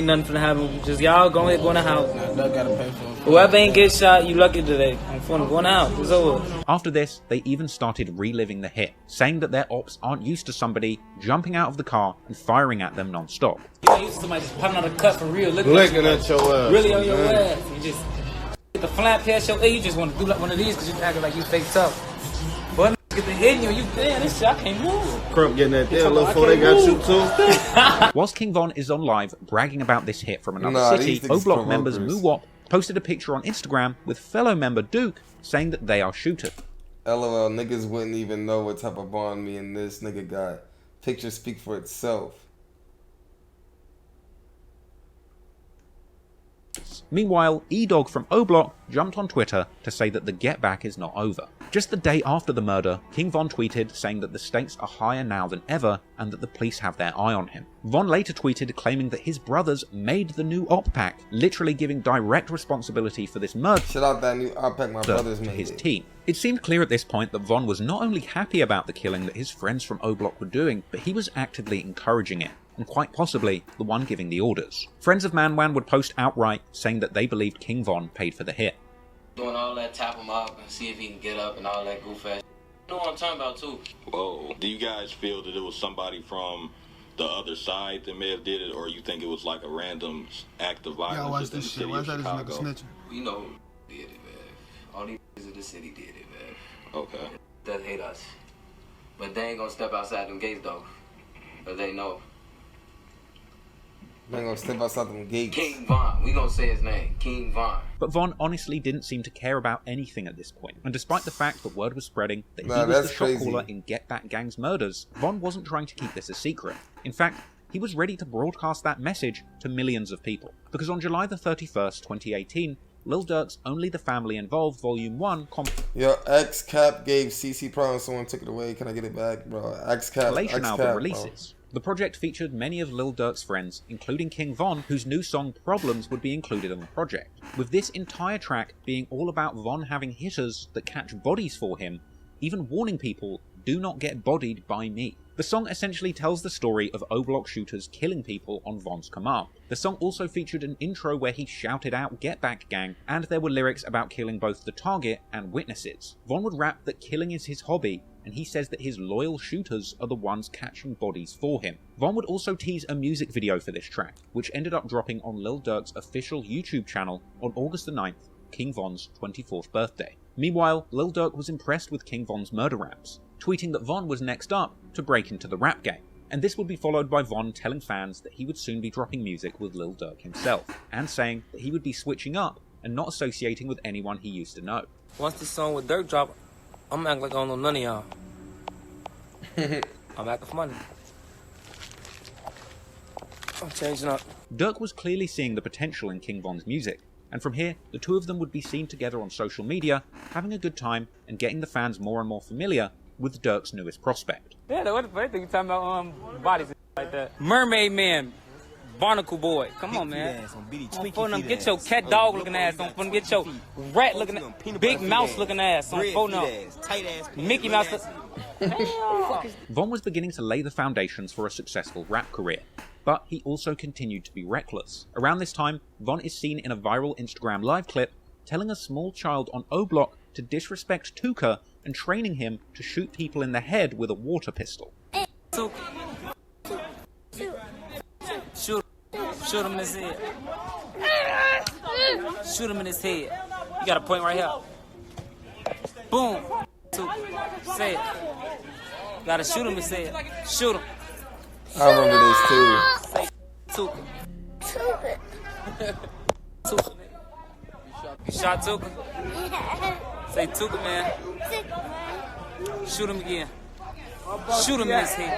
ain't nothing finna happen. Just y'all go in the house. Duck gotta pay for it. Whoever ain't get shot, you lucky today. I'm finna go in the house. It's over. After this, they even started reliving the hit, saying that their ops aren't used to somebody jumping out of the car and firing at them non-stop. You ain't used to somebody just popping out a cut for real, looking at your ass. Really on your ass. You just get the flap past your you just want to do like one of these because you acting like you fake tough. But get the hitting you, damn, this shit, I can't move. Crump getting that there, little before they got you too. Whilst King Von is on live bragging about this hit from another city, O-Block members Moo-Wop posted a picture on Instagram with fellow member Duke saying that they are shooters. LOL, niggas wouldn't even know what type of bond me and this nigga got. Picture speak for itself. Meanwhile, E-Dog from O-Block jumped on Twitter to say that the get back is not over. Just the day after the murder, King Von tweeted saying that the stakes are higher now than ever and that the police have their eye on him. Von later tweeted claiming that his brothers made the new op pack, literally giving direct responsibility for this murder Shout out that new op pack my brothers to made his team. It seemed clear at this point that Von was not only happy about the killing that his friends from O-Block were doing, but he was actively encouraging it, and quite possibly the one giving the orders. Friends of Man-Wan would post outright saying that they believed King Von paid for the hit. Doing all that, tap him up and see if he can get up and all that goof ass. You know what I'm talking about too. Whoa. Do you guys feel that it was somebody from the other side that may have did it, or you think it was like a random act of violence? Y'all watch this shit. Why is that nigga snitching? We know who did it, man. All these in the city did it, man. Okay. They hate us. But they ain't gonna step outside them gates though. But they know. They ain't gonna step outside them gates. King Von. We gonna say his name. King Von. But Von honestly didn't seem to care about anything at this point. And despite the fact that word was spreading that he was the shot caller in Get That Gang's murders, Von wasn't trying to keep this a secret. In fact, he was ready to broadcast that message to millions of people. Because on July the 31st, 2018, Lil Durk's Only the Family Involved Volume 1 Yo, X-Cap gave CC Pro and someone took it away. Can I get it back, bro? X-Cap album releases. Bro. The project featured many of Lil Durk's friends, including King Von, whose new song Problems would be included on the project, with this entire track being all about Von having hitters that catch bodies for him, even warning people, do not get bodied by me. The song essentially tells the story of O-Block shooters killing people on Von's command. The song also featured an intro where he shouted out Get Back Gang, and there were lyrics about killing both the target and witnesses. Von would rap that killing is his hobby, and he says that his loyal shooters are the ones catching bodies for him. Von would also tease a music video for this track, which ended up dropping on Lil Durk's official YouTube channel on August the 9th, King Von's 24th birthday. Meanwhile, Lil Durk was impressed with King Von's murder raps, tweeting that Von was next up to break into the rap game. And this would be followed by Von telling fans that he would soon be dropping music with Lil Durk himself, and saying that he would be switching up and not associating with anyone he used to know. Once this song with Durk drop, I'm acting like I don't know none of y'all. I'm acting for money. I'm changing up. Durk was clearly seeing the potential in King Von's music, and from here, the two of them would be seen together on social media, having a good time and getting the fans more and more familiar with Durk's newest prospect. Yeah, what the you talking about bodies and like that. Mermaid Man, Barnacle Boy. Come on, man. Get your cat dog looking ass on. Get your rat looking ass, big mouse looking ass on. Mickey Mouse. Von was beginning to lay the foundations for a successful rap career, but he also continued to be reckless. Around this time, Von is seen in a viral Instagram live clip telling a small child on O-Block to disrespect Tuka and training him to shoot people in the head with a water pistol. Shoot him in his head. Shoot him in his head. You got a point right here. Boom. Say it. Gotta shoot him in his head. Shoot him. I remember this too. Say Tuka. You shot Tuka? Say Tuka, man. Shoot him again. Shoot him in his head.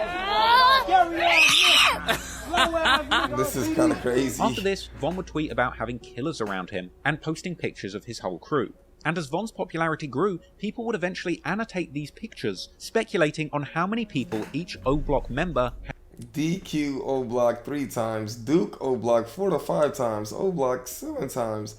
This is kind of crazy. After this, Von would tweet about having killers around him and posting pictures of his whole crew. And as Von's popularity grew, people would eventually annotate these pictures, speculating on how many people each O-Block member had. DQ O-Block 3 times, Duke O-Block 4 to 5 times, O-Block 7 times,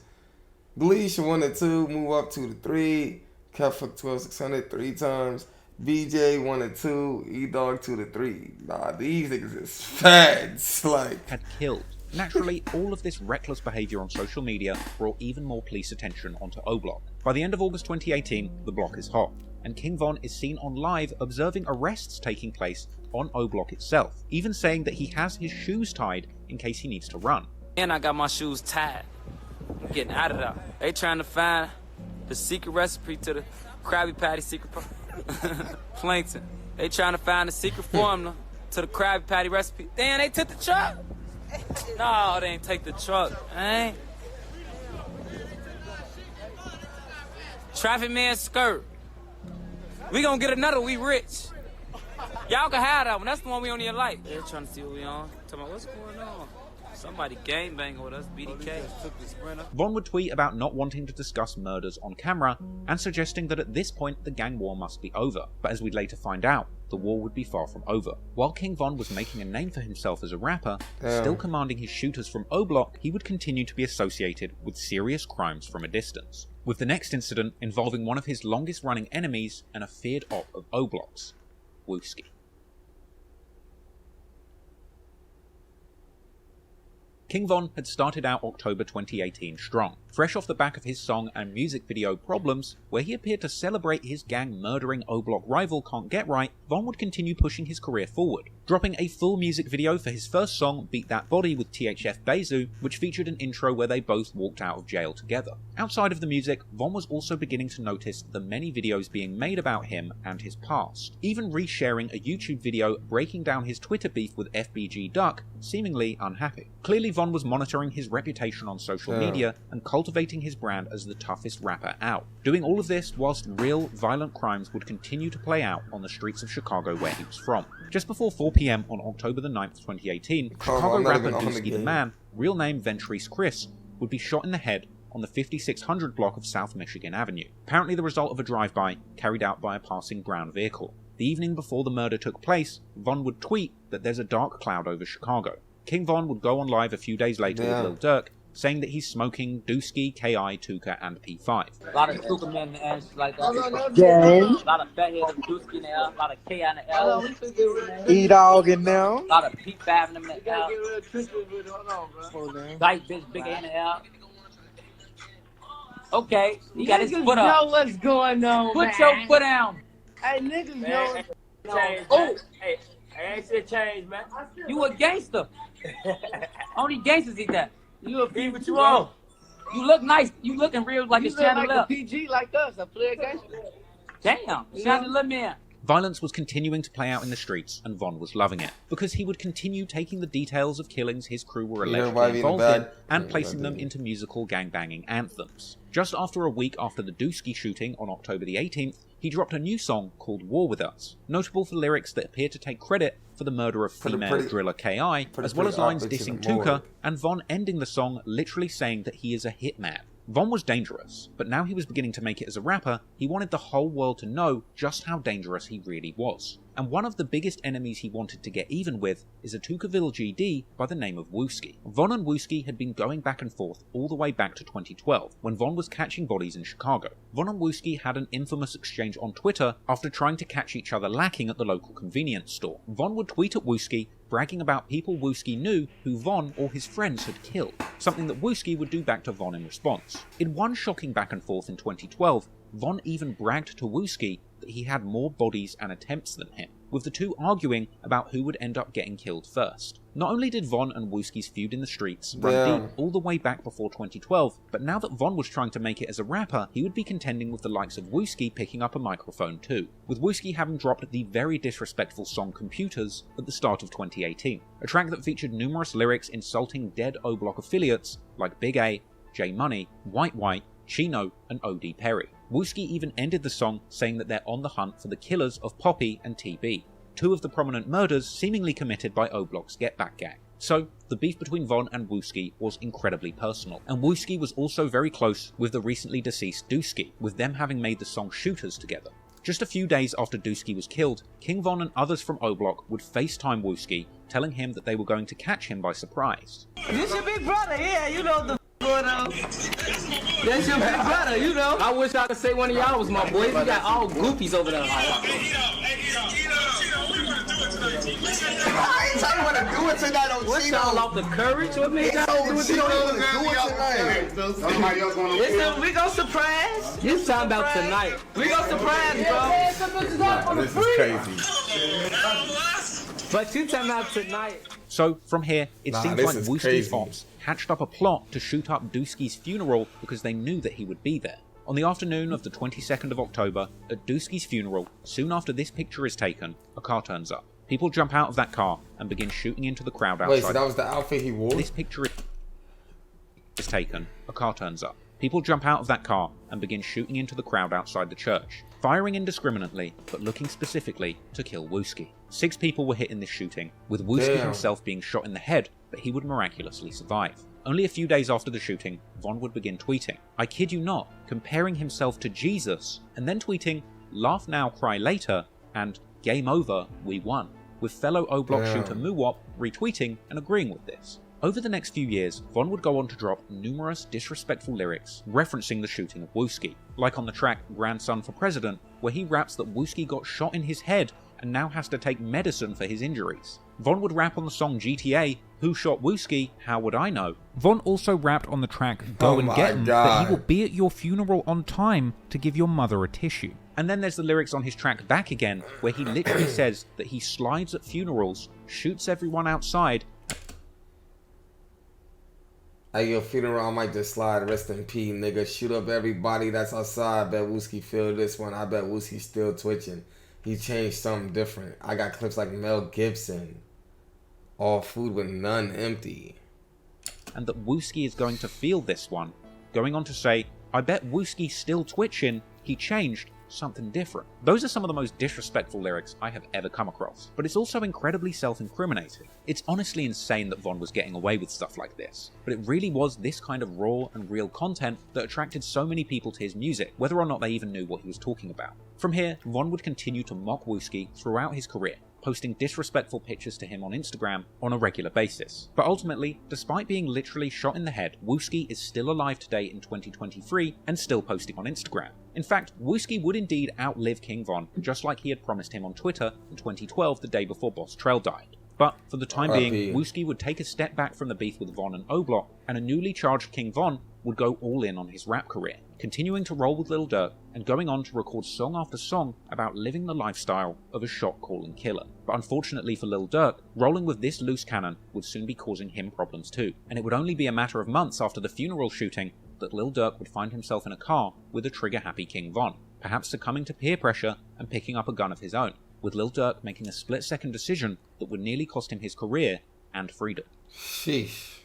Gleesh 1 to 2, move up 2 to 3, Catfuck 12600 3 times, BJ 1 to 2, E-Dog 2 to 3. Nah, these niggas is fads. Like, had killed. Naturally, all of this reckless behaviour on social media brought even more police attention onto O-Block. By the end of August 2018, the block is hot, and King Von is seen on live observing arrests taking place on O-Block itself, even saying that he has his shoes tied in case he needs to run. And I got my shoes tied. I'm getting out of there. They trying to find the secret recipe to the Krabby Patty secret plankton. They trying to find the secret formula to the Krabby Patty recipe. Damn, they took the truck. No, they ain't take the truck. Eh? Traffic man skirt. We gonna get another, we rich. Y'all can have that one. That's the one we don't even like. They're trying to see what we on. Talking about what's going on. Somebody gangbanging with us, BDK. Von would tweet about not wanting to discuss murders on camera and suggesting that at this point the gang war must be over. But as we'd later find out, the war would be far from over. While King Von was making a name for himself as a rapper, still commanding his shooters from O-Block, he would continue to be associated with serious crimes from a distance. With the next incident involving one of his longest running enemies and a feared op of O-Block's, Wooski. King Von had started out October 2018 strong, fresh off the back of his song and music video Problems, where he appeared to celebrate his gang murdering O-Block rival Can't Get Right. Von would continue pushing his career forward, dropping a full music video for his first song, Beat That Body with THF Bezu, which featured an intro where they both walked out of jail together. Outside of the music, Von was also beginning to notice the many videos being made about him and his past, even resharing a YouTube video breaking down his Twitter beef with FBG Duck, seemingly unhappy. Clearly Von was monitoring his reputation on social media and cultivating his brand as the toughest rapper out. Doing all of this whilst real violent crimes would continue to play out on the streets of Chicago where he was from. Just before 4 PM on October the 9th, 2018, Chicago rapper Wooski the Man, real name Ventrease Chris, would be shot in the head on the 5600 block of South Michigan Avenue, apparently the result of a drive-by carried out by a passing brown vehicle. The evening before the murder took place, Von would tweet that there's a dark cloud over Chicago. King Von would go on live a few days later with Lil Durk, saying that he's smoking Dooski, KI, Tuka, and P5. A lot of Tuka men in the ass like that. Gang. A lot of fat heads of Dooski in the air, a lot of KI in the air. E-Dog in there. A lot of P5 in them in the air. Dyke bitch, big A in the air. Okay, he got his foot up. Know what's going on, Put man. your foot down. Hey, niggas know. Oh, Hey, ain't shit changed, man. you a gangster. Only gangsters eat that. You a P, what you on? You look nice. You looking real like You it's look Channel like a Left. PG like us, a player gangster. Damn, Channel Left man. Violence was continuing to play out in the streets, and Von was loving it, because he would continue taking the details of killings his crew were allegedly involved in, and placing them into musical gangbanging anthems. Just after a week after the Dooski shooting on October the 18th, he dropped a new song called War With Us, notable for lyrics that appear to take credit for the murder of female driller KI, as well as lines dissing Tuka, and Von ending the song literally saying that he is a hitman. Von was dangerous, but now he was beginning to make it as a rapper. He wanted the whole world to know just how dangerous he really was. And one of the biggest enemies he wanted to get even with is a Tukaville GD by the name of Wooski. Von and Wooski had been going back and forth all the way back to 2012, when Von was catching bodies in Chicago. Von and Wooski had an infamous exchange on Twitter after trying to catch each other lacking at the local convenience store. Von would tweet at Wooski, bragging about people Wooski knew who Von or his friends had killed, something that Wooski would do back to Von in response. In one shocking back and forth in 2012, Von even bragged to Wooski that he had more bodies and attempts than him, with the two arguing about who would end up getting killed first. Not only did Von and Wooski's feud in the streets run deep all the way back before 2012, but now that Von was trying to make it as a rapper, he would be contending with the likes of Wooski picking up a microphone too, with Wooski having dropped the very disrespectful song Computers at the start of 2018, a track that featured numerous lyrics insulting dead O-Block affiliates like Big A, J Money, White, Chino, and OD Perry. Wooski even ended the song saying that they're on the hunt for the killers of Poppy and TB, two of the prominent murders seemingly committed by O-Block's Get Back gang. So, the beef between Von and Wooski was incredibly personal, and Wooski was also very close with the recently deceased Dooski, with them having made the song Shooters together. Just a few days after Dooski was killed, King Von and others from O-Block would FaceTime Wooski, telling him that they were going to catch him by surprise. This your big brother, yeah, you know the going on. That's your big brother, you know. I wish I could say one of y'all was my boys. We got all goofies over there. I ain't trying to do it tonight on What's y'all off the courage? What made y'all do it tonight? We gonna surprise. You talking about tonight? We gonna surprise, bro. This is crazy. But you talking about tonight? So, from here, it seems this like is Wooski's crazy. ops hatched up a plot to shoot up Dusky's funeral because they knew that he would be there. On the afternoon of the 22nd of October, at Dusky's funeral, soon after this picture is taken, a car turns up. People jump out of that car and begin shooting into the crowd outside. Wait, so that was the outfit he wore? This picture is taken, a car turns up. People jump out of that car and begin shooting into the crowd outside the church, firing indiscriminately, but looking specifically to kill Wooski. 6 people were hit in this shooting, with Wooski himself being shot in the head, but he would miraculously survive. Only a few days after the shooting, Von would begin tweeting, I kid you not, comparing himself to Jesus, and then tweeting, laugh now, cry later, and game over, we won, with fellow O-Block shooter Muwop retweeting and agreeing with this. Over the next few years, Von would go on to drop numerous disrespectful lyrics referencing the shooting of Wooski, like on the track Grandson for President, where he raps that Wooski got shot in his head and now has to take medicine for his injuries. Von would rap on the song GTA, Who Shot Wooski? How Would I Know? Von also rapped on the track Go and Get 'Em that he will be at your funeral on time to give your mother a tissue. And then there's the lyrics on his track Back Again, where he literally says that he slides at funerals, shoots everyone outside. At your funeral, I might just slide, rest in peace, nigga. Shoot up everybody that's outside. I bet Wooski feel this one. I bet Wooski's still twitching. He changed something different. I got clips like Mel Gibson. All food with none empty. And that Wooski is going to feel this one. Going on to say, I bet Wooski's still twitching. He changed something different. Those are some of the most disrespectful lyrics I have ever come across, but it's also incredibly self-incriminating. It's honestly insane that Von was getting away with stuff like this, but it really was this kind of raw and real content that attracted so many people to his music, whether or not they even knew what he was talking about. From here, Von would continue to mock Wooski throughout his career, posting disrespectful pictures to him on Instagram on a regular basis. But ultimately, despite being literally shot in the head, Wooski is still alive today in 2023 and still posting on Instagram. In fact, Wooski would indeed outlive King Von, just like he had promised him on Twitter in 2012, the day before Boss Trell died. But for the time being, Wooski would take a step back from the beef with Von and O-Block, and a newly charged King Von would go all in on his rap career, continuing to roll with Lil Durk and going on to record song after song about living the lifestyle of a shot-calling killer. But unfortunately for Lil Durk, rolling with this loose cannon would soon be causing him problems too, and it would only be a matter of months after the funeral shooting that Lil Durk would find himself in a car with a trigger-happy King Von, perhaps succumbing to peer pressure and picking up a gun of his own, with Lil Durk making a split-second decision that would nearly cost him his career and freedom. Sheesh.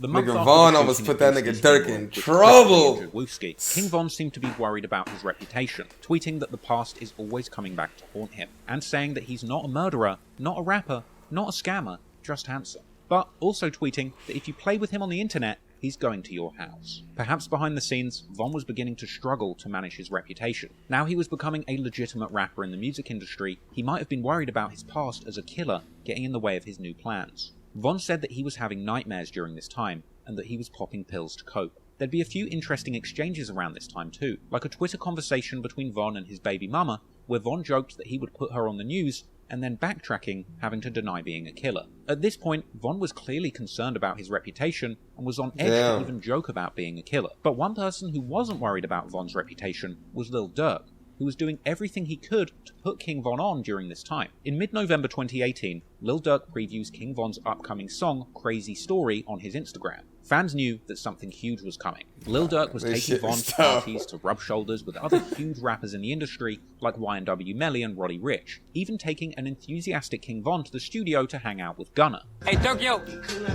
Nigga Von almost put that nigga Durk in trouble. Wooski, King Von seemed to be worried about his reputation, tweeting that the past is always coming back to haunt him, and saying that he's not a murderer, not a rapper, not a scammer, just handsome. But also tweeting that if you play with him on the internet, he's going to your house. Perhaps behind the scenes, Von was beginning to struggle to manage his reputation. Now he was becoming a legitimate rapper in the music industry, he might have been worried about his past as a killer getting in the way of his new plans. Von said that he was having nightmares during this time, and that he was popping pills to cope. There'd be a few interesting exchanges around this time too, like a Twitter conversation between Von and his baby mama, where Von joked that he would put her on the news, and then backtracking, having to deny being a killer. At this point, Von was clearly concerned about his reputation, and was on edge to even joke about being a killer. But one person who wasn't worried about Von's reputation was Lil Durk, who was doing everything he could to put King Von on during this time. In mid-November 2018, Lil Durk previews King Von's upcoming song, Crazy Story, on his Instagram. Fans knew that something huge was coming. Lil Durk was taking Von to parties to rub shoulders with other huge rappers in the industry, like YNW Melly and Roddy Ricch, even taking an enthusiastic King Von to the studio to hang out with Gunna. Hey, Durk, yo,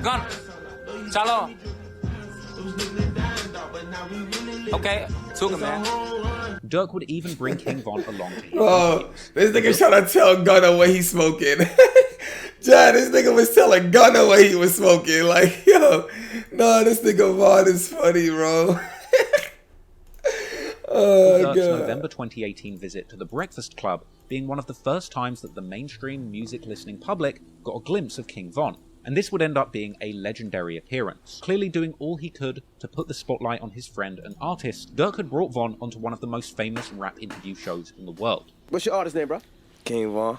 Gunna, Shalom. Okay, took him, man. Durk would even bring King Von along to his this nigga trying to tell Gunna what he's smoking. John, this nigga was telling Gunna what he was smoking. Like, yo, no, this nigga Von is funny, bro. Durk's November 2018 visit to the Breakfast Club being one of the first times that the mainstream music listening public got a glimpse of King Von. And this would end up being a legendary appearance. Clearly doing all he could to put the spotlight on his friend and artist, Durk had brought Von onto one of the most famous rap interview shows in the world. What's your artist name, bro? King Von.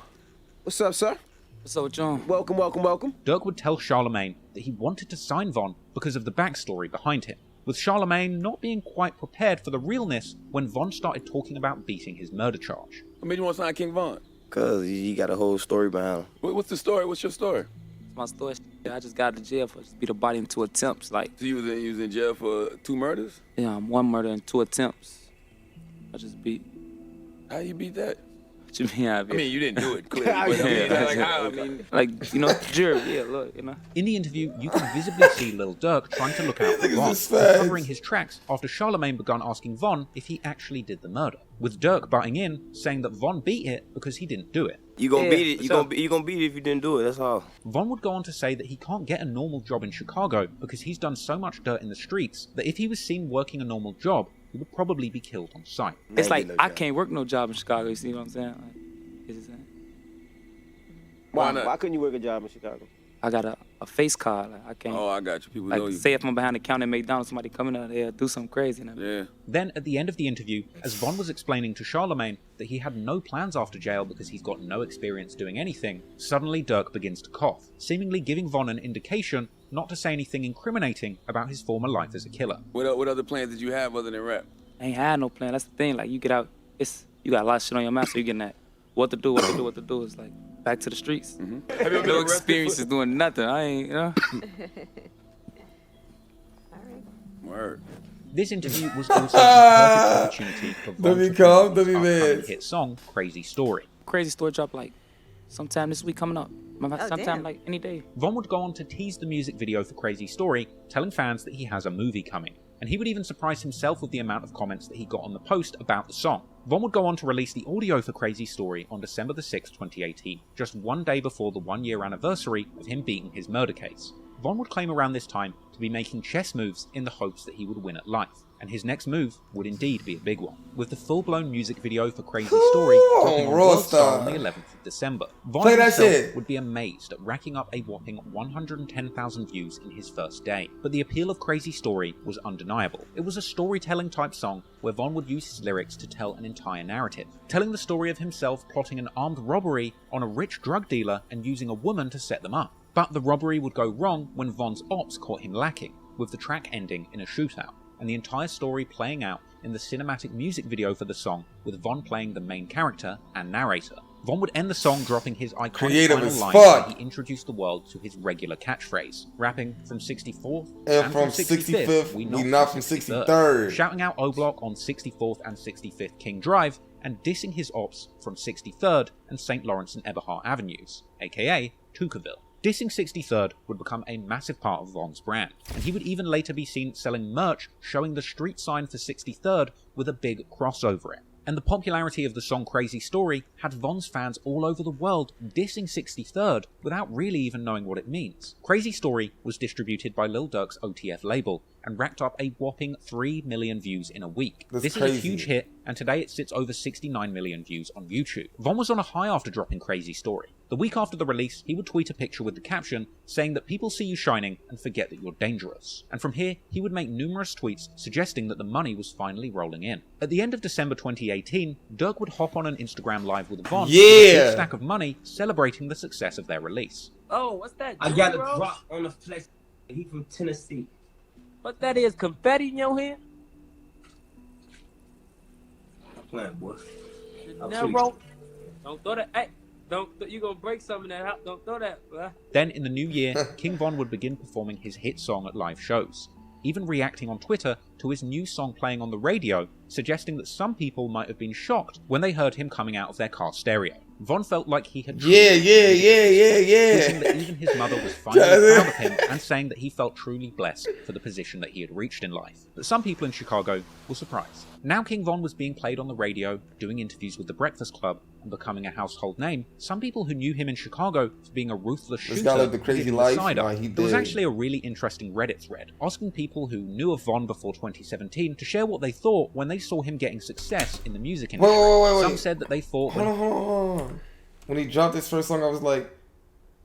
What's up, sir? What's up, John? Welcome, welcome, welcome. Dirk would tell Charlemagne that he wanted to sign Von because of the backstory behind him, with Charlemagne not being quite prepared for the realness when Von started talking about beating his murder charge. What made you want to sign King Von? Cause he got a whole story behind him. What's the story? What's your story? My story, I just got out of jail for just beat a body in 2 attempts. Like, So you was in jail for 2 murders? yeah, 1 murder and 2 attempts. I just beat. How you beat that? What you mean? I mean, you didn't do it, clearly. But I mean, like, how? I mean, like, you know, jury, yeah, look, you know. In the interview, you can visibly see Lil Durk trying to look out for Von, covering his tracks after Charlemagne began asking Von if he actually did the murder, with Dirk butting in, saying that Von beat it because he didn't do it. You gonna beat it. You gonna beat it if you didn't do it. That's all. Von would go on to say that he can't get a normal job in Chicago because he's done so much dirt in the streets that if he was seen working a normal job, he would probably be killed on sight. It's like, I can't work no job in Chicago, you see what I'm saying? Like, it's just, Why not? Why couldn't you work a job in Chicago? I got a face card. Like, I can't. Oh, I got you. People like, know you. Say if I'm behind the counter at McDonald's, somebody coming out there, do something crazy. You know? Yeah. Then, at the end of the interview, as Von was explaining to Charlemagne that he had no plans after jail because he's got no experience doing anything, suddenly Dirk begins to cough, seemingly giving Von an indication not to say anything incriminating about his former life as a killer. What other plans did you have other than rap? I ain't had no plan. That's the thing. Like, you get out, you got a lot of shit on your mind, so you getting that. What to do. It's like, back to the streets. Have you No experiences doing nothing. I ain't, you know? Word. This interview was also the perfect opportunity for Von to promote his upcoming hit song, Crazy Story. Crazy Story drop, like, sometime this week coming up. Sometime, like, any day. Von would go on to tease the music video for Crazy Story, telling fans that he has a movie coming. And he would even surprise himself with the amount of comments that he got on the post about the song. Von would go on to release the audio for Crazy Story on December the 6th, 2018, just 1 day before the 1-year anniversary of him beating his murder case. Von would claim around this time to be making chess moves in the hopes that he would win at life, and his next move would indeed be a big one, with the full-blown music video for Crazy Story dropping on World Star on the 11th of December. Von himself would be amazed at racking up a whopping 110,000 views in his first day, but the appeal of Crazy Story was undeniable. It was a storytelling type song where Von would use his lyrics to tell an entire narrative, telling the story of himself plotting an armed robbery on a rich drug dealer and using a woman to set them up. But the robbery would go wrong when Von's ops caught him lacking, with the track ending in a shootout, and the entire story playing out in the cinematic music video for the song, with Von playing the main character and narrator. Von would end the song dropping his iconic final line where he introduced the world to his regular catchphrase, rapping from 64th and from 65th, we not from 63rd, shouting out O-Block on 64th and 65th King Drive, and dissing his ops from 63rd and St. Lawrence and Eberhart Avenues, aka Tucaville. Dissing 63rd would become a massive part of Von's brand, and he would even later be seen selling merch showing the street sign for 63rd with a big cross over it. And the popularity of the song Crazy Story had Von's fans all over the world dissing 63rd without really even knowing what it means. Crazy Story was distributed by Lil Durk's OTF label and racked up a whopping 3 million views in a week. This is a huge hit, and today it sits over 69 million views on YouTube. Von was on a high after dropping Crazy Story. The week after the release, he would tweet a picture with the caption saying that people see you shining and forget that you're dangerous. And from here, he would make numerous tweets suggesting that the money was finally rolling in. At the end of December 2018, Dirk would hop on an Instagram live with Von with a big stack of money celebrating the success of their release. Oh, what's that? I got a drop on the flex. He from Tennessee. What that is? Confetti in your hand? I'm playing, boy. Don't throw that. Hey, you gonna break some of that out. Don't throw that, bro. Then in the new year, King Von would begin performing his hit song at live shows, even reacting on Twitter to his new song playing on the radio, suggesting that some people might have been shocked when they heard him coming out of their car stereo. Von felt like he had tweeting that even his mother was finally proud of him and saying that he felt truly blessed for the position that he had reached in life. But some people in Chicago were surprised. Now King Von was being played on the radio, doing interviews with The Breakfast Club, and becoming a household name. Some people who knew him in Chicago for being a ruthless shooter, the crazy life. There was actually a really interesting Reddit thread asking people who knew of Von before 2017 to share what they thought when they saw him getting success in the music industry. Wait. Some said that they thought Hold on. When he dropped his first song, I was like,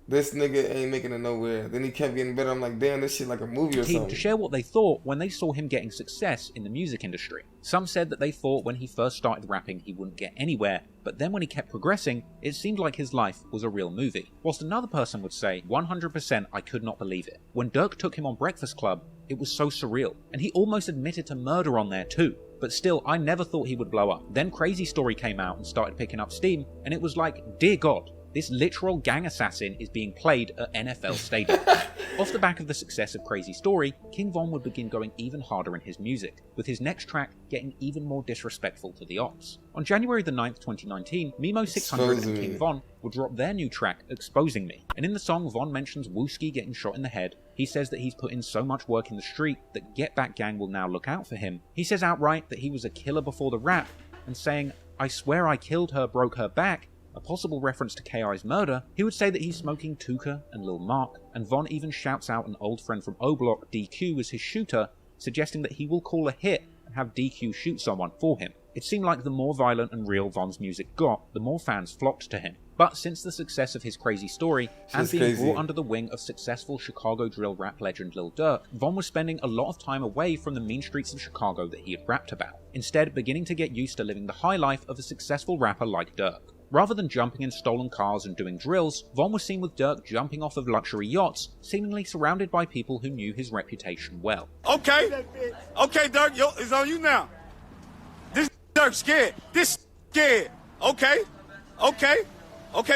this nigga ain't making it nowhere. Then he kept getting better. I'm like, damn, this shit like a movie or Keen something. to share what they thought when they saw him getting success in the music industry. Some said that they thought when he first started rapping he wouldn't get anywhere, but then when he kept progressing, it seemed like his life was a real movie. Whilst another person would say, 100% I could not believe it. When Dirk took him on Breakfast Club, it was so surreal, and he almost admitted to murder on there too. But still, I never thought he would blow up. Then Crazy Story came out and started picking up steam, and it was like, dear God, this literal gang assassin is being played at NFL stadiums. Off the back of the success of Crazy Story, King Von would begin going even harder in his music, with his next track getting even more disrespectful to the ops. On January the 9th, 2019, Mimo 600 and King Von would drop their new track, Exposing Me, and in the song Von mentions Wooski getting shot in the head. He says that he's put in so much work in the street that Get Back Gang will now look out for him. He says outright that he was a killer before the rap, and saying, I swear I killed her, broke her back, a possible reference to K.I.'s murder. He would say that he's smoking Tuka and Lil Mark, and Von even shouts out an old friend from O-Block, DQ, as his shooter, suggesting that he will call a hit and have DQ shoot someone for him. It seemed like the more violent and real Von's music got, the more fans flocked to him. But since the success of his Crazy Story, and being brought under the wing of successful Chicago drill rap legend Lil Durk, Von was spending a lot of time away from the mean streets of Chicago that he had rapped about, instead beginning to get used to living the high life of a successful rapper like Durk. Rather than jumping in stolen cars and doing drills, Von was seen with Durk jumping off of luxury yachts, seemingly surrounded by people who knew his reputation well. Okay, Durk, yo, it's on you now. This Durk scared. This scared. Okay,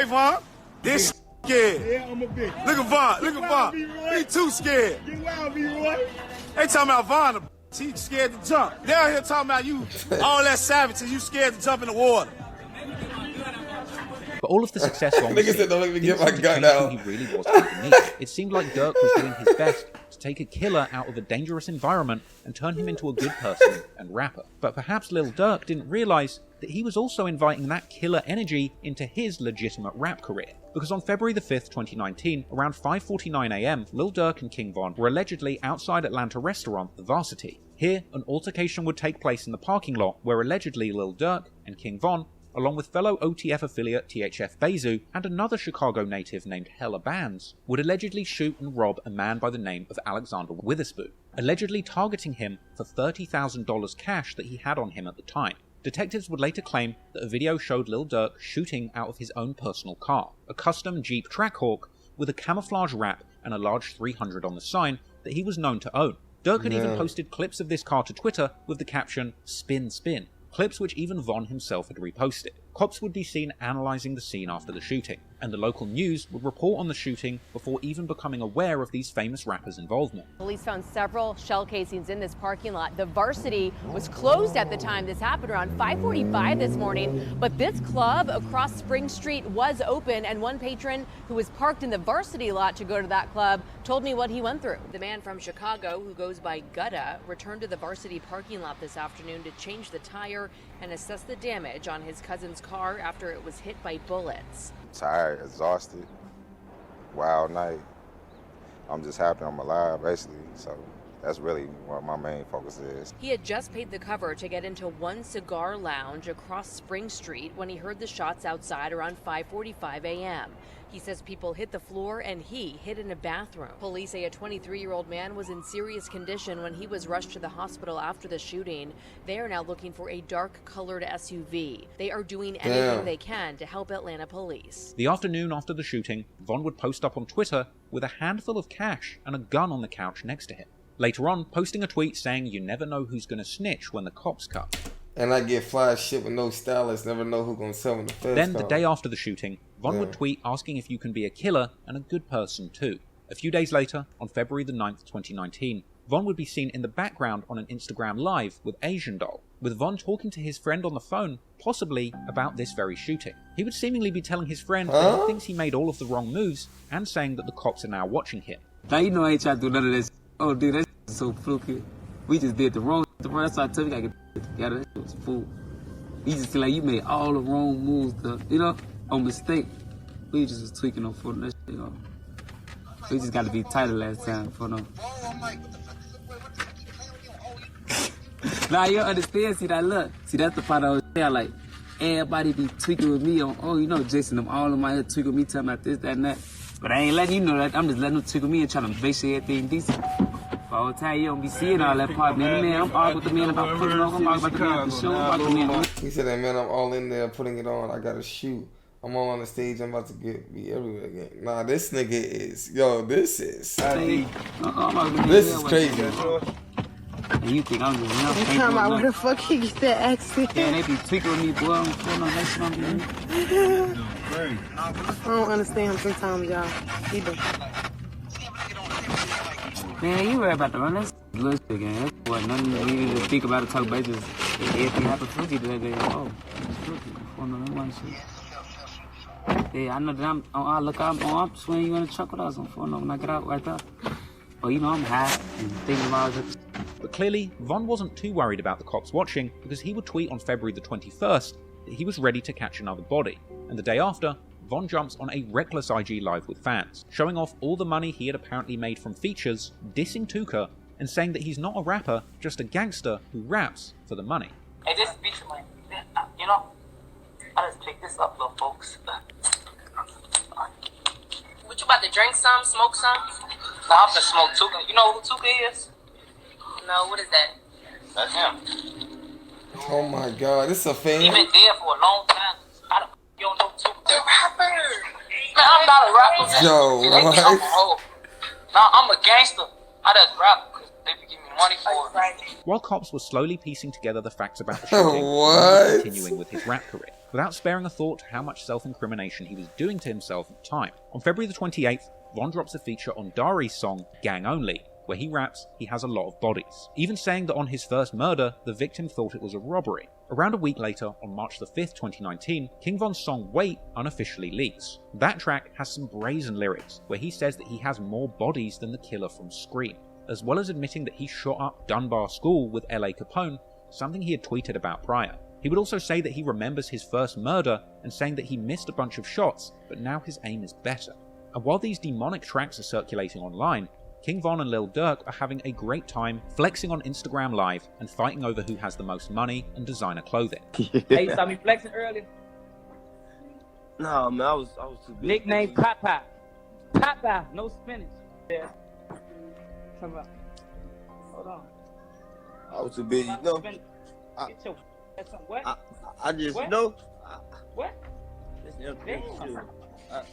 Von. This scared. Yeah, I'm a bitch. Look at Von. He too scared. Get wild, B-Roy. They talking about Von, he scared to jump. They're out here talking about you, all that savage, and you scared to jump in the water. But all of the success Von was said, don't make me get my seemed to gun change out. who he really was underneath. It seemed like Durk was doing his best to take a killer out of a dangerous environment and turn him into a good person and rapper. But perhaps Lil Durk didn't realise that he was also inviting that killer energy into his legitimate rap career. Because on February the 5th, 2019, around 5:49 AM, Lil Durk and King Von were allegedly outside Atlanta restaurant The Varsity. Here, an altercation would take place in the parking lot where allegedly Lil Durk and King Von, along with fellow OTF affiliate THF Bezu and another Chicago native named Hella Bands, would allegedly shoot and rob a man by the name of Alexander Witherspoon, allegedly targeting him for $30,000 cash that he had on him at the time. Detectives would later claim that a video showed Lil Durk shooting out of his own personal car, a custom Jeep Trackhawk with a camouflage wrap and a large 300 on the sign that he was known to own. Durk had even posted clips of this car to Twitter with the caption, "Spin, spin," clips which even Von himself had reposted. Cops would be seen analysing the scene after the shooting, and the local news would report on the shooting before even becoming aware of these famous rappers' involvement. Police found several shell casings in this parking lot. The Varsity was closed at the time this happened, around 5:45 this morning, but this club across Spring Street was open, and one patron who was parked in the Varsity lot to go to that club told me what he went through. The man from Chicago, who goes by Gutta, returned to the Varsity parking lot this afternoon to change the tire and assess the damage on his cousin's car after it was hit by bullets. Tired, exhausted, wild night. I'm just happy I'm alive, basically. So that's really what my main focus is. He had just paid the cover to get into one cigar lounge across Spring Street when he heard the shots outside around 5:45 a.m. He says people hit the floor and he hid in a bathroom. Police say a 23-year-old man was in serious condition when he was rushed to the hospital after the shooting. They are now looking for a dark-colored SUV. They are doing anything they can to help Atlanta police. The afternoon after the shooting, Von would post up on Twitter with a handful of cash and a gun on the couch next to him. Later on, posting a tweet saying you never know who's gonna snitch when the cops come. And I get fly shit with no stylist, never know who's gonna sell when the feds Then, come. the day after the shooting, Von would tweet asking if you can be a killer and a good person too. A few days later, on February the 9th, 2019, Von would be seen in the background on an Instagram Live with Asian Doll, with Von talking to his friend on the phone, possibly about this very shooting. He would seemingly be telling his friend that he thinks he made all of the wrong moves and saying that the cops are now watching him. Now you know I ain't trying to do none of this. Oh dude, that is so fluky. We just did the wrong shit. That's why I tell you, I gotta get it together. That shit was fool. You just feel like you made all the wrong moves, you know, on mistake. We just was tweaking on foot and that shit, you know. We just got to be tighter last time for them. Nah, you understand? See that look? See, that's the part I was there. Like, everybody be tweaking with me on, oh, you know, Jason, them all in my head tweaking with me, telling me about this, that, and that. But I ain't letting you know that. I'm just letting them tickle me and trying to make sure everything decent. All the time you don't be seeing all that part, man. I'm arguing with the man about putting on. I'm arguing about the man for sure. About the man. He said that, man, I'm all in there putting it on. I gotta shoot. I'm all on the stage. I'm about to be everywhere again. Nah, this nigga is, this is crazy. And you think I'm just You talking about where the fuck he get that accent? Yeah, they be tickling me, boy. I'm feeling that shit on me. I don't understand him sometimes, y'all. Either. Man, you worry about the run. That's little shit, man. That's what nothing you need to think about it, talk about. Just everything happened fluky that day. Oh, it's fluky. Yeah, I know that I'm swinging you in the truck with us on phone when I get out right there. But you know, I'm high and thinking about it. But clearly, Von wasn't too worried about the cops watching, because he would tweet on February the 21st that he was ready to catch another body. And the day after, Von jumps on a reckless IG live with fans, showing off all the money he had apparently made from features, dissing Tuka, and saying that he's not a rapper, just a gangster who raps for the money. Hey, this feature money, you know, I just picked this up, little folks. What, you about to drink some, smoke some? No, I'm gonna smoke Tuka. You know who Tuka is? No, what is that? That's him. Oh my God, this is a fan. He been dead for a long time. You don't know Tuka. The rapper. Man, I'm not a rapper. Yo, what? Nah, I'm a gangster. I just rap because they be giving me money for it. While cops were slowly piecing together the facts about the shooting, he was continuing with his rap career, without sparing a thought to how much self-incrimination he was doing to himself at the time. On February the 28th, Von drops a feature on Dari's song, Gang Only, where he raps he has a lot of bodies, even saying that on his first murder, the victim thought it was a robbery. Around a week later, on March the 5th, 2019, King Von's song Wait unofficially leaks. That track has some brazen lyrics, where he says that he has more bodies than the killer from Scream, as well as admitting that he shot up Dunbar School with L.A. Capone, something he had tweeted about prior. He would also say that he remembers his first murder and saying that he missed a bunch of shots, but now his aim is better. And while these demonic tracks are circulating online, King Von and Lil Durk are having a great time flexing on Instagram Live and fighting over who has the most money and designer clothing. Hey, you saw me flexing earlier? No, man, I was too big. Nickname Popeye. Popeye, no spinach. Yeah. Come on. Hold on. I was too busy. No. Get your that's some what? I just what? know. What? Damn. I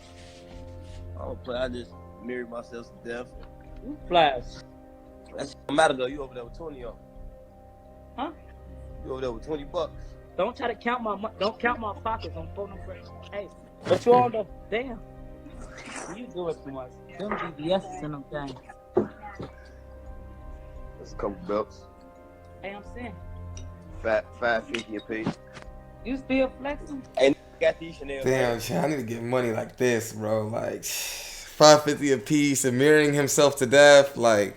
don't play. I just married myself to death. You flash. That's no matter though. You over there with 20 on? Huh? You over there with $20? Don't try to count my don't count my pockets on phone number. Hey, but you on the damn? You do it too much. Them BBS's in them things. That's a couple belts. Hey, I'm saying. $5.50 a piece. You still flexing? Hey, got these Chanel. Damn, I need to get money like this, bro. Like $5.50 a piece and marrying himself to death, like.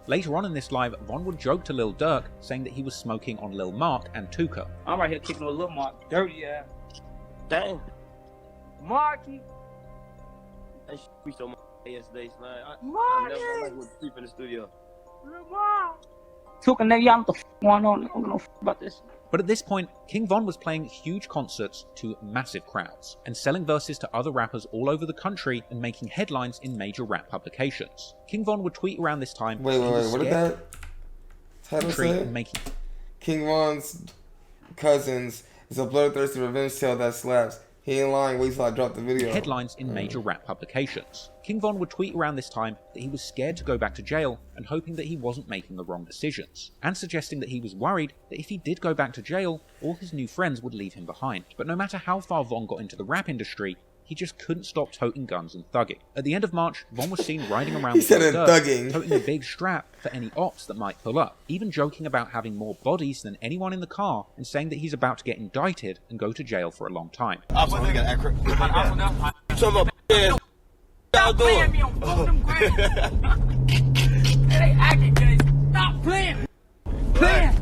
Later on in this live, Von would joke to Lil Durk, saying that he was smoking on Lil Mark and Tuka. I'm right here kicking with Lil Mark. Dirty ass. Dang. Marky. That shit we so much yesterday, man. I Marky. never would sleep in the studio. Lil Mark. Tuka, nigga, y'all know what the f going on. I don't know about this. But at this point, King Von was playing huge concerts to massive crowds, and selling verses to other rappers all over the country and making headlines in major rap publications. King Von would tweet around this time. Wait, what did that title say? Making... King Von's cousins is a bloodthirsty revenge tale that slaps. He ain't lying, wait till I drop the video. Headlines in major rap publications. King Von would tweet around this time that he was scared to go back to jail and hoping that he wasn't making the wrong decisions, and suggesting that he was worried that if he did go back to jail, all his new friends would leave him behind. But no matter how far Von got into the rap industry, he just couldn't stop toting guns and thugging. At the end of March, Von was seen riding around with thugging, toting a big strap for any ops that might pull up, even joking about having more bodies than anyone in the car and saying that he's about to get indicted and go to jail for a long time. Stop playing me on both of them grams. They acting crazy. Stop playing. Playing.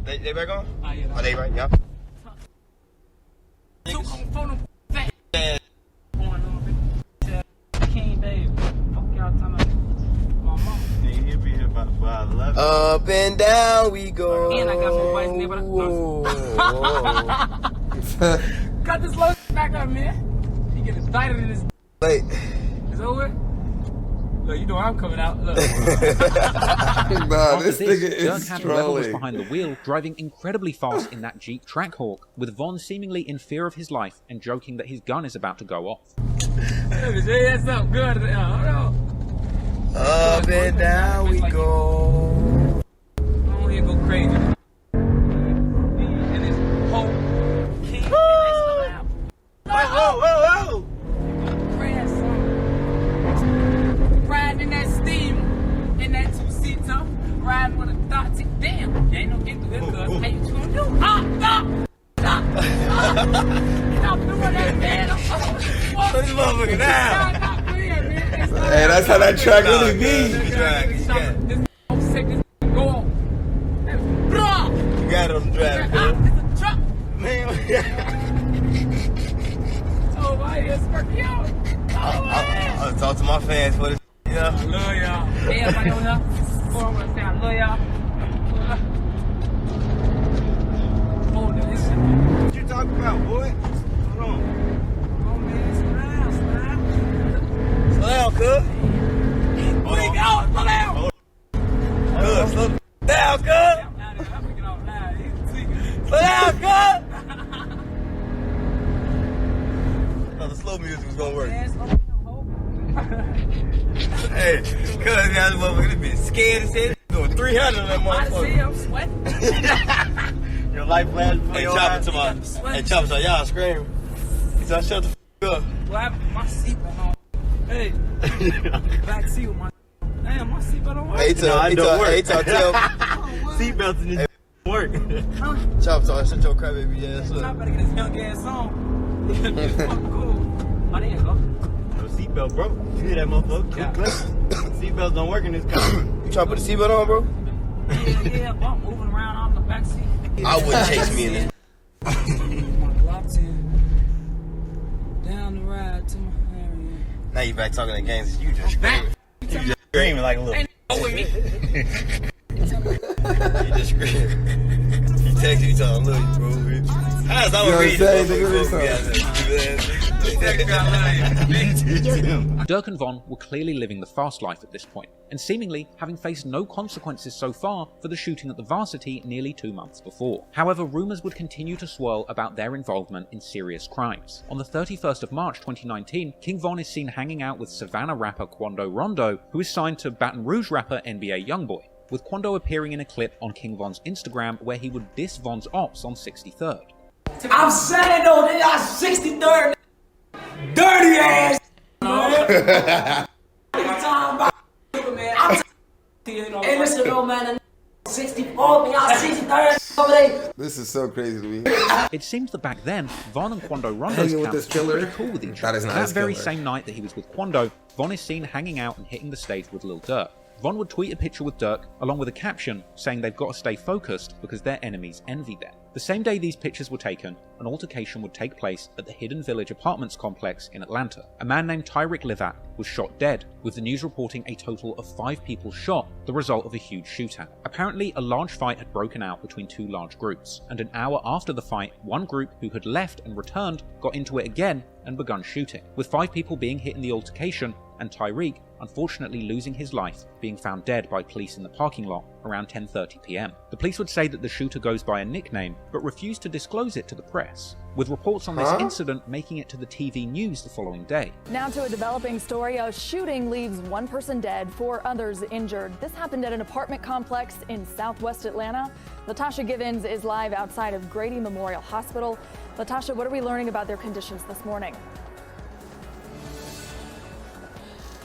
They back on? Oh, yeah. Are they right? Yeah. King Dave. Up and down we go. And I got more voice in there, but got this low back up, man. getting tighter than this. Wait. It's over? Look, you know I'm coming out. Look. Nah, this nigga Dirk is had levels trolling. behind the wheel, driving incredibly fast in that Jeep Trackhawk, with Von seemingly in fear of his life and joking that his gun is about to go off. Hey, that's up good. Up and down we go. I want to go crazy. And this whole king. Whoa. Riding in that steam, in that two-seater, riding with a thought. Damn, you ain't no get through this good. How you gonna do? Stop doing that, man. Put this motherfucker down. Hey, that's how that track really be. You got it on the drive, bro. Man, I'll talk to my fans for this. Yeah. I love y'all. Hey, everybody on here. I love y'all. What you talking about, boy? Hold on. Oh, man, Slow down, cuz. Where you going? Slow down. Cuz, slow down, cuz. Slow down, cuz. I thought the slow music was gonna work. Hey, cuz, y'all motherfucker been scared as hell. Doing 300 on that motherfucker. I'm sweating. Your life flash before your eyes. Hey, Chopper, so y'all screaming. He said, shut the f up. What happened to my seatbelt on? Hey, back seat with my. Damn, my seatbelt don't work. Hey, tell seatbelts in this work. Chopper, so shut your crybaby ass up. I better get this young ass on. It's fucking cool. Oh, there you go. No seatbelt, bro. You hear that motherfucker? Yeah. Seatbelts don't work in this car. You trying to put the seatbelt on, bro? Yeah, but I'm moving around on the back seat. I wouldn't chase me in this. Down the ride to my area. Now you back talking that games. You just screaming. You just screaming like a little. Ain't no with me. You just screaming. You text you talking, I love you, bro. How's that Dirk and Von were clearly living the fast life at this point, and seemingly having faced no consequences so far for the shooting at the Varsity nearly 2 months before. However, rumours would continue to swirl about their involvement in serious crimes. On the 31st of March 2019, King Von is seen hanging out with Savannah rapper Quando Rondo, who is signed to Baton Rouge rapper NBA YoungBoy, with Quando appearing in a clip on King Von's Instagram where he would diss Von's ops on 63rd. I'm saying though, they are 63rd. Dirty ass. Hey, listen though, man. 64, y'all 63rd over there. This is so crazy to me. It seems that back then, Von and Quando Rondo's camps were pretty cool with each other. That very same night that he was with Quando, Von is seen hanging out and hitting the stage with Lil Durk. Von would tweet a picture with Dirk, along with a caption saying they've got to stay focused because their enemies envy them. The same day these pictures were taken, an altercation would take place at the Hidden Village Apartments complex in Atlanta. A man named Tyreek Livat was shot dead, with the news reporting a total of 5 people shot, the result of a huge shootout. Apparently, a large fight had broken out between 2 large groups, and an hour after the fight, one group who had left and returned got into it again and begun shooting, with 5 people being hit in the altercation, and Tyreek, unfortunately losing his life, being found dead by police in the parking lot around 10:30 p.m. The police would say that the shooter goes by a nickname, but refused to disclose it to the press, with reports on this incident making it to the TV news the following day. Now to a developing story. A shooting leaves 1 person dead, 4 others injured. This happened at an apartment complex in southwest Atlanta. Latasha Givens is live outside of Grady Memorial Hospital. Latasha, what are we learning about their conditions this morning?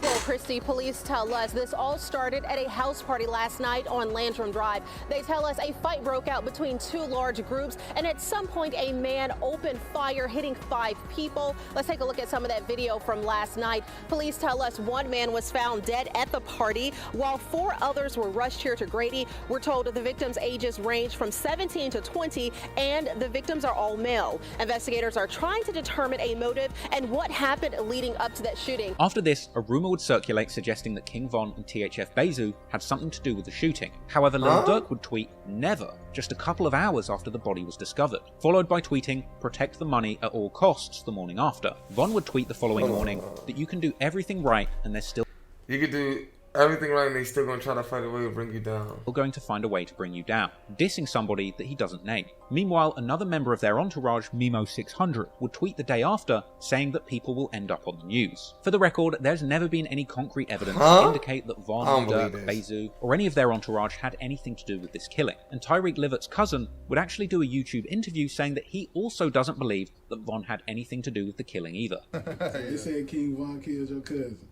Well, Christy, police tell us this all started at a house party last night on Landrum Drive. They tell us a fight broke out between 2 large groups, and at some point a man opened fire, hitting 5 people. Let's take a look at some of that video from last night. Police tell us 1 man was found dead at the party, while 4 others were rushed here to Grady. We're told that the victims' ages range from 17 to 20, and the victims are all male. Investigators are trying to determine a motive and what happened leading up to that shooting. After this, a rumor would circulate suggesting that King Von and THF Bezu had something to do with the shooting. However, Lil Durk would tweet never, just a couple of hours after the body was discovered, followed by tweeting protect the money at all costs the morning after. Von would tweet the following morning that you can do everything right and there's still You could do everything right and they still gonna try to find a way to bring you down. Going to find a way to bring you down, dissing somebody that he doesn't name. Meanwhile, another member of their entourage, Mimo600, would tweet the day after saying that people will end up on the news. For the record, there's never been any concrete evidence to indicate that Von, Dirk, Bezu, or any of their entourage had anything to do with this killing. And Tyreek Livert's cousin would actually do a YouTube interview saying that he also doesn't believe that Von had anything to do with the killing either. They said King Von killed your cousin.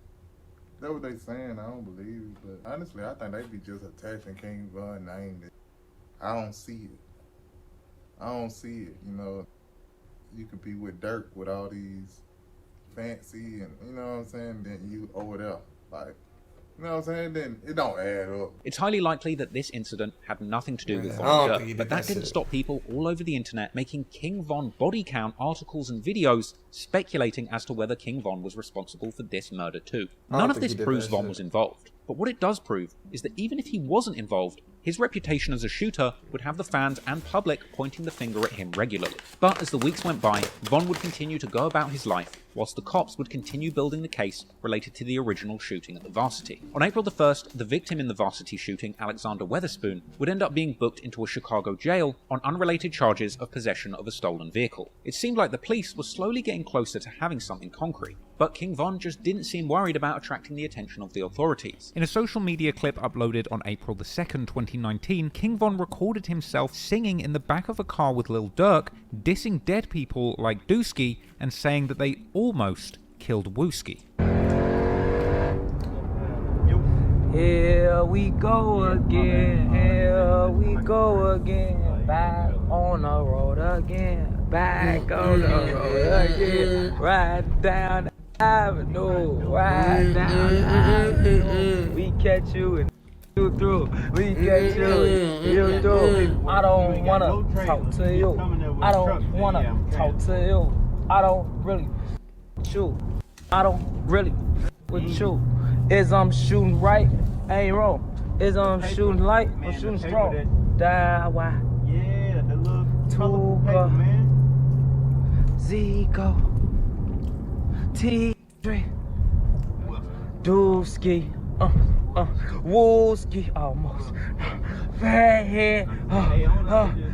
That's what they saying. I don't believe it, but honestly, I think they be just attaching King Von name. I don't see it. I don't see it. You know, you could be with Dirk with all these fancy and you know what I'm saying. Then you over there, like, you know what I'm saying. Then it don't add up. It's highly likely that this incident had nothing to do with Von Dirk, but that didn't shit. stop people all over the internet making King Von body count articles and videos speculating as to whether King Von was responsible for this murder too. None of this proves Von was involved, but what it does prove is that even if he wasn't involved, his reputation as a shooter would have the fans and public pointing the finger at him regularly. But as the weeks went by, Von would continue to go about his life, whilst the cops would continue building the case related to the original shooting at the Varsity. On April the 1st, the victim in the Varsity shooting, Alexander Weatherspoon, would end up being booked into a Chicago jail on unrelated charges of possession of a stolen vehicle. It seemed like the police were slowly getting closer to having something concrete, but King Von just didn't seem worried about attracting the attention of the authorities. In a social media clip uploaded on April the 2nd, 2019, King Von recorded himself singing in the back of a car with Lil Durk, dissing dead people like Dooski and saying that they almost killed Wooski. Here we go again, here we go again, back on the road again, back on the road again, right down the avenue, right down the avenue, we catch you and you through, we catch you and you through, I don't wanna talk to you, I don't wanna talk to you, I don't really shoot, I don't really with you. Is I'm shooting right, ain't wrong. Is I'm shooting light, I'm shooting strong. Die, why? Yeah, the little Tuga, Zico, T3, Dooski, Wooski, almost. Fat head,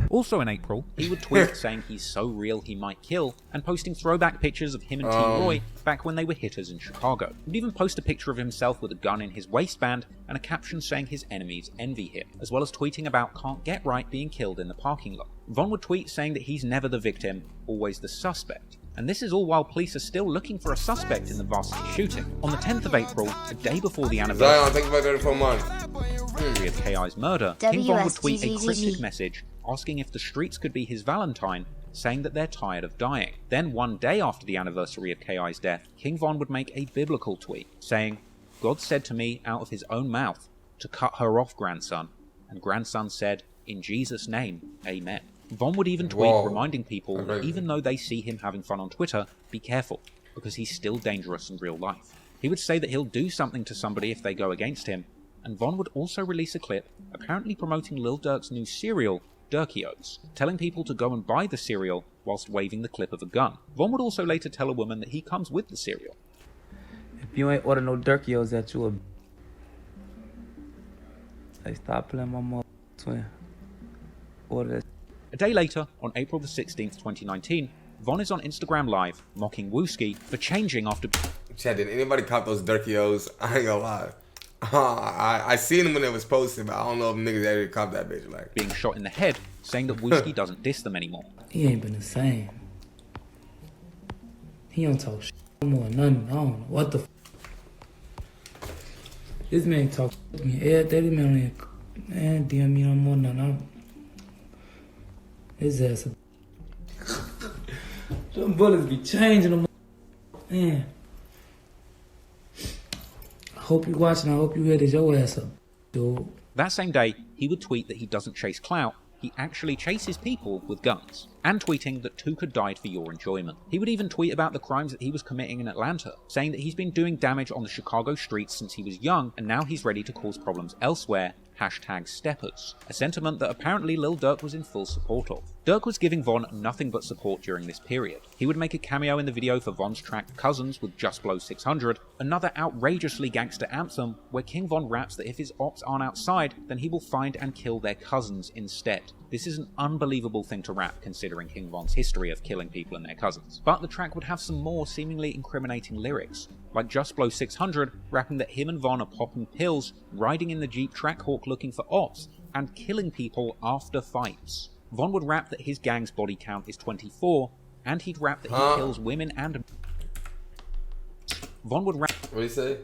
Also in April, he would tweet saying he's so real he might kill, and posting throwback pictures of him and T-Roy back when they were hitters in Chicago. He would even post a picture of himself with a gun in his waistband and a caption saying his enemies envy him, as well as tweeting about Can't Get Right being killed in the parking lot. Von would tweet saying that he's never the victim, always the suspect. And this is all while police are still looking for a suspect in the Varsity shooting. On the 10th of April, a day before the anniversary of KI's murder, King Von would tweet a cryptic message asking if the streets could be his Valentine, saying that they're tired of dying. Then one day after the anniversary of KI's death, King Von would make a biblical tweet, saying, God said to me out of his own mouth to cut her off, grandson. And grandson said, in Jesus' name, amen. Von would even tweet reminding people that even though they see him having fun on Twitter, be careful, because he's still dangerous in real life. He would say that he'll do something to somebody if they go against him, and Von would also release a clip apparently promoting Lil Durk's new cereal, Durkios, telling people to go and buy the cereal whilst waving the clip of a gun. Von would also later tell a woman that he comes with the cereal. If you ain't order no Durkios that you a hey, stop playing my mother twin. Order that. A day later, on April the 16th, 2019, Von is on Instagram Live mocking Wooski for changing after... Chad, did anybody cop those Durkios? I ain't gonna lie. I seen them when it was posted, but I don't know if niggas actually cop that bitch. Like being shot in the head, saying that Wooski doesn't diss them anymore. He ain't been the same. He don't talk shit no more, nothing. I don't know what the This man talk to me every day. This man DM me no more, nothing. His ass them bullets be changing them. Man. I hope you watching. I hope you hear this your ass up, dude. That same day, he would tweet that he doesn't chase clout, he actually chases people with guns, and tweeting that 2 could die for your enjoyment. He would even tweet about the crimes that he was committing in Atlanta, saying that he's been doing damage on the Chicago streets since he was young, and now he's ready to cause problems elsewhere. #steppers, a sentiment that apparently Lil Durk was in full support of. Durk was giving Von nothing but support during this period. He would make a cameo in the video for Von's track Cousins with Just Blow 600, another outrageously gangster anthem where King Von raps that if his ops aren't outside, then he will find and kill their cousins instead. This is an unbelievable thing to rap considering King Von's history of killing people and their cousins. But the track would have some more seemingly incriminating lyrics, like Just Blow 600 rapping that him and Von are popping pills, riding in the Jeep Trackhawk looking for ops, and killing people after fights. Von would rap that his gang's body count is 24, and he'd rap that he kills women and... Von would rap... What'd he say?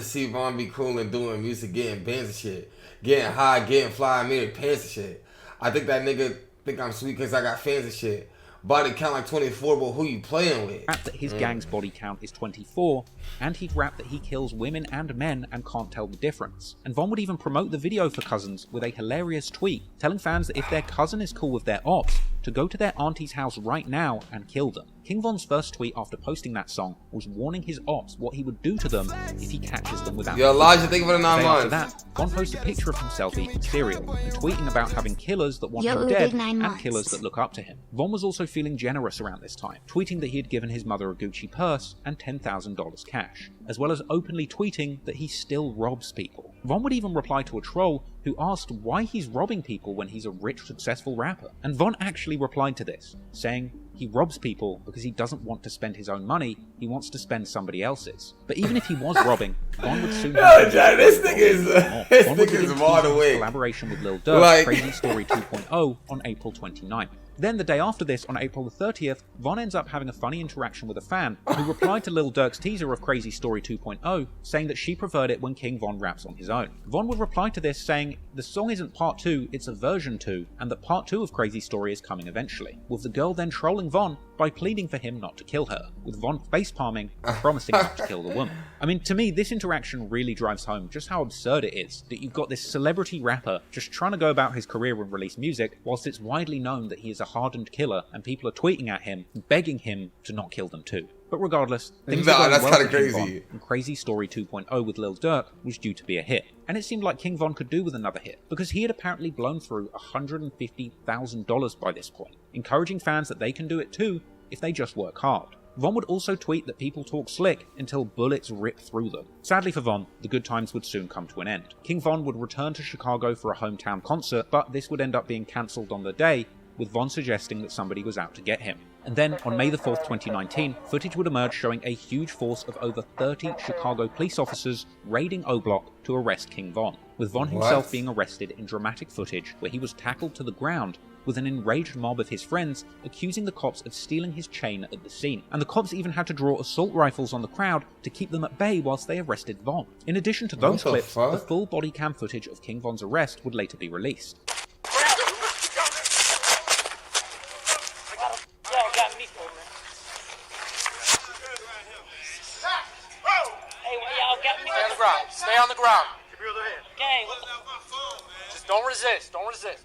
See Von be cool and doing music, getting bands and shit. Getting high, getting fly, made pants and shit. I think that nigga think I'm sweet because I got fans and shit. Body count like 24, but who you playing with? Rap that his gang's body count is 24, and he'd rap that he kills women and men and can't tell the difference. And Von would even promote the video for Cousins with a hilarious tweet, telling fans that if their cousin is cool with their ops, to go to their auntie's house right now and kill them. King Von's first tweet after posting that song was warning his ops what he would do to them if he catches them without... Yo, Elijah, thank you for the 9 months. After that, Von posted a picture of himself eating cereal and tweeting about having killers that want him dead and killers that look up to him. Von was also feeling generous around this time, tweeting that he had given his mother a Gucci purse and $10,000 cash, as well as openly tweeting that he still robs people. Von would even reply to a troll who asked why he's robbing people when he's a rich, successful rapper. And Von actually replied to this, saying he robs people because he doesn't want to spend his own money, he wants to spend somebody else's. But even if he was robbing, Von would soon have... This nigga is all the way. Collaboration with Lil Durk, Crazy Story 2.0 on April 29th. Then the day after this, on April the 30th, Von ends up having a funny interaction with a fan who replied to Lil Durk's teaser of Crazy Story 2.0, saying that she preferred it when King Von raps on his own. Von would reply to this saying, the song isn't part 2, it's a version 2, and that part 2 of Crazy Story is coming eventually, with the girl then trolling Von by pleading for him not to kill her, with Von facepalming and promising not to kill the woman. I mean, to me, this interaction really drives home just how absurd it is that you've got this celebrity rapper just trying to go about his career and release music, whilst it's widely known that he is a hardened killer and people are tweeting at him, begging him to not kill them too. But regardless, things were going well for King Von, and Crazy Story 2.0 with Lil Durk was due to be a hit. And it seemed like King Von could do with another hit, because he had apparently blown through $150,000 by this point, encouraging fans that they can do it too if they just work hard. Von would also tweet that people talk slick until bullets rip through them. Sadly for Von, the good times would soon come to an end. King Von would return to Chicago for a hometown concert, but this would end up being cancelled on the day, with Von suggesting that somebody was out to get him. And then, on May the 4th, 2019, footage would emerge showing a huge force of over 30 Chicago police officers raiding O-Block to arrest King Von, with Von himself being arrested in dramatic footage where he was tackled to the ground, with an enraged mob of his friends accusing the cops of stealing his chain at the scene. And the cops even had to draw assault rifles on the crowd to keep them at bay whilst they arrested Von. In addition to those clips, the full body cam footage of King Von's arrest would later be released. Stay on the ground. Gang, what the just don't resist. Don't resist.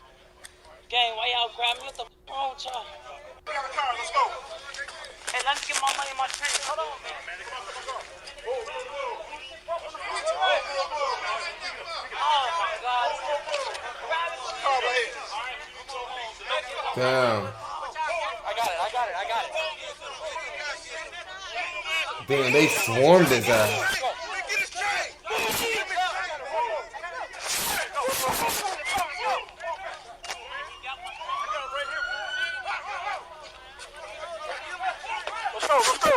Gang, why y'all grab me? What the wrong with y'all? We got a car. Let's go. Hey, let me get my money in my chain. Hold on, man. Oh my God. Damn. I got it. Damn, they swarmed his ass. Let's go.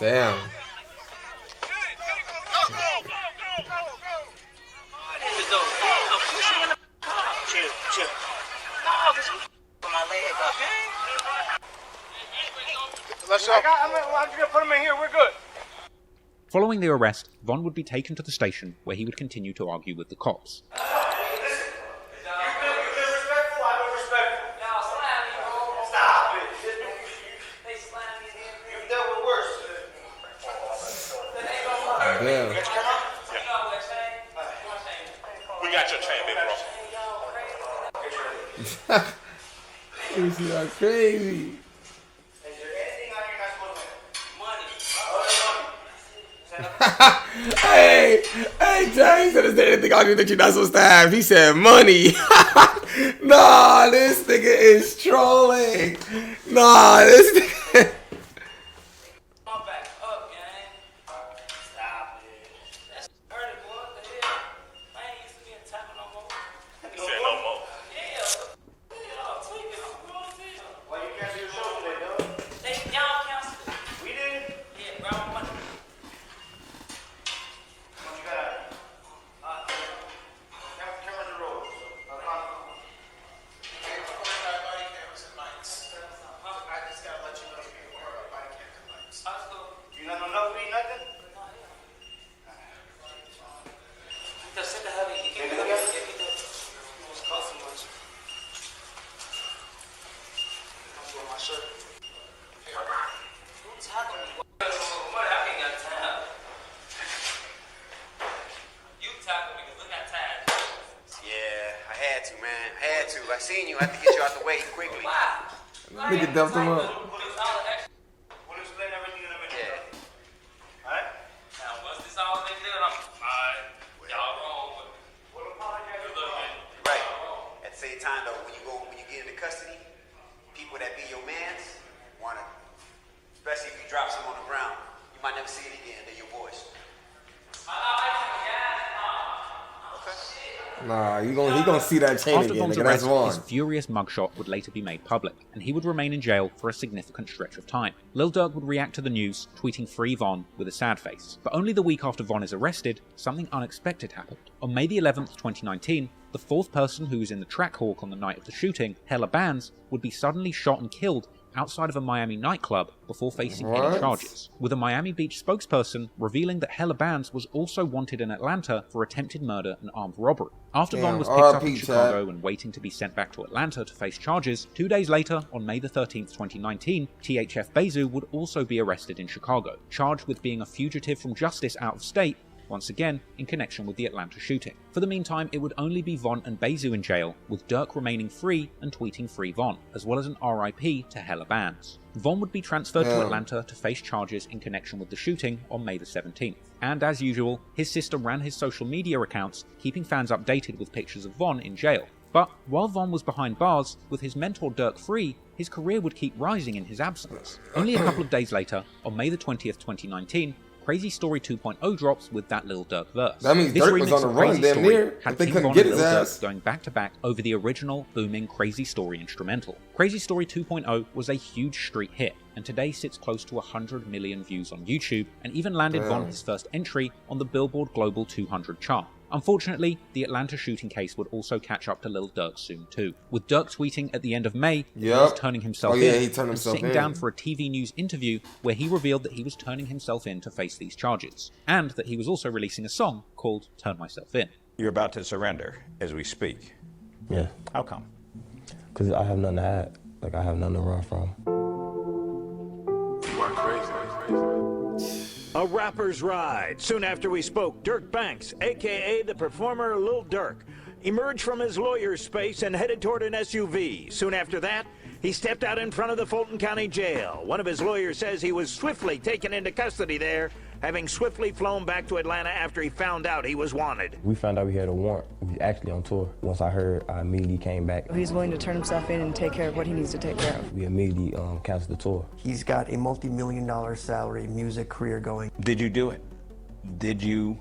Damn. Chill. No, this is my leg. Okay. Let's go. I'm just gonna put him in here. We're good. Following the arrest, Von would be taken to the station where he would continue to argue with the cops. Damn. We got your chain, big bro. This is not crazy. Hey, Jay said, is there anything on you that you're not supposed to have? He said money. Nah, this nigga is trolling. Nah, this nigga. I seen you. I have to get you out the way quickly. Nigga dumped him up. At the same time, though, when you get into custody, people that be your mans wanna, especially if you drop some on the ground, you might never see it again. They're your boys. Nah, he gonna see that chain After again. Von's Nigga, that's arrest, Von. his furious mugshot would later be made public, and he would remain in jail for a significant stretch of time. Lil Durk would react to the news, tweeting "Free Von" with a sad face. But only the week after Von is arrested, something unexpected happened. On May the 11th, 2019, the fourth person who was in the track hawk on the night of the shooting, Hella Bands, would be suddenly shot and killed outside of a Miami nightclub before facing any charges, with a Miami Beach spokesperson revealing that Hella Bands was also wanted in Atlanta for attempted murder and armed robbery. After Von was picked up in Chicago and waiting to be sent back to Atlanta to face charges, 2 days later, on May the 13th, 2019, THF Bezu would also be arrested in Chicago, charged with being a fugitive from justice out of state, once again in connection with the Atlanta shooting. For the meantime, it would only be Von and Bezu in jail, with Durk remaining free and tweeting "Free Von," as well as an RIP to Hella Bands. Von would be transferred to Atlanta to face charges in connection with the shooting on May the 17th. And as usual, his sister ran his social media accounts, keeping fans updated with pictures of Von in jail. But while Von was behind bars, with his mentor Durk free, his career would keep rising in his absence. Only a couple of days later, on May the 20th, 2019, Crazy Story 2.0 drops with that Lil Durk verse. That means this Durk remix was on the of run Crazy damn Story near, had but they King couldn't Von get and his Lil ass. Durk going back to back over the original booming Crazy Story instrumental. Crazy Story 2.0 was a huge street hit, and today sits close to 100 million views on YouTube, and even landed Von his first entry on the Billboard Global 200 chart. Unfortunately, the Atlanta shooting case would also catch up to Lil Durk soon too, with Durk tweeting at the end of May that he was turning himself in and sitting down for a TV news interview where he revealed that he was turning himself in to face these charges, and that he was also releasing a song called Turn Myself In. You're about to surrender as we speak. Yeah. How come? Because I have nothing to hide. Like, I have nothing to run from. You are crazy. A rapper's ride. Soon after we spoke, Dirk Banks, a.k.a. the performer Lil Durk, emerged from his lawyer's space and headed toward an SUV. Soon after that, he stepped out in front of the Fulton County Jail. One of his lawyers says he was swiftly taken into custody there, having swiftly flown back to Atlanta after he found out he was wanted. We found out we had a warrant. We was actually on tour. Once I heard, I immediately came back. He's willing to turn himself in and take care of what he needs to take care of. We immediately canceled the tour. He's got a multi-million-dollar salary music career going. Did you do it? Did you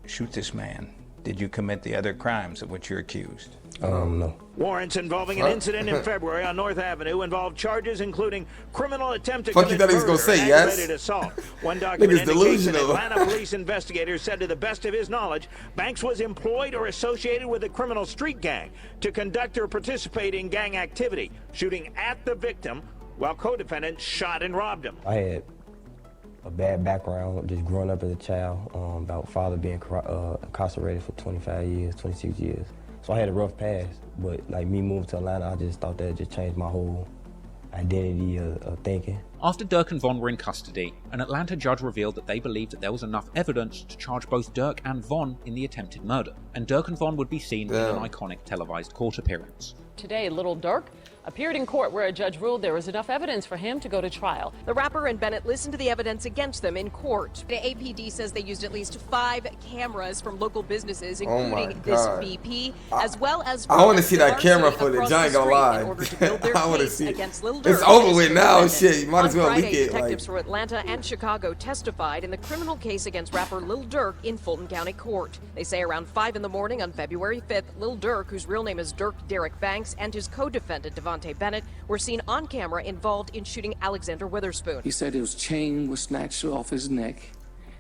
shoot this man? Did you commit the other crimes of which you're accused? No. Warrants involving an incident in February on North Avenue involved charges including criminal attempt to Fuck you commit thought he was murder gonna say, and yes? aggravated assault. One document Nigga's indicates that delusional. Atlanta police investigators said to the best of his knowledge, Banks was employed or associated with a criminal street gang to conduct or participate in gang activity, shooting at the victim while co-defendants shot and robbed him. I had a bad background, just growing up as a child, about father being incarcerated for 25 years, 26 years. So I had a rough past, but like me moving to Atlanta, I just thought that just changed my whole identity of thinking. After Dirk and Von were in custody, an Atlanta judge revealed that they believed that there was enough evidence to charge both Dirk and Von in the attempted murder, and Dirk and Von would be seen in an iconic televised court appearance. Today, Little Dirk appeared in court where a judge ruled there was enough evidence for him to go to trial. The rapper and Bennett listened to the evidence against them in court. The APD says they used at least 5 cameras from local businesses, including this BP, as well as I want to see that camera footage. I ain't gonna lie. I want to see it. It's over with now. Shit, you might as well leak it. Detectives from Atlanta and Chicago testified in the criminal case against rapper Lil Durk in Fulton County Court. They say around 5 in the morning on February 5th, Lil Durk, whose real name is Dirk Derek Banks, and his co-defendant Devontae Bennett were seen on camera involved in shooting Alexander Witherspoon. He said his chain was snatched off his neck,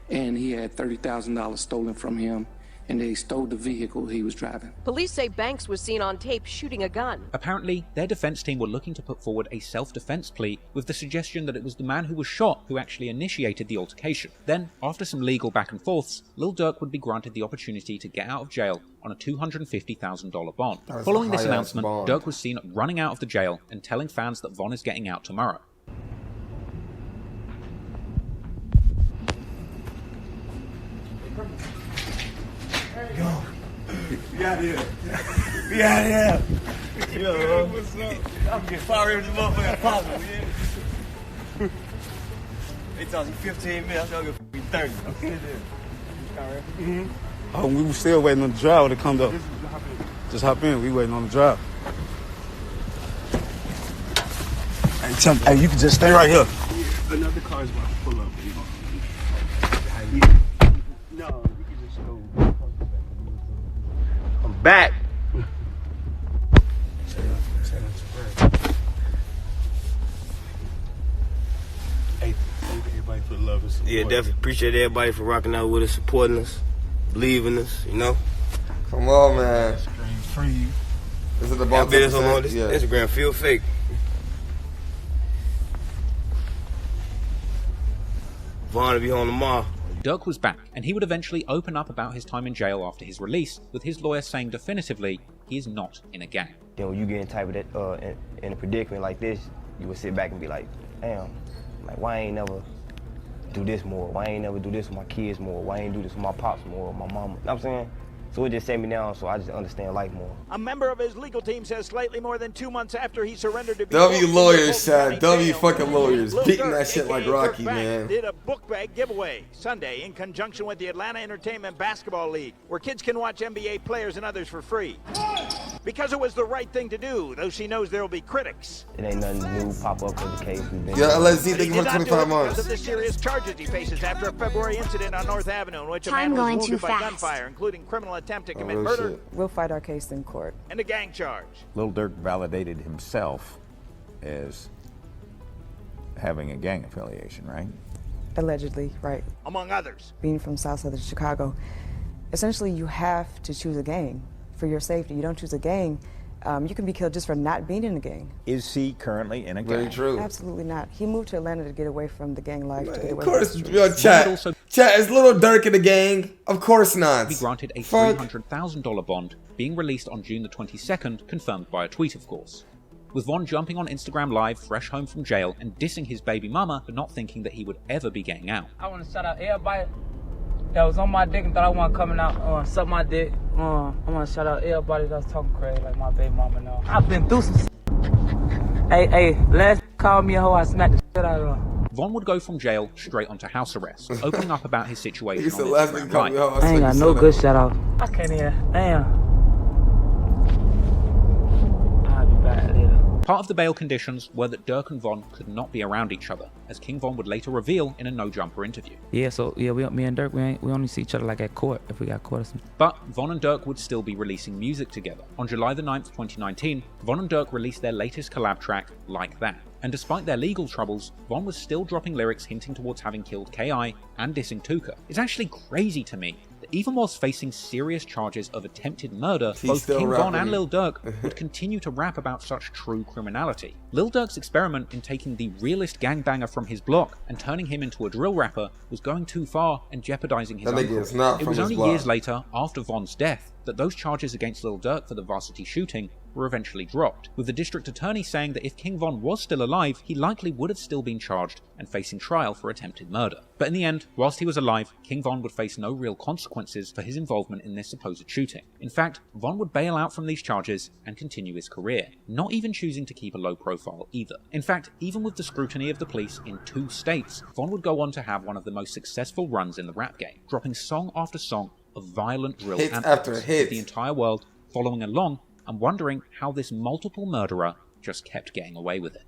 and he had $30,000 stolen from him, and they stole the vehicle he was driving. Police say Banks was seen on tape shooting a gun. Apparently, their defense team were looking to put forward a self-defense plea with the suggestion that it was the man who was shot who actually initiated the altercation. Then, after some legal back and forths, Lil Durk would be granted the opportunity to get out of jail on a $250,000 bond. Following this announcement, Durk was seen running out of the jail and telling fans that Von is getting out tomorrow. Go. We out here. We out here. Yo, what's up? I'm getting fired with the motherfucking pocket, yeah. They told me 15 minutes, I'm gonna be 30. I'm sitting there. Oh, we were still waiting on the driver to come though. Just hop in, we waiting on the driver. Hey, tell me, hey, you can just stay right here. Another car's about to pull up. No, you can just go. I'm back. Hey, thank everybody for the love and support. Yeah, definitely appreciate everybody for rocking out with us, supporting us, believing us, you know. Come on, man. Free. Is it the ball? This Instagram feel fake. Vaughn will be home tomorrow. Dirk was back, and he would eventually open up about his time in jail after his release, with his lawyer saying definitively he is not in a gang. Then when you get in type of that, in a predicament like this, you would sit back and be like, damn, like why I ain't never do this more? Why I ain't never do this with my kids more? Why I ain't do this with my pops more, or my mama? You know what I'm saying? So it just set me down, so I just understand life more. A member of his legal team says slightly more than 2 months after he surrendered to W lawyers, Shad. W fucking lawyers. Beating that shit like Rocky, man. Did a book bag giveaway Sunday in conjunction with the Atlanta Entertainment Basketball League, where kids can watch NBA players and others for free. Because it was the right thing to do, though she knows there will be critics. It ain't nothing new pop up in the case. Yeah, LSD, thank you for 25 months. Because of the serious charges he faces after a February incident on North Avenue in which a man was wounded by gunfire, including criminal attempt to commit murder. We'll fight our case in court. And a gang charge. Lil Durk validated himself as having a gang affiliation, right? Allegedly, right. Among others. Being from South Southern Chicago, essentially you have to choose a gang for your safety. You don't choose a gang, you can be killed just for not being in a gang. Is he currently in a gang? Very true. Absolutely not. He moved to Atlanta to get away from the gang life. Of course, chat, is Little Durk in the gang? Of course not. He granted a $300,000 bond, being released on June the 22nd, confirmed by a tweet, of course. With Von jumping on Instagram Live, fresh home from jail, and dissing his baby mama for not thinking that he would ever be getting out. I want to shout out everybody that was on my dick and thought I wasn't coming out, suck my dick. I want to shout out everybody that was talking crazy, like my baby mama now. I've been through some Hey, last called me a hoe, I smacked the shit out of her. Von would go from jail straight onto house arrest, opening up about his situation on last Instagram called me a hoe, I ain't got no good shout out. I can't hear. Damn. I'll be back later. Part of the bail conditions were that Dirk and Von could not be around each other, as King Von would later reveal in a no-jumper interview. Yeah, so me and Dirk, we only see each other like at court, if we got court or something. But Von and Dirk would still be releasing music together. On July the 9th, 2019, Von and Dirk released their latest collab track, Like That. And despite their legal troubles, Von was still dropping lyrics hinting towards having killed K.I. and dissing Tuka. It's actually crazy to me that even whilst facing serious charges of attempted murder, He's both still King Von rapping. and Lil Durk would continue to rap about such true criminality. Lil Durk's experiment in taking the realist gangbanger from his block and turning him into a drill rapper was going too far and jeopardizing his That own nigga career. is not It from was his only block. years later, after Von's death, that those charges against Lil Durk for the varsity shooting were eventually dropped, with the district attorney saying that if King Von was still alive, he likely would have still been charged and facing trial for attempted murder. But in the end, whilst he was alive, King Von would face no real consequences for his involvement in this supposed shooting. In fact, Von would bail out from these charges and continue his career, not even choosing to keep a low profile either. In fact, even with the scrutiny of the police in 2 states, Von would go on to have one of the most successful runs in the rap game, dropping song after song of violent drill Hits anthems, after with hits. the entire world following along and wondering how this multiple murderer just kept getting away with it.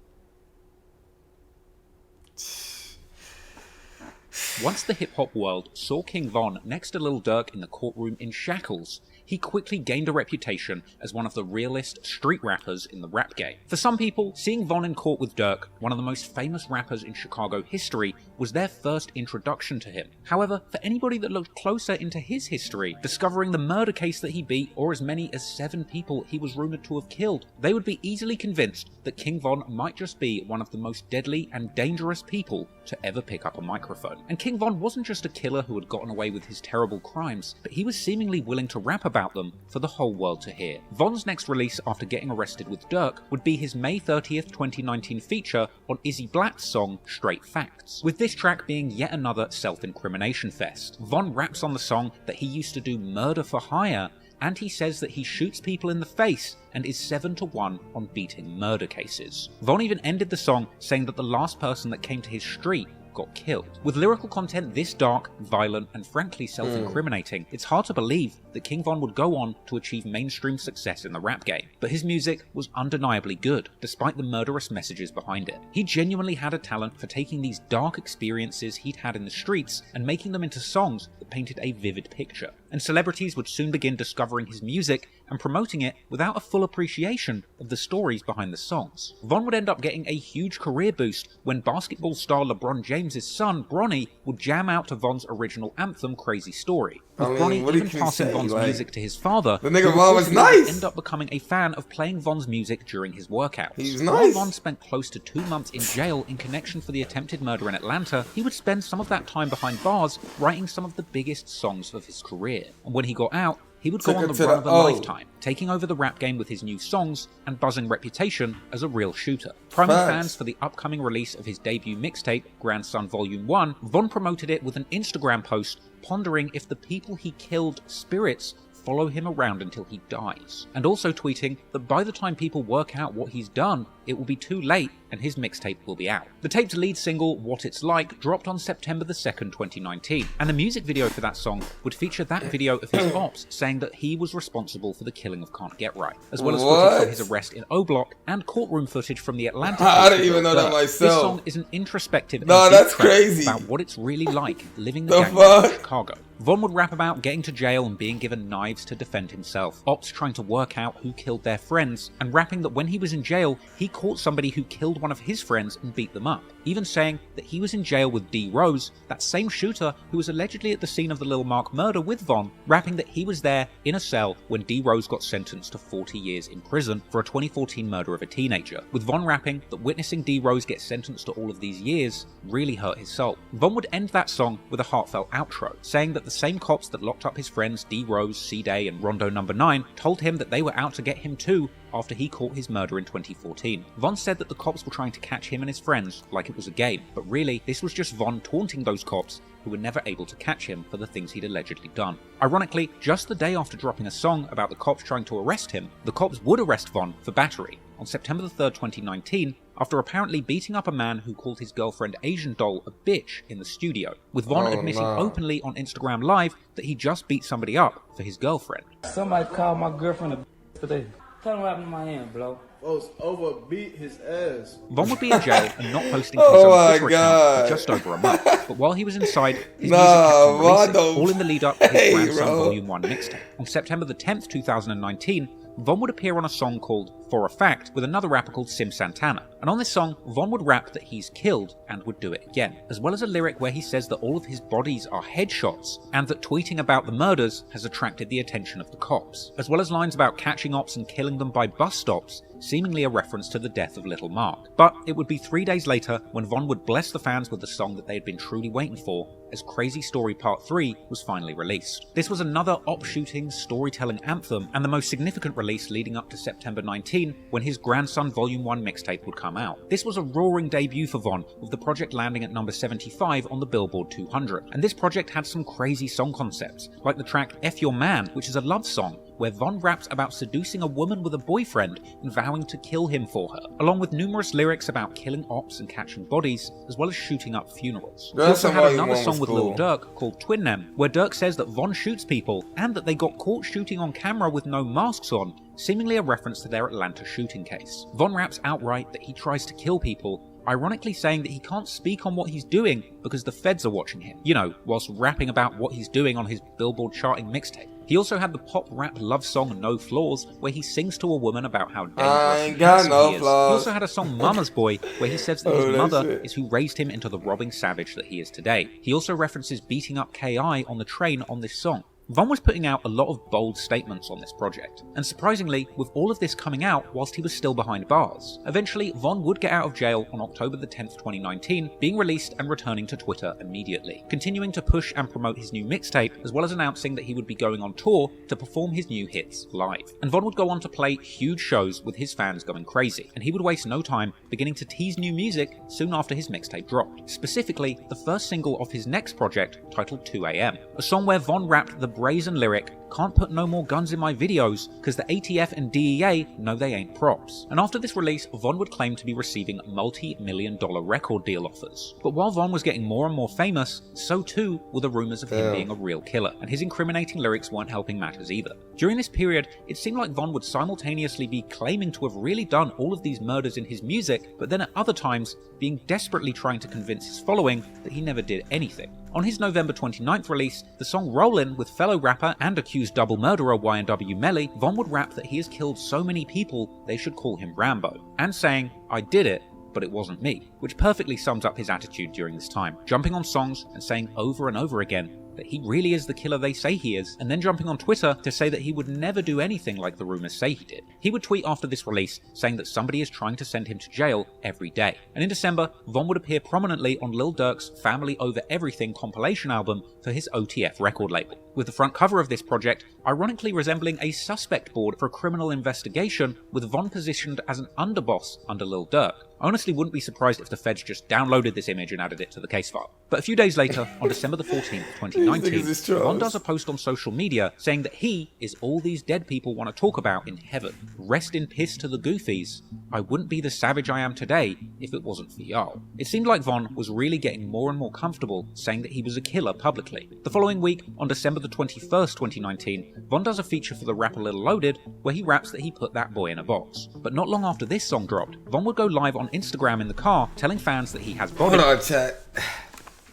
Once the hip-hop world saw King Von next to Lil Durk in the courtroom in shackles, he quickly gained a reputation as one of the realest street rappers in the rap game. For some people, seeing Von in court with Durk, one of the most famous rappers in Chicago history, was their first introduction to him. However, for anybody that looked closer into his history, discovering the murder case that he beat, or as many as 7 people he was rumoured to have killed, they would be easily convinced that King Von might just be one of the most deadly and dangerous people to ever pick up a microphone. And King Von wasn't just a killer who had gotten away with his terrible crimes, but he was seemingly willing to rap about them for the whole world to hear. Von's next release after getting arrested with Durk would be his May 30th, 2019 feature on Izzy Black's song Straight Facts, with this track being yet another self-incrimination fest. Von raps on the song that he used to do murder for hire, and he says that he shoots people in the face and is 7-1 on beating murder cases. Von even ended the song saying that the last person that came to his street got killed. With lyrical content this dark, violent, and frankly self-incriminating, it's hard to believe that King Von would go on to achieve mainstream success in the rap game. But his music was undeniably good, despite the murderous messages behind it. He genuinely had a talent for taking these dark experiences he'd had in the streets and making them into songs that painted a vivid picture. And celebrities would soon begin discovering his music and promoting it without a full appreciation of the stories behind the songs. Von would end up getting a huge career boost when basketball star LeBron James' son, Bronny, would jam out to Von's original anthem, Crazy Story. With Bronny even passing Von's music to his father, the nigga Von was nice. End up becoming a fan of playing Von's music during his workouts. He's While nice. Von spent close to 2 months in jail in connection for the attempted murder in Atlanta, he would spend some of that time behind bars writing some of the biggest songs of his career. And when he got out, he would go on the run of a lifetime, taking over the rap game with his new songs and buzzing reputation as a real shooter. Priming fans for the upcoming release of his debut mixtape, Grandson Volume 1, Von promoted it with an Instagram post pondering if the people he killed spirits follow him around until he dies, and also tweeting that by the time people work out what he's done, it will be too late and his mixtape will be out. The tape's lead single, What It's Like, dropped on September the 2nd, 2019, and the music video for that song would feature that video of his ops saying that he was responsible for the killing of Can't Get Right, as well as footage from his arrest in O-Block and courtroom footage from the Atlanta. I didn't even know that myself. This song is an introspective and that's deep track crazy. about what it's really like living the gang life in Chicago. Von would rap about getting to jail and being given knives to defend himself, ops trying to work out who killed their friends, and rapping that when he was in jail, he caught somebody who killed one of his friends and beat them up. Even saying that he was in jail with D. Rose, that same shooter who was allegedly at the scene of the Lil Mark murder with Von, rapping that he was there in a cell when D. Rose got sentenced to 40 years in prison for a 2014 murder of a teenager, with Von rapping that witnessing D. Rose get sentenced to all of these years really hurt his soul. Von would end that song with a heartfelt outro, saying that the same cops that locked up his friends D. Rose, C-Day, and Rondo No. 9 told him that they were out to get him too after he caught his murder in 2014. Von said that the cops were trying to catch him and his friends like it was a game, but really, this was just Von taunting those cops who were never able to catch him for the things he'd allegedly done. Ironically, just the day after dropping a song about the cops trying to arrest him, the cops would arrest Von for battery on September the 3rd, 2019, after apparently beating up a man who called his girlfriend Asian Doll a bitch in the studio, with Von admitting openly on Instagram Live that he just beat somebody up for his girlfriend. Somebody called my girlfriend a bitch today. Tell him what happened to my hand, bro. Overbeat his ass. Von would be in jail and not posting his own Twitter account for just over a month. But while he was inside, his music kept releasing, all in the lead up to his Grandson Volume 1 mixtape. On September the 10th, 2019, Von would appear on a song called For a Fact with another rapper called Sim Santana. And on this song, Von would rap that he's killed and would do it again, as well as a lyric where he says that all of his bodies are headshots, and that tweeting about the murders has attracted the attention of the cops, as well as lines about catching ops and killing them by bus stops, seemingly a reference to the death of Little Mark. But it would be 3 days later when Von would bless the fans with the song that they had been truly waiting for, as Crazy Story Part 3 was finally released. This was another op-shooting, storytelling anthem, and the most significant release leading up to September 19, when his Grandson Volume 1 mixtape would come out. This was a roaring debut for Von, with the project landing at number 75 on the Billboard 200. And this project had some crazy song concepts, like the track F Your Man, which is a love song, where Von raps about seducing a woman with a boyfriend and vowing to kill him for her, along with numerous lyrics about killing ops and catching bodies, as well as shooting up funerals. He also had another song with Lil Durk called Twin Them, where Durk says that Von shoots people and that they got caught shooting on camera with no masks on, seemingly a reference to their Atlanta shooting case. Von raps outright that he tries to kill people, ironically saying that he can't speak on what he's doing because the feds are watching him, you know, whilst rapping about what he's doing on his Billboard charting mixtape. He also had the pop rap love song No Flaws, where he sings to a woman about how dangerous and handsome he is. He also had a song Mama's Boy, where he says that his mother is who raised him into the robbing savage that he is today. He also references beating up K.I. on the train on this song. Von was putting out a lot of bold statements on this project, and surprisingly, with all of this coming out whilst he was still behind bars. Eventually, Von would get out of jail on October the 10th, 2019, being released and returning to Twitter immediately, continuing to push and promote his new mixtape, as well as announcing that he would be going on tour to perform his new hits live. And Von would go on to play huge shows with his fans going crazy, and he would waste no time beginning to tease new music soon after his mixtape dropped, specifically the first single of his next project titled 2 AM, a song where Von rapped the brazen lyric, "Can't put no more guns in my videos, cause the ATF and DEA know they ain't props." And after this release, Von would claim to be receiving multi-million-dollar record deal offers. But while Von was getting more and more famous, so too were the rumors of him being a real killer, and his incriminating lyrics weren't helping matters either. During this period, it seemed like Von would simultaneously be claiming to have really done all of these murders in his music, but then at other times being desperately trying to convince his following that he never did anything. On his November 29th release, the song Rollin' with fellow rapper and accused double murderer YNW Melly, Von would rap that he has killed so many people they should call him Rambo, and saying, "I did it, but it wasn't me," which perfectly sums up his attitude during this time, jumping on songs and saying over and over again that he really is the killer they say he is, and then jumping on Twitter to say that he would never do anything like the rumors say he did. He would tweet after this release saying that somebody is trying to send him to jail every day. And in December, Von would appear prominently on Lil Durk's Family Over Everything compilation album for his OTF record label, with the front cover of this project ironically resembling a suspect board for a criminal investigation, with Von positioned as an underboss under Lil Durk. I honestly wouldn't be surprised if the feds just downloaded this image and added it to the case file. But a few days later, on December the 14th, 2019, Von does a post on social media saying that he is all these dead people want to talk about in heaven. Rest in piss to the goofies. I wouldn't be the savage I am today if it wasn't for y'all. It seemed like Von was really getting more and more comfortable saying that he was a killer publicly. The following week, on December the 21st, 2019, Von does a feature for the rapper Lil Loaded where he raps that he put that boy in a box. But not long after this song dropped, Von would go live on Instagram in the car telling fans that he has body. Hold on, chat.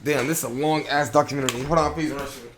Damn, this is a long ass documentary. Hold on, please, rush me.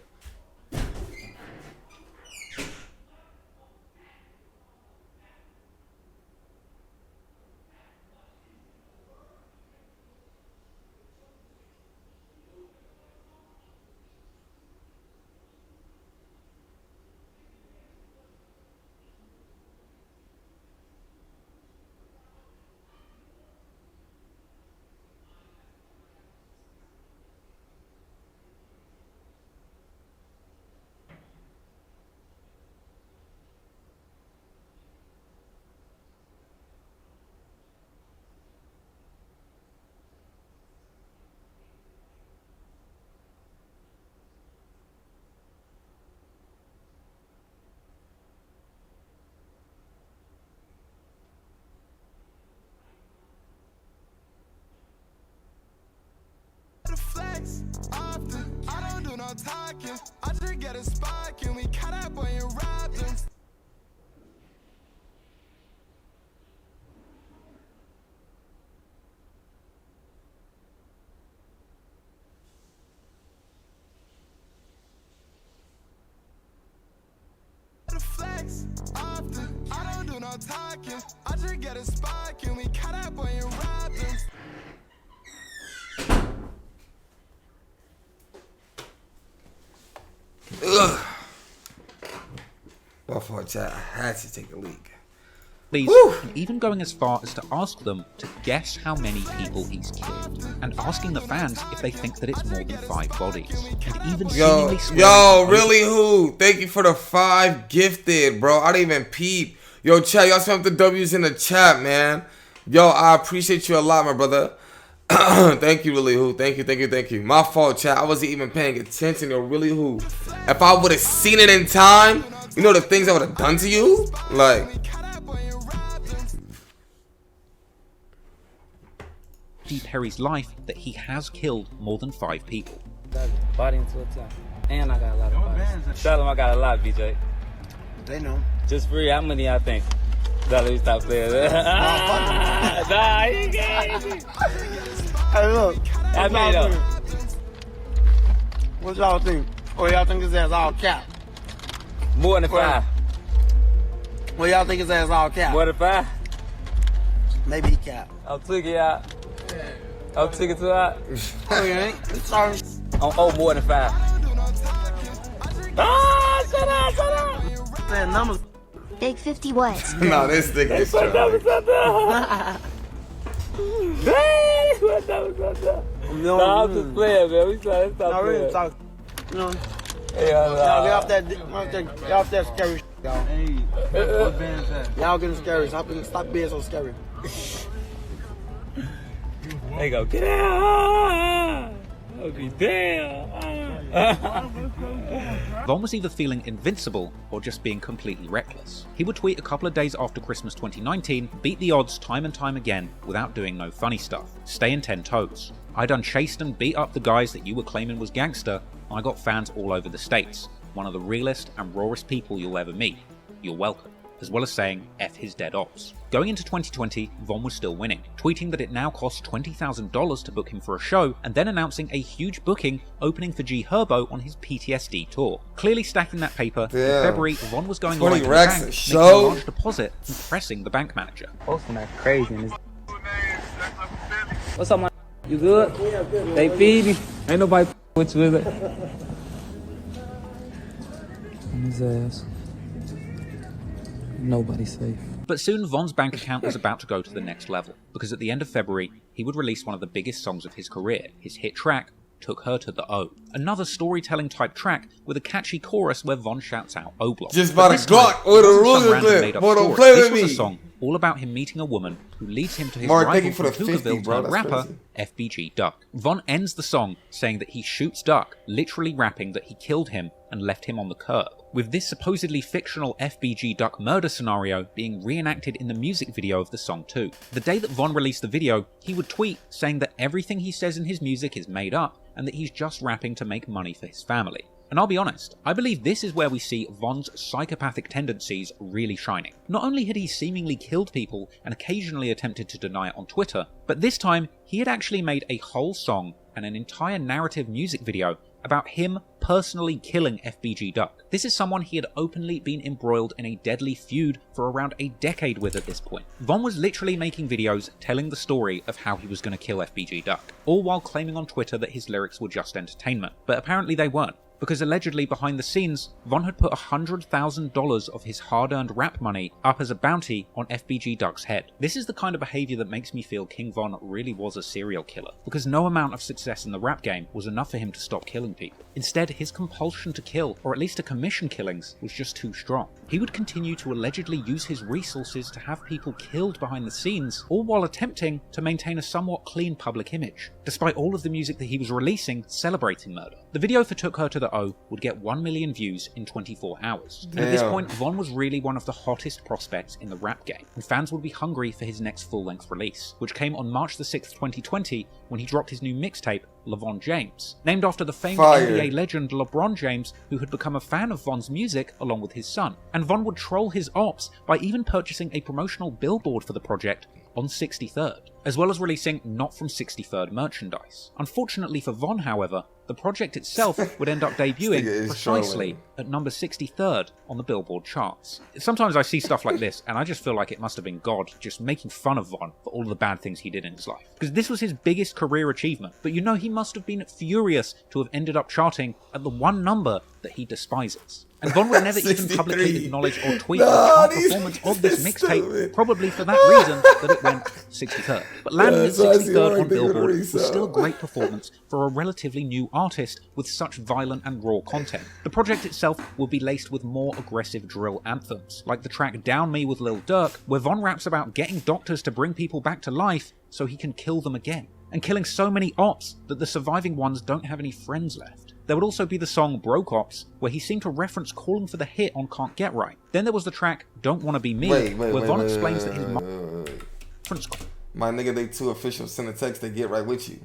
I don't do no talking. I just get a spark and we caught that boy and robbed him. The flex often. I don't do no no talking. I just get a spark and we caught that boy and robbed him. Ugh. My fault, chat. I had to take a leak. And even going as far as to ask them to guess how many people he's killed, and asking the fans if they think that it's more than 5 bodies, and even seemingly yo, really who? Thank you for the 5 gifted, bro. I didn't even peep. Yo, chat, y'all spam the W's in the chat, man. Yo, I appreciate you a lot, my brother. Thank you, really who. Thank you. My fault, chat. I wasn't even paying attention. Yo, really who? If I would have seen it in time, you know the things I would have done to you, like. Perry's life that he has killed more than 5 people. Body into a time. And I got a lot of bodies. Tell them I got a lot, BJ. They know. Just free, how many y'all think? Let me stop saying that. Nah, you got it. Hey, look. I made up. What y'all think? Or y'all think his ass all cap? More than 5. Well, y'all think his ass all cap? More than 5? Maybe he cap. I'll take it out. I'll take it to out. Oh, you ain't? Sorry. Oh, more than 5. Ah, shut up. Saying numbers. Big 50 what? No, this nigga is trying. No, I'm just playing, man. We trying to stop playing. Really talk. You know. Y'all get off that scary shit, y'all. Hey, what band is that? Y'all getting scary. Stop being so scary. They go, get out! Okay, damn! Von was either feeling invincible or just being completely reckless. He would tweet a couple of days after Christmas 2019, beat the odds time and time again without doing no funny stuff. Staying 10 toes. I done chased and beat up the guys that you were claiming was gangster. I got fans all over the states. One of the realest and rawest people you'll ever meet. You're welcome. As well as saying F his dead ops. Going into 2020, Von was still winning, tweeting that it now costs $20,000 to book him for a show, and then announcing a huge booking opening for G Herbo on his PTSD tour. Clearly stacking that paper, in February, Von was going live to the bank, making a large deposit and pressing the bank manager. Posting that crazy in this. What's up, man? You good? Yeah, good. They feed me. Ain't nobody with you, is it? On his ass. Nobody's safe. But soon Von's bank account was about to go to the next level, because at the end of February, he would release one of the biggest songs of his career, his hit track, Took Her to the O. Another storytelling type track with a catchy chorus where Von shouts out O Block. Just about a Glock or the ruler clip. Boy, don't play with me. This was a song all about him meeting a woman who leads him to his rival from Hookahville turned rapper, FBG Duck. Von ends the song saying that he shoots Duck, literally rapping that he killed him and left him on the curb, with this supposedly fictional FBG Duck murder scenario being reenacted in the music video of the song too. The day that Von released the video, he would tweet saying that everything he says in his music is made up and that he's just rapping to make money for his family. And I'll be honest, I believe this is where we see Von's psychopathic tendencies really shining. Not only had he seemingly killed people and occasionally attempted to deny it on Twitter, but this time he had actually made a whole song and an entire narrative music video about him personally killing FBG Duck. This is someone he had openly been embroiled in a deadly feud for around a decade with at this point. Von was literally making videos telling the story of how he was going to kill FBG Duck, all while claiming on Twitter that his lyrics were just entertainment. But apparently they weren't, because allegedly behind the scenes, Von had put $100,000 of his hard-earned rap money up as a bounty on FBG Duck's head. This is the kind of behaviour that makes me feel King Von really was a serial killer, because no amount of success in the rap game was enough for him to stop killing people. Instead, his compulsion to kill, or at least to commission killings, was just too strong. He would continue to allegedly use his resources to have people killed behind the scenes, all while attempting to maintain a somewhat clean public image, despite all of the music that he was releasing celebrating murder. The video for Took Her to the O would get 1 million views in 24 hours. And at this point, Von was really one of the hottest prospects in the rap game, and fans would be hungry for his next full-length release, which came on March the 6th, 2020, when he dropped his new mixtape, LeVon James, named after the famed NBA legend LeBron James, who had become a fan of Von's music along with his son. And Von would troll his ops by even purchasing a promotional billboard for the project on 63rd. as well as releasing Not From 63rd merchandise. Unfortunately for Von, however, the project itself would end up debuting precisely at number 63rd on the Billboard charts. Sometimes I see stuff like this and I just feel like it must have been God just making fun of Von for all the bad things he did in his life. Because this was his biggest career achievement, but you know he must have been furious to have ended up charting at the one number that he despises. And Von would never even publicly acknowledge or tweet the chart performance of this mixtape, probably for that reason that it went 63rd. But landing at 63rd on Billboard was still a great performance for a relatively new artist with such violent and raw content. The project itself will be laced with more aggressive drill anthems, like the track Down Me with Lil Durk, where Von raps about getting doctors to bring people back to life so he can kill them again, and killing so many ops that the surviving ones don't have any friends left. There would also be the song Broke Ops, where he seemed to reference calling for the hit on Can't Get Right. Then there was the track Don't Wanna Be Me, where Von explains that his my nigga, they two officials send a text, they get right with you.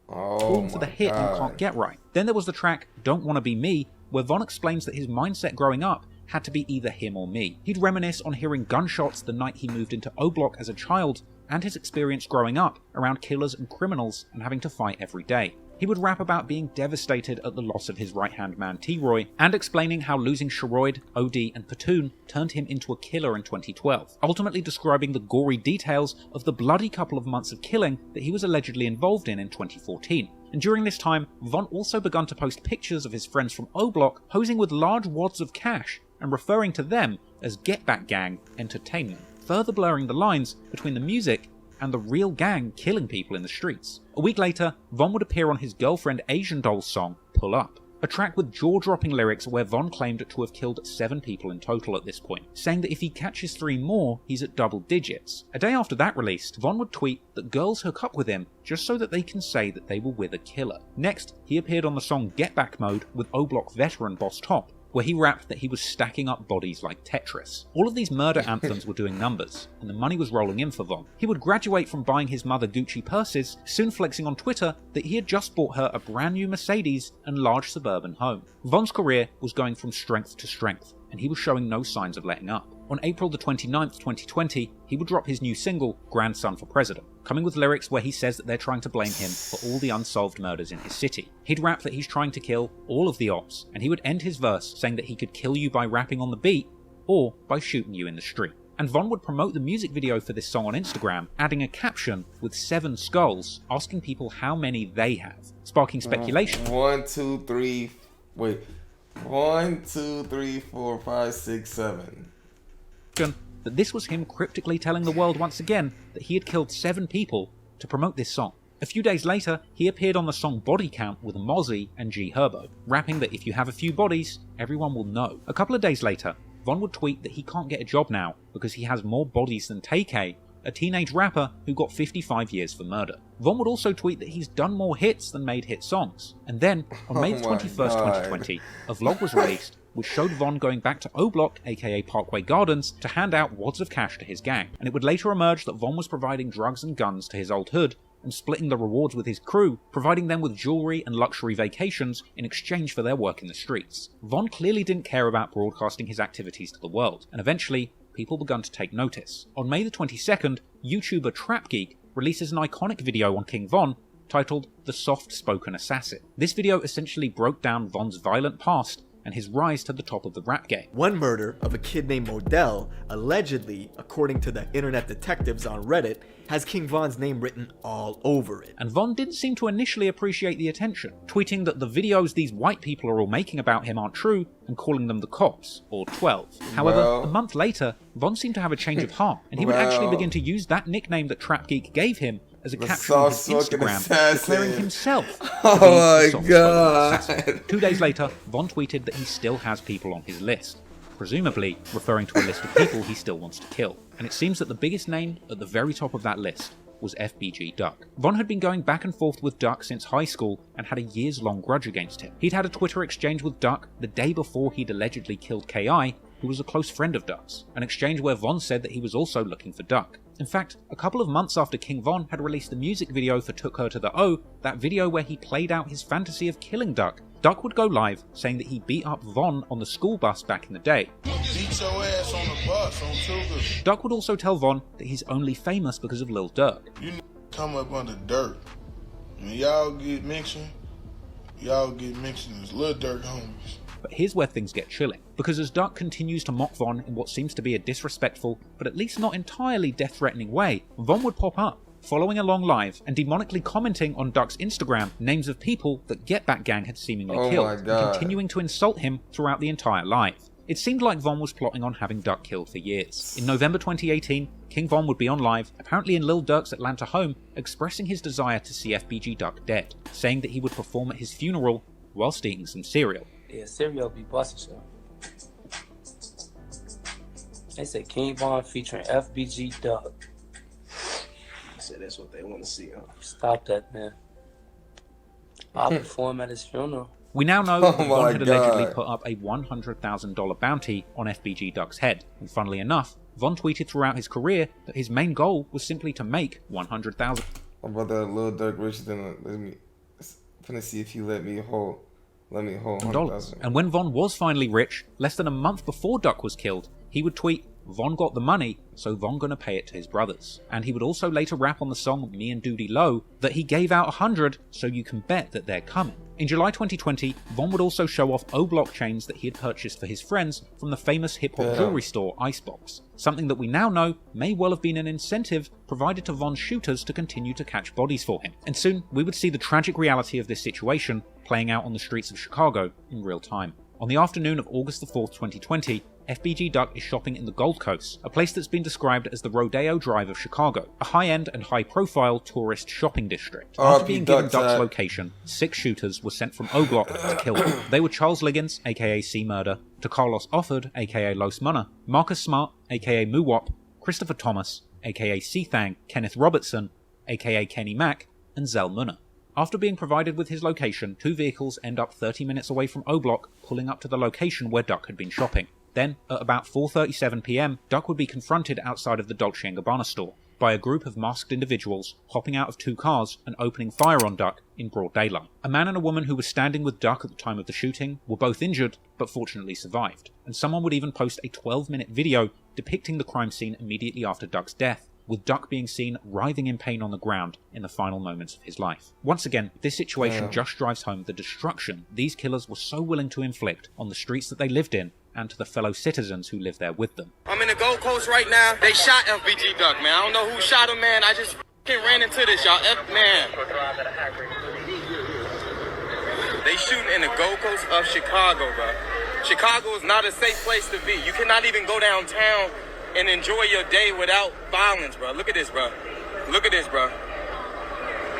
Calling for the hit on Can't Get Right. Then there was the track Don't Wanna Be Me, where Von explains that his mindset growing up had to be either him or me. He'd reminisce on hearing gunshots the night he moved into O Block as a child, and his experience growing up around killers and criminals and having to fight every day. He would rap about being devastated at the loss of his right-hand man T-Roy, and explaining how losing Sherroyd, OD, and Platoon turned him into a killer in 2012, ultimately describing the gory details of the bloody couple of months of killing that he was allegedly involved in 2014. And during this time, Von also begun to post pictures of his friends from O Block posing with large wads of cash and referring to them as Get Back Gang Entertainment, further blurring the lines between the music and the real gang killing people in the streets. A week later, Von would appear on his girlfriend Asian Doll's song Pull Up, a track with jaw-dropping lyrics where Von claimed to have killed 7 people in total at this point, saying that if he catches 3 more, he's at double digits. A day after that release, Von would tweet that girls hook up with him just so that they can say that they were with a killer. Next, he appeared on the song Get Back Mode with O Block veteran Boss Top, where he rapped that he was stacking up bodies like Tetris. All of these murder anthems were doing numbers, and the money was rolling in for Von. He would graduate from buying his mother Gucci purses, soon flexing on Twitter that he had just bought her a brand new Mercedes and large suburban home. Von's career was going from strength to strength, and he was showing no signs of letting up. On April the 29th, 2020, he would drop his new single, Grandson for President, coming with lyrics where he says that they're trying to blame him for all the unsolved murders in his city. He'd rap that he's trying to kill all of the ops, and he would end his verse saying that he could kill you by rapping on the beat, or by shooting you in the street. And Von would promote the music video for this song on Instagram, adding a caption with 7 skulls, asking people how many they have, sparking speculation. 1, 2, 3, 4, 5, 6, 7. That this was him cryptically telling the world once again that he had killed 7 people to promote this song. A few days later, he appeared on the song Body Count with Mozzie and G Herbo, rapping that if you have a few bodies, everyone will know. A couple of days later, Von would tweet that he can't get a job now because he has more bodies than Tay-K, a teenage rapper who got 55 years for murder. Von would also tweet that he's done more hits than made hit songs. And then, on May 21st, 2020, a vlog was released which showed Von going back to O Block, aka Parkway Gardens, to hand out wads of cash to his gang. And it would later emerge that Von was providing drugs and guns to his old hood, and splitting the rewards with his crew, providing them with jewelry and luxury vacations in exchange for their work in the streets. Von clearly didn't care about broadcasting his activities to the world, and eventually, people began to take notice. On May the 22nd, YouTuber Trap Geek releases an iconic video on King Von titled The Soft-Spoken Assassin. This video essentially broke down Von's violent past and his rise to the top of the rap game. One murder of a kid named Modell, allegedly, according to the internet detectives on Reddit, has King Von's name written all over it. And Von didn't seem to initially appreciate the attention, tweeting that the videos these white people are all making about him aren't true, and calling them the cops, or 12. However, a month later, Von seemed to have a change of heart, and he would actually begin to use that nickname that Trap Geek gave him as a caption on his Instagram, declaring himself oh my god. 2 days later, Von tweeted that he still has people on his list, presumably referring to a list of people he still wants to kill. And it seems that the biggest name at the very top of that list was FBG Duck. Von had been going back and forth with Duck since high school and had a years-long grudge against him. He'd had a Twitter exchange with Duck the day before he'd allegedly killed K.I., who was a close friend of Duck's, an exchange where Von said that he was also looking for Duck. In fact, a couple of months after King Von had released the music video for Took Her to the O, that video where he played out his fantasy of killing Duck, Duck would go live saying that he beat up Von on the school bus back in the day. Beat your ass on the bus on Tuga. Duck would also tell Von that he's only famous because of Lil Durk. You come up under Dirk. When y'all get mentioned as Lil Durk homies. But here's where things get chilling, because as Duck continues to mock Von in what seems to be a disrespectful, but at least not entirely death-threatening way, Von would pop up, following along live and demonically commenting on Duck's Instagram names of people that Get Back Gang had seemingly killed, and continuing to insult him throughout the entire live. It seemed like Von was plotting on having Duck killed for years. In November 2018, King Von would be on live, apparently in Lil Durk's Atlanta home, expressing his desire to see FBG Duck dead, saying that he would perform at his funeral whilst eating some cereal. Yeah, cereal be busting, so. They say King Von featuring FBG Duck. I said that's what they want to see, huh? Stop that, man. I'll perform at his funeral. We now know that Von had allegedly put up a $100,000 bounty on FBG Duck's head, and funnily enough, Von tweeted throughout his career that his main goal was simply to make $100,000. My brother Lil Durk richer than I'm finna see if you let me hold $100,000. And when Von was finally rich, less than a month before Duck was killed, he would tweet, "Von got the money, so Von gonna pay it to his brothers." And he would also later rap on the song Me and Doody Low that he gave out 100 so you can bet that they're coming. In July 2020, Von would also show off O-Block chains that he had purchased for his friends from the famous hip-hop jewelry store Icebox, something that we now know may well have been an incentive provided to Von's shooters to continue to catch bodies for him. And soon, we would see the tragic reality of this situation playing out on the streets of Chicago in real time. On the afternoon of August the 4th, 2020, FBG Duck is shopping in the Gold Coast, a place that's been described as the Rodeo Drive of Chicago, a high-end and high-profile tourist shopping district. After being given Duck's location, 6 shooters were sent from O-Block to kill him. They were Charles Liggins, aka C-Murder, to Carlos Offord, aka Los Munna, Marcus Smart, aka Moowop, Christopher Thomas, aka C-Thang, Kenneth Robertson, aka Kenny Mack, and Zell Munna. After being provided with his location, 2 vehicles end up 30 minutes away from O-Block, pulling up to the location where Duck had been shopping. Then, at about 4:37 PM, Duck would be confronted outside of the Dolce & Gabbana store by a group of masked individuals hopping out of 2 cars and opening fire on Duck in broad daylight. A man and a woman who were standing with Duck at the time of the shooting were both injured, but fortunately survived. And someone would even post a 12-minute video depicting the crime scene immediately after Duck's death, with Duck being seen writhing in pain on the ground in the final moments of his life. Once again, this situation just drives home the destruction these killers were so willing to inflict on the streets that they lived in and to the fellow citizens who live there with them. I'm in the Gold Coast right now. They shot FBG Duck, man. I don't know who shot him, man. I just ran into this, y'all. Man. They shooting in the Gold Coast of Chicago, bro. Chicago is not a safe place to be. You cannot even go downtown and enjoy your day without violence, bro. Look at this, bro. Look at this, bro.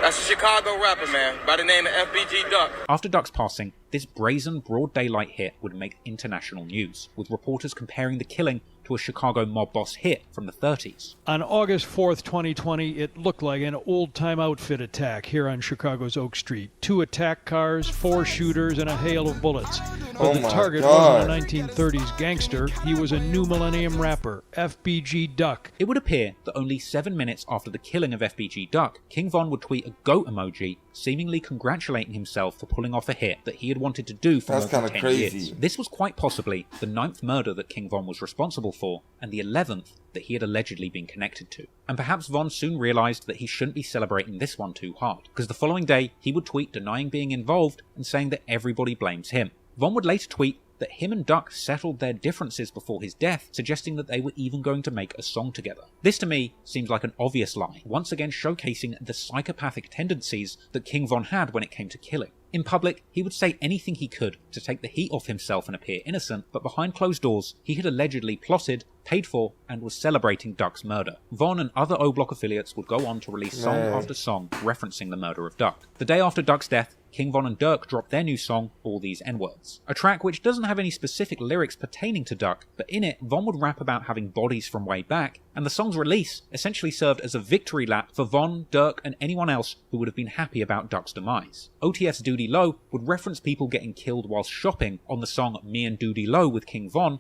That's a Chicago rapper, man, by the name of FBG Duck. After Duck's passing, this brazen, broad daylight hit would make international news, with reporters comparing the killing to a Chicago mob boss hit from the 30s. On August 4th, 2020, it looked like an old-time outfit attack here on Chicago's Oak Street. 2 attack cars, 4 shooters, and a hail of bullets. But the target wasn't a 1930s gangster. He was a new millennium rapper, FBG Duck. It would appear that only 7 minutes after the killing of FBG Duck, King Von would tweet a goat emoji, seemingly congratulating himself for pulling off a hit that he had wanted to do for more than 10 years. This was quite possibly the 9th murder that King Von was responsible for, and the 11th that he had allegedly been connected to. And perhaps Von soon realised that he shouldn't be celebrating this one too hard, because the following day he would tweet denying being involved and saying that everybody blames him. Von would later tweet that him and Duck settled their differences before his death, suggesting that they were even going to make a song together. This to me seems like an obvious lie, once again showcasing the psychopathic tendencies that King Von had when it came to killing. In public, he would say anything he could to take the heat off himself and appear innocent, but behind closed doors, he had allegedly plotted, paid for, and was celebrating Duck's murder. Von and other O-Block affiliates would go on to release song after song referencing the murder of Duck. The day after Duck's death, King Von and Dirk dropped their new song, All These N-Words, a track which doesn't have any specific lyrics pertaining to Duck, but in it, Von would rap about having bodies from way back, and the song's release essentially served as a victory lap for Von, Dirk, and anyone else who would have been happy about Duck's demise. OTF's Doody Low would reference people getting killed whilst shopping on the song Me and Doody Low with King Von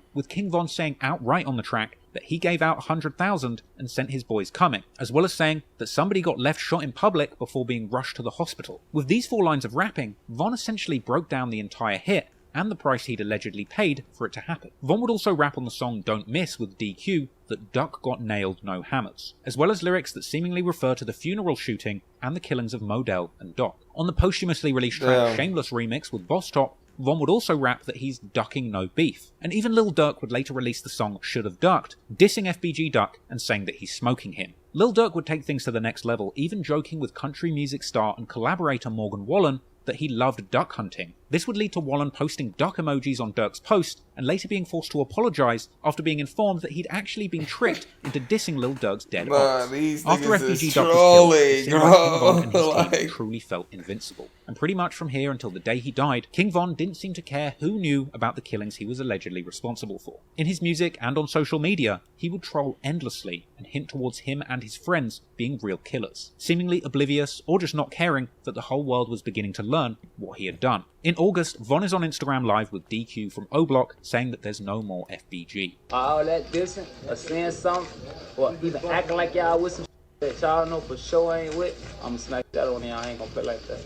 saying outright on the track that he gave out 100,000 and sent his boys coming, as well as saying that somebody got left shot in public before being rushed to the hospital. With these 4 lines of rapping, Von essentially broke down the entire hit and the price he'd allegedly paid for it to happen. Von would also rap on the song Don't Miss with DQ that Duck got nailed, no hammers, as well as lyrics that seemingly refer to the funeral shooting and the killings of Modell and Doc. On the posthumously released track Shameless remix with Boss Top, Von would also rap that he's ducking no beef, and even Lil Durk would later release the song Should've Ducked, dissing FBG Duck and saying that he's smoking him. Lil Durk would take things to the next level, even joking with country music star and collaborator Morgan Wallen that he loved duck hunting. This would lead to Wallen posting duck emojis on Durk's post and later being forced to apologise after being informed that he'd actually been tricked into dissing Lil Durk's dead ox. After FBG Duck was killed, it seemed like King Von and his team truly felt invincible. And pretty much from here until the day he died, King Von didn't seem to care who knew about the killings he was allegedly responsible for. In his music and on social media, he would troll endlessly and hint towards him and his friends being real killers, seemingly oblivious or just not caring that the whole world was beginning to learn what he had done. In August, Von is on Instagram Live with DQ from O-Block saying that there's no more FBG. All that dissing or saying something or even acting like y'all with some that y'all know for sure ain't with, I'ma smack that on y'all. I ain't gonna play like that.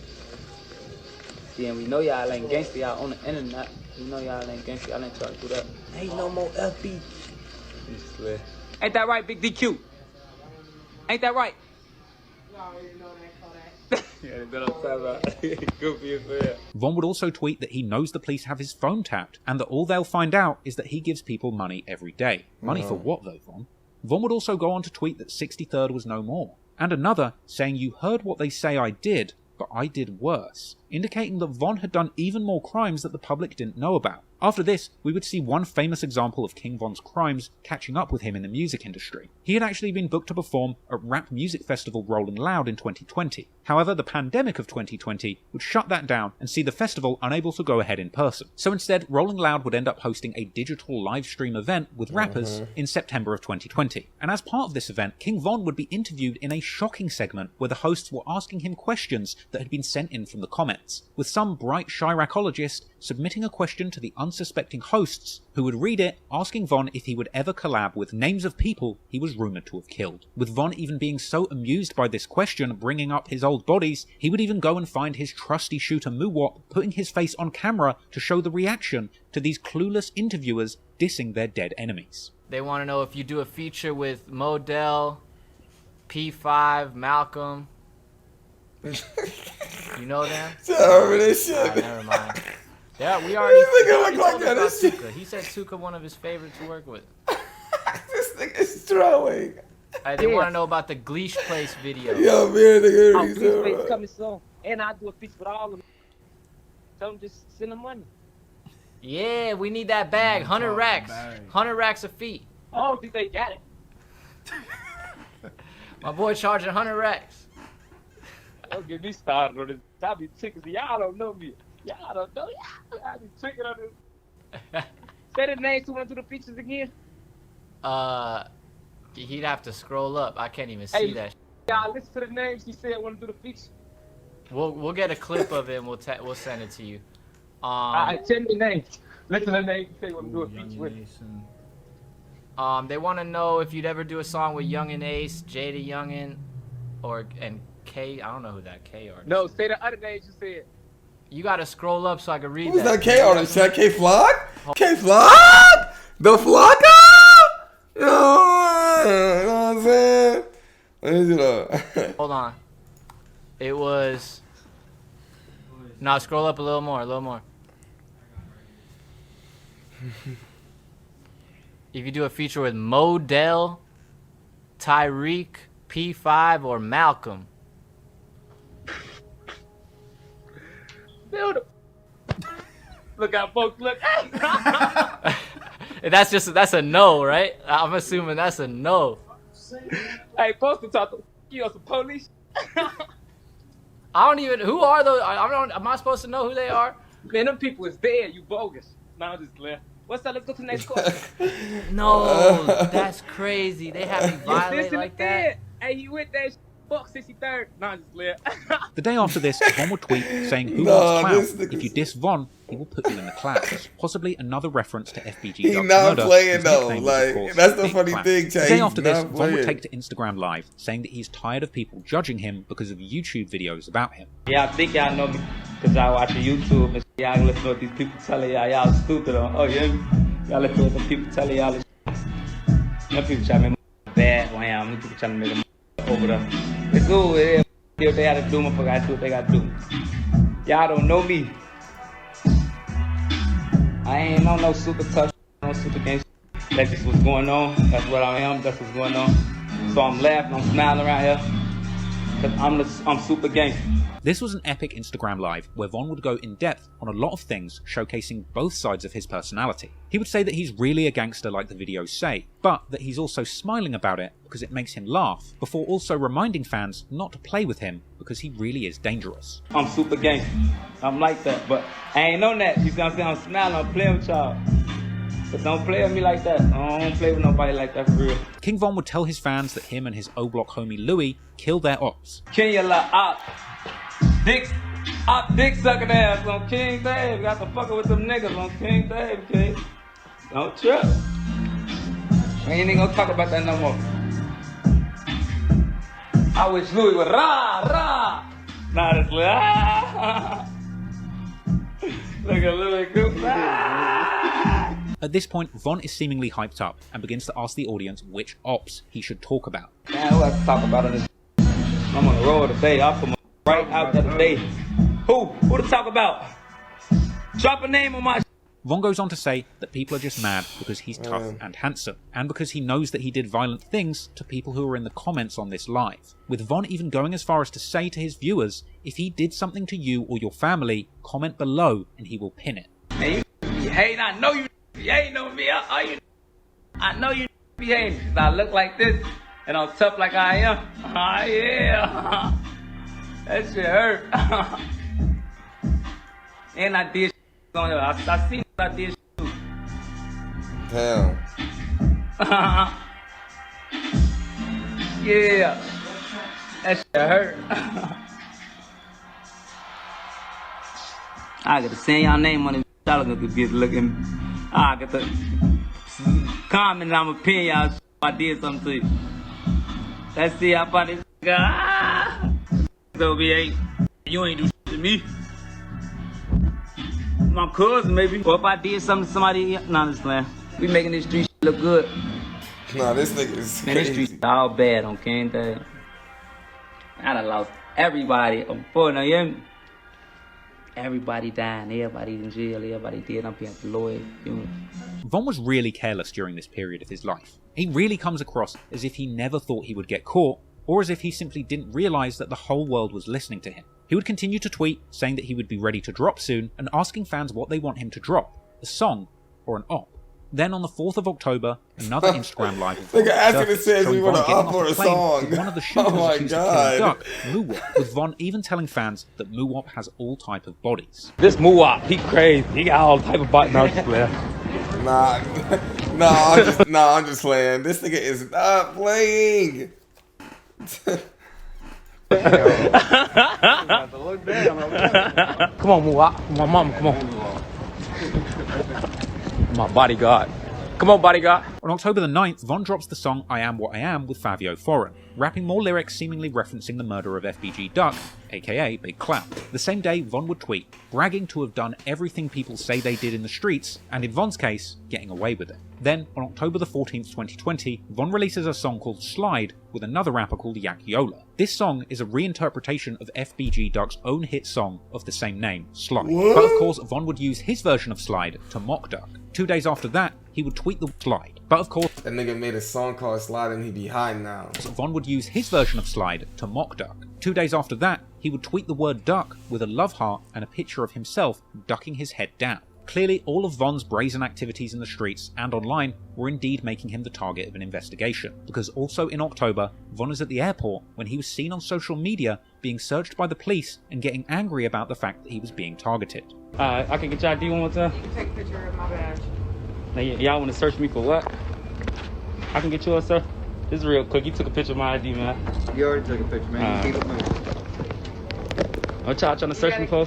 Then we know y'all ain't gangsta, y'all on the internet. We know y'all ain't gangsta, y'all ain't trying to do that. Ain't no more FB. Ain't that right, Big DQ? Ain't that right? Von would also tweet that he knows the police have his phone tapped and that all they'll find out is that he gives people money every day. Money for what though, Von? Von would also go on to tweet that 63rd was no more. And another saying, "You heard what they say I did, but I did worse," indicating that Von had done even more crimes that the public didn't know about. After this, we would see one famous example of King Von's crimes catching up with him in the music industry. He had actually been booked to perform at rap music festival Rolling Loud in 2020. However, the pandemic of 2020 would shut that down and see the festival unable to go ahead in person. So instead, Rolling Loud would end up hosting a digital live stream event with rappers in September of 2020. And as part of this event, King Von would be interviewed in a shocking segment where the hosts were asking him questions that had been sent in from the comments, with some bright Chiracologist submitting a question to the unsuspecting hosts, who would read it, asking Von if he would ever collab with names of people he was rumoured to have killed. With Von even being so amused by this question bringing up his old bodies, he would even go and find his trusty shooter Muwop, putting his face on camera to show the reaction to these clueless interviewers dissing their dead enemies. They want to know if you do a feature with Modell, P5, Malcolm. You know them? Sorry, this shit. Never mind. Yeah, we already told about Tuka. He said Tuka one of his favorites to work with. This nigga's throwing. They want to know about the Gleesh Place video. Yo, man, nigga, Gleesh Place coming soon. And I do a feature with all of them. Tell them just send them money. Yeah, we need that bag. 100 racks. 100 racks a feet. I don't think they got it. My boy charging 100 racks. Don't get me started on this. I be ticking. Y'all don't know me. Y'all don't know. I be tricking on this. Say the names who want to do the features again. He'd have to scroll up. I can't even see that. Y'all listen to the names. He said want to do the feature. We'll get a clip of it and we'll send it to you. Alright, send me names. Listen to the names. Say want to do a feature with. They want to know if you'd ever do a song with Young and Ace, Jada Youngin, and K. I don't know who that K artist. No, say the other names you said. You gotta scroll up so I can read Who's that. that K artist? Is that K Flock? K Flock? The Flocka? You know what I'm saying? What is it up? Hold on. It was. No, scroll up a little more, If you do a feature with Modell, Tyreek, P5, or Malcolm. Look how folks look. That's a no, right? I'm assuming that's a no. Hey, folks can talk to you on some police. I don't even. Who are those? Am I supposed to know who they are? Man, them people is dead. You bogus. No, I'm just glad. What's that? Let's go to the next question. No, that's crazy. They have me violate like that. Hey, you with that? Fuck 63rd. No, I'm just glad. The day after this, Von would tweet saying, "Who wants clout? If you diss Von, he will put you in the clouds." Possibly another reference to FBG Duck. He's not playing though. Like, that's the funny thing, Chase. The day after this, Von would take to Instagram Live, saying that he's tired of people judging him because of YouTube videos about him. Yeah, I think y'all know me. Cause y'all watching YouTube and y'all listen to what these people telling y'all stupid on. Oh, yeah? Y'all listen to what the people telling y'all this. Them people trying to make bad wham. Them people trying to make them over them. It's cool, yeah. If they had to do, motherfucker, I do what they got to do. Y'all don't know me. I ain't on no super tough, no super gangster. That's just what's going on. That's what I am. That's what's going on. So I'm laughing, I'm smiling around here. Cause I'm super gangster. This was an epic Instagram live where Von would go in depth on a lot of things, showcasing both sides of his personality. He would say that he's really a gangster like the videos say, but that he's also smiling about it because it makes him laugh, before also reminding fans not to play with him because he really is dangerous. I'm super gangster. I'm like that, but I ain't on that. You see what I'm saying? I'm smiling, I'm playing with y'all. But don't play with me like that. I don't play with nobody like that for real. King Von would tell his fans that him and his O-Block homie Louis kill their ops. King your la op. Dick sucking ass on King Dave. Got to fucking with them niggas on King Dave, King. Don't trip. We ain't even gonna talk about that no more. I wish Louis would rah. Nah, this little Look at Louis Goop. At this point, Von is seemingly hyped up and begins to ask the audience which ops he should talk about. Man, who has to talk about it? I'm on the road today. I'll put my right out there today. Who to talk about? Drop a name on my Von goes on to say that people are just mad because he's tough and handsome, and because he knows that he did violent things to people who are in the comments on this live, with Von even going as far as to say to his viewers, if he did something to you or your family, comment below and he will pin it. Hey, you hating, I know you hating on me, I know you be hating, because I look like this, and I'm tough like I am. Oh yeah, that shit hurt. And I did on her. I seen what I did too. Damn. Yeah. That shit hurt. I got to say y'all name on it. Y'all gonna get looking. I got to comment and I'ma pin y'all if I did something to you. Let's see how far this guy. So you ain't do shit to me. My cousin, maybe. Or if I did something to somebody, nah, this man. We making this street look good. Nah, this nigga is man, crazy. This street all bad on King Dad. I done lost everybody on phone. Now, yeah, everybody dying, everybody in jail, everybody dead. I'm paying for lawyers. Von was really careless during this period of his life. He really comes across as if he never thought he would get caught, or as if he simply didn't realise that the whole world was listening to him. He would continue to tweet, saying that he would be ready to drop soon, and asking fans what they want him to drop, a song or an op. Then on the 4th of October, another Instagram live Nigga asking it says we want an op or a song. One of the shooters accused of killing Duck, Moowop, with Von even telling fans that Moowop has all type of bodies. This Moowop, he crazy. He got all type of bodies. I'm just playing. This nigga is not playing. Come on, Moowop. My mama, come on. My bodyguard. Come on, bodyguard. On October the 9th, Von drops the song I Am What I Am with Fabio Foreign, rapping more lyrics seemingly referencing the murder of FBG Duck, aka Big Clout. The same day, Von would tweet, bragging to have done everything people say they did in the streets, and in Von's case, getting away with it. Then, on October the 14th, 2020, Von releases a song called Slide with another rapper called Yak Yola. This song is a reinterpretation of FBG Duck's own hit song of the same name, Slide. What? But of course, Von would use his version of Slide to mock Duck. 2 days after that, he would tweet the Slide. But of course, that nigga made a song called Slide and he behind now. Von would use his version of Slide to mock Duck. 2 days after that, he would tweet the word duck with a love heart and a picture of himself ducking his head down. Clearly, all of Von's brazen activities in the streets and online were indeed making him the target of an investigation, because also in October, Von was at the airport when he was seen on social media being searched by the police and getting angry about the fact that he was being targeted. I can get your ID one more time? Take a picture of my badge. Now, y'all want to search me for what? I can get yours, sir? This is real quick. You took a picture of my ID, man. You already took a picture, man. Keep it moving. What y'all trying to search me for?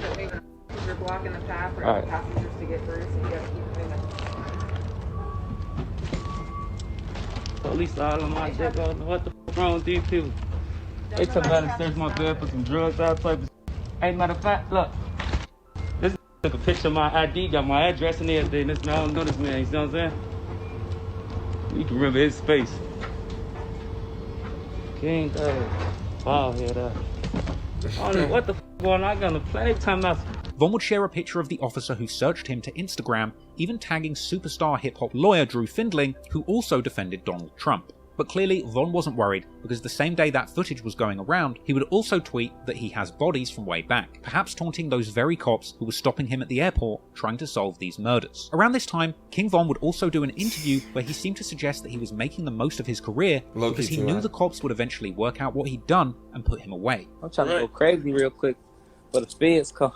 You're blocking the path for all right. Passengers to get through, so you gotta keep it moving. Police all on my dick. What the fuck wrong with these people? They took me out and searched my bed for some drugs, all type of shit. Hey, matter of fact, look. Took a picture of my ID, got my address and everything. This man, I don't know this man, you see what I'm saying? You can remember his face. King, wow, head up. I don't know what the going on. I got a plague time out. Von would share a picture of the officer who searched him to Instagram, even tagging superstar hip-hop lawyer Drew Findling, who also defended Donald Trump. But clearly, Von wasn't worried, because the same day that footage was going around, he would also tweet that he has bodies from way back, perhaps taunting those very cops who were stopping him at the airport trying to solve these murders. Around this time, King Von would also do an interview where he seemed to suggest that he was making the most of his career because he knew the cops would eventually work out what he'd done and put him away. I'm trying to go crazy real quick, but the feds come.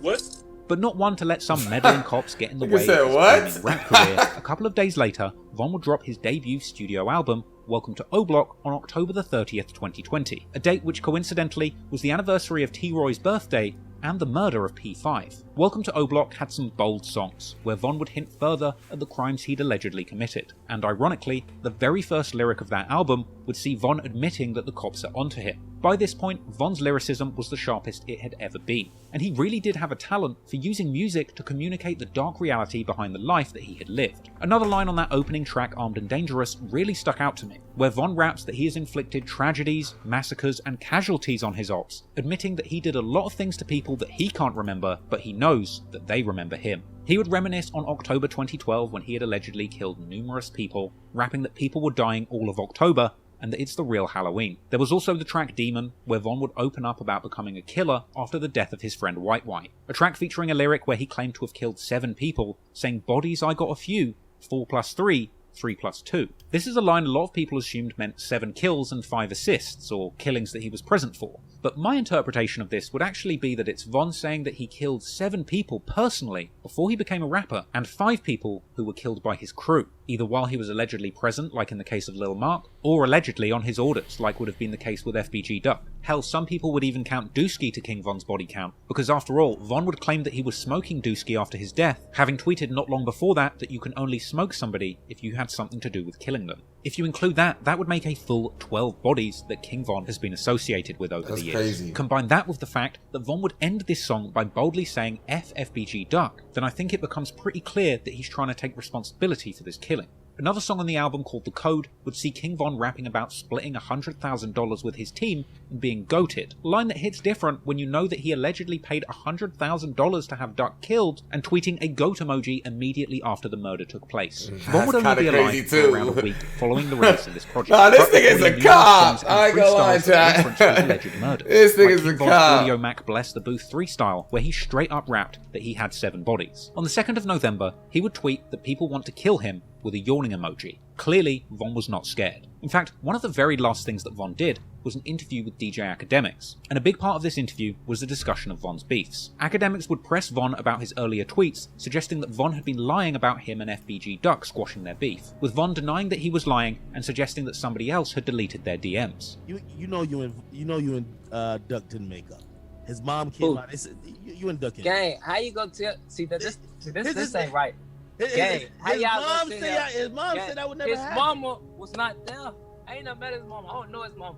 What? But not one to let some meddling cops get in the way of his booming rap career. A couple of days later, Von would drop his debut studio album, Welcome to O-Block, on October the 30th, 2020, a date which coincidentally was the anniversary of T-Roy's birthday and the murder of P5. Welcome to O-Block had some bold songs, where Von would hint further at the crimes he'd allegedly committed. And ironically, the very first lyric of that album would see Von admitting that the cops are onto him. By this point, Von's lyricism was the sharpest it had ever been, and he really did have a talent for using music to communicate the dark reality behind the life that he had lived. Another line on that opening track, Armed and Dangerous, really stuck out to me, where Von raps that he has inflicted tragedies, massacres, and casualties on his ops, admitting that he did a lot of things to people that he can't remember, but he knows that they remember him. He would reminisce on October 2012 when he had allegedly killed numerous people, rapping that people were dying all of October, and that it's the real Halloween. There was also the track Demon, where Von would open up about becoming a killer after the death of his friend White White. A track featuring a lyric where he claimed to have killed 7 people, saying bodies I got a few, 4 plus 3, 3 plus 2. This is a line a lot of people assumed meant 7 kills and 5 assists, or killings that he was present for. But my interpretation of this would actually be that it's Von saying that he killed 7 people personally before he became a rapper, and 5 people who were killed by his crew, either while he was allegedly present, like in the case of Lil Mark, or allegedly on his orders, like would have been the case with FBG Duck. Hell, some people would even count Dooski to King Von's body count, because after all, Von would claim that he was smoking Dooski after his death, having tweeted not long before that you can only smoke somebody if you had something to do with killing them. If you include that, that would make a full 12 bodies that King Von has been associated with over the years. Crazy. Combine that with the fact that Von would end this song by boldly saying FBG Duck, then I think it becomes pretty clear that he's trying to take responsibility for this killing. Another song on the album called The Code would see King Von rapping about splitting $100,000 with his team and being goated. A line that hits different when you know that he allegedly paid $100,000 to have Duck killed and tweeting a goat emoji immediately after the murder took place. Von would only be alive for around a week following the release of this project. Nah, this nigga's a cop! I ain't gonna lie to that. This nigga's a cop. Audio Mac Bless the Booth 3 style, where he straight up rapped that he had 7 bodies. On the 2nd of November, he would tweet that people want to kill him with a yawning emoji. Clearly, Von was not scared. In fact, one of the very last things that Von did was an interview with DJ Academics, and a big part of this interview was the discussion of Von's beefs. Academics would press Von about his earlier tweets, suggesting that Von had been lying about him and FBG Duck squashing their beef, with Von denying that he was lying and suggesting that somebody else had deleted their DMs. You know you and Duck didn't make up. His mom came out. They said you and Duck. Gang, how you gonna tell? See that this ain't right. Gang, how y'all gonna say his mom said that would never happen. His mama was not there. I ain't never met his mama. I don't know his mama.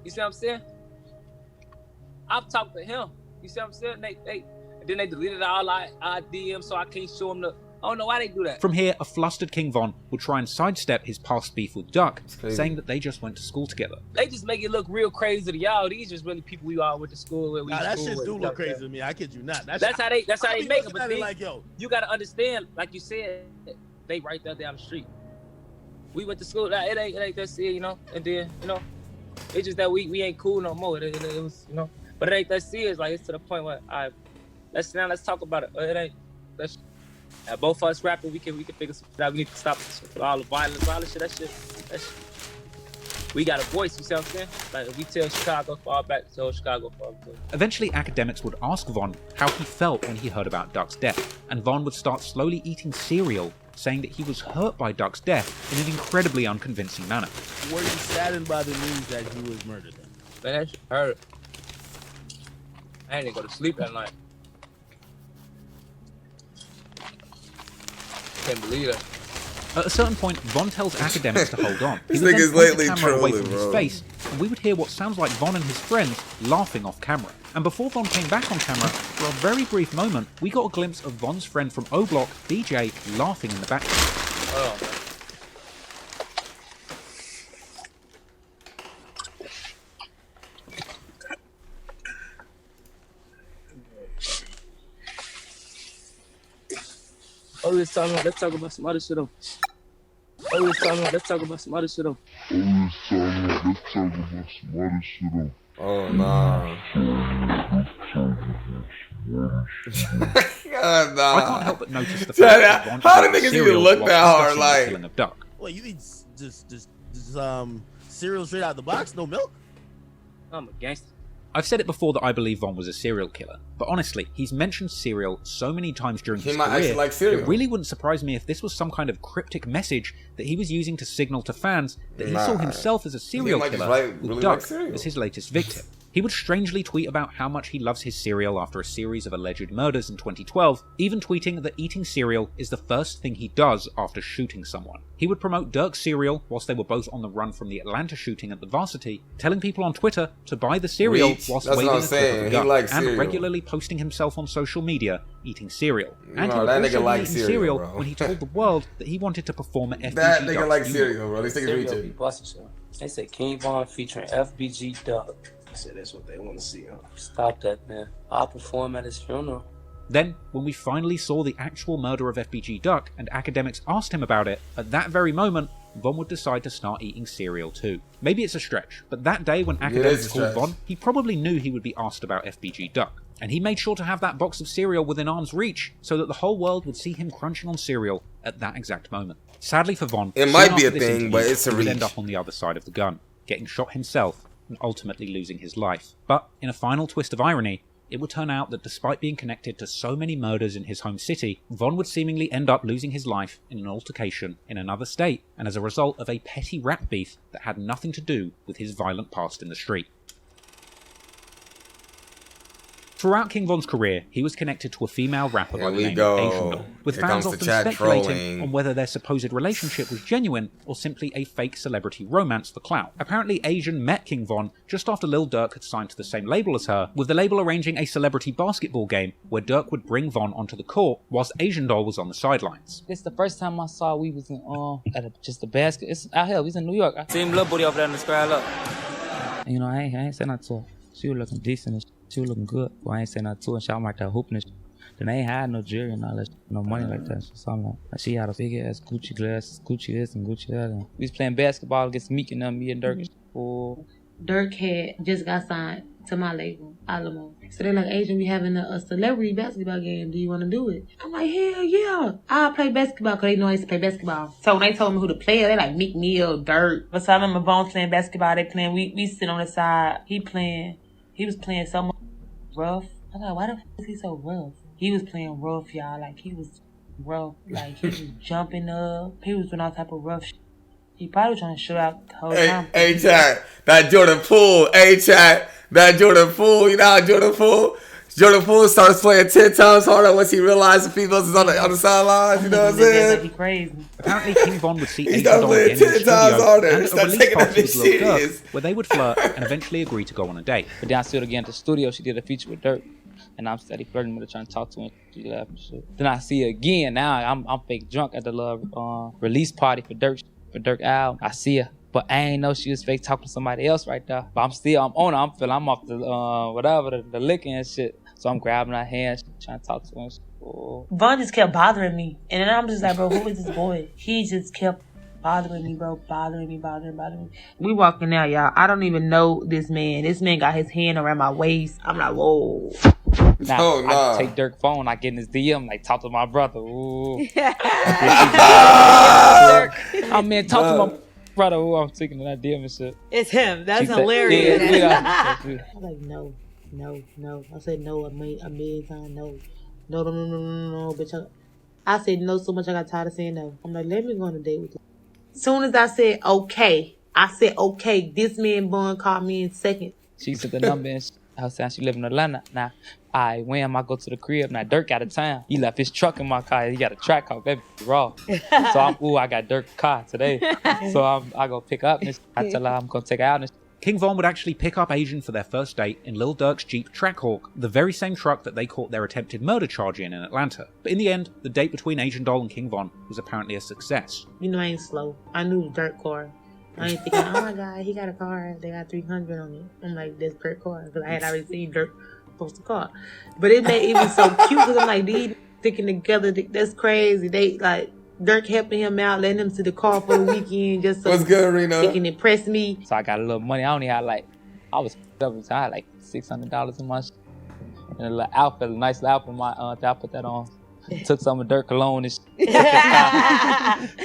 You see what I'm saying? I've talked to him. You see what I'm saying? Then they deleted all our DMs, so I can't show him the. I don't know why they do that. From here, a flustered King Von would try and sidestep his past beef with Duck, saying that they just went to school together. They just make it look real crazy to y'all. These just really people we all went to school with. Nah, that shit do look crazy to me. I kid you not. That's how they make it. But like, yo, you gotta understand, like you said, they right there down the street. We went to school. It ain't that serious, you know. And then, you know, it's just that we ain't cool no more. It was, you know, but it ain't that serious. Like, it's to the point where let's talk about it. It ain't. Both of us rapping, we can figure something out. We need to stop all the violence, all this shit. That shit. We got a voice, you see what I'm saying? Like, if we tell Chicago far back, tell Chicago far back. Eventually, Academics would ask Von how he felt when he heard about Duck's death, and Von would start slowly eating cereal, saying that he was hurt by Duck's death in an incredibly unconvincing manner. Were you saddened by the news that he was murdered then? Man, that shit hurt. I didn't go to sleep that night. Can't believe that. At a certain point, Von tells academics to hold on. He This would then nigga's point the lately camera away trolling, from his bro. face, and we would hear what sounds like Von and his friends laughing off camera. And before Von came back on camera, for a very brief moment, we got a glimpse of Von's friend from O Block, BJ, laughing in the background. Let's talk about some other shit though. Let's talk about some other shit though. Oh nah. God, nah. I can't help but notice the fact that Von how do ate niggas even cereal look whilst that hard? discussing the Like, killing of Duck. What, you eat just cereal straight out the box, no milk? I'm a gangster. I've said it before that I believe Von was a serial killer, but honestly, he's mentioned cereal so many times during He his might career, actually like cereal. it really wouldn't surprise me if this was some kind of cryptic message that he was using to signal to fans that he saw Nah. himself as a serial might just killer, really with like Duck cereal. as his latest victim. He would strangely tweet about how much he loves his cereal after a series of alleged murders in 2012, even tweeting that eating cereal is the first thing he does after shooting someone. He would promote Dirk's cereal whilst they were both on the run from the Atlanta shooting at the Varsity, telling people on Twitter to buy the cereal Reach. whilst That's what waving I'm a clip saying. of a He gun, likes and cereal. regularly posting himself on social media eating cereal. And No, he would that also nigga be likes eating cereal, bro. when he told the world that he wanted to perform at FBG that nigga Duck's likes funeral. cereal, bro. These niggas Cereal reaching. be busting shit. They say King Von featuring FBG Duck. I said that's what they want to see, huh? Stop that, man. I'll perform at his funeral. Then, when we finally saw the actual murder of FBG Duck and academics asked him about it, at that very moment, Von would decide to start eating cereal too. Maybe it's a stretch, but that day when academics a called stretch. Von, he probably knew he would be asked about FBG Duck. And he made sure to have that box of cereal within arm's reach so that the whole world would see him crunching on cereal at that exact moment. Sadly for Von, It soon might be after a this thing, interview, but it's a he would end reach. up on the other side of the gun, getting shot himself and ultimately losing his life. But in a final twist of irony, it would turn out that despite being connected to so many murders in his home city, Von would seemingly end up losing his life in an altercation in another state, and as a result of a petty rap beef that had nothing to do with his violent past in the street. Throughout King Von's career, he was connected to a female rapper by the name of Asian Doll, with Here fans comes the often chat speculating trolling. on whether their supposed relationship was genuine or simply a fake celebrity romance for clout. Apparently, Asian met King Von just after Lil Durk had signed to the same label as her, with the label arranging a celebrity basketball game where Durk would bring Von onto the court whilst Asian Doll was on the sidelines. It's the first time I saw we was in just a basket. It's out here. We was in New York. I seen little booty over there in the square. Look. You know, I ain't saying nothing to her. She was looking decent and she was looking good. Well, I ain't saying nothing to her. And she was right there hooping and shit. Then they ain't had no jewelry and all that, no money like that. So I'm like, she had a big ass Gucci glasses, Gucci this and Gucci that. And we was playing basketball against Meek and them, me and Dirk. Oh. Dirk had just got signed to my label, Alamo. So they're like, Asian, we having a celebrity basketball game. Do you want to do it? I'm like, hell yeah. I'll play basketball because they know I used to play basketball. So when they told me who to play, they like Meek Mill, Dirk. But so I remember Bone playing basketball. They playing, we sit on the side. He was playing so much rough. I'm like, why the f is he so rough? He was playing rough, y'all. Like, he was rough. Like, he was jumping up. He was doing all type of rough shit. He probably was trying to shoot out the whole time. Hey, chat. That Jordan Poole. Hey, chat. That Jordan Poole. You know how Jordan Poole? Jordan Poole starts playing 10 times harder once he realized the females is on the sidelines. You know what I'm saying? He crazy. Apparently, King Von would see He Asian started Doll playing again in the 10 studio times harder. and a Start release taking that party with bitch Lil Durk, serious. where they would flirt and eventually agree to go on a date. But then I see her again at the studio. She did a feature with Dirk. And I'm steady flirting with her, trying to talk to her. She laughed and shit. Then I see her again. Now I'm fake drunk at the release party for Dirk album. I see her. But I ain't know she was fake talking to somebody else right there. But I'm on her. I'm off the licking and shit. So I'm grabbing her hand, trying to talk to her. Oh. Von just kept bothering me. And then I'm just like, bro, who is this boy? He just kept bothering me, bro. Bothering me. We walking out, y'all. I don't even know this man. This man got his hand around my waist. I'm like, whoa. Now, I take Dirk's phone, I get in his DM, like, talk to my brother. Ooh. I'm in, talk to my brother. Ooh, I'm taking that DM and shit. It's him. That's She said, hilarious. yeah. I'm like, no. I said no a million times, no. No, bitch. I said no so much I got tired of saying no. I'm like, let me go on a date with you. As soon as I said okay, this man Bun called me in second. She took the number and I was saying she live in Atlanta. Now, when I go to the crib, now Dirk out of town. He left his truck in my car. He got a track car, baby, raw. So I got Dirk's car today. So I go pick up and I tell her I'm gonna take her out. And King Von would actually pick up Asian for their first date in Lil Durk's Jeep Trackhawk, the very same truck that they caught their attempted murder charge in Atlanta. But in the end, the date between Asian Doll and King Von was apparently a success. You know I ain't slow. I knew Dirk car. I ain't thinking, oh my God, he got a car. They got 300 on it. I'm like, that's Dirk car. Because I had already seen Dirk post the car. But it made it was so cute because I'm like, these sticking together, that's crazy. They like, Dirk helping him out, letting him to the car for the weekend just so What's good, Reno? he can impress me. so I got a little money. I only had I was up, so I had like $600 in my and a little outfit, a nice little outfit. My aunt, I put that on. Took some of Dirk cologne and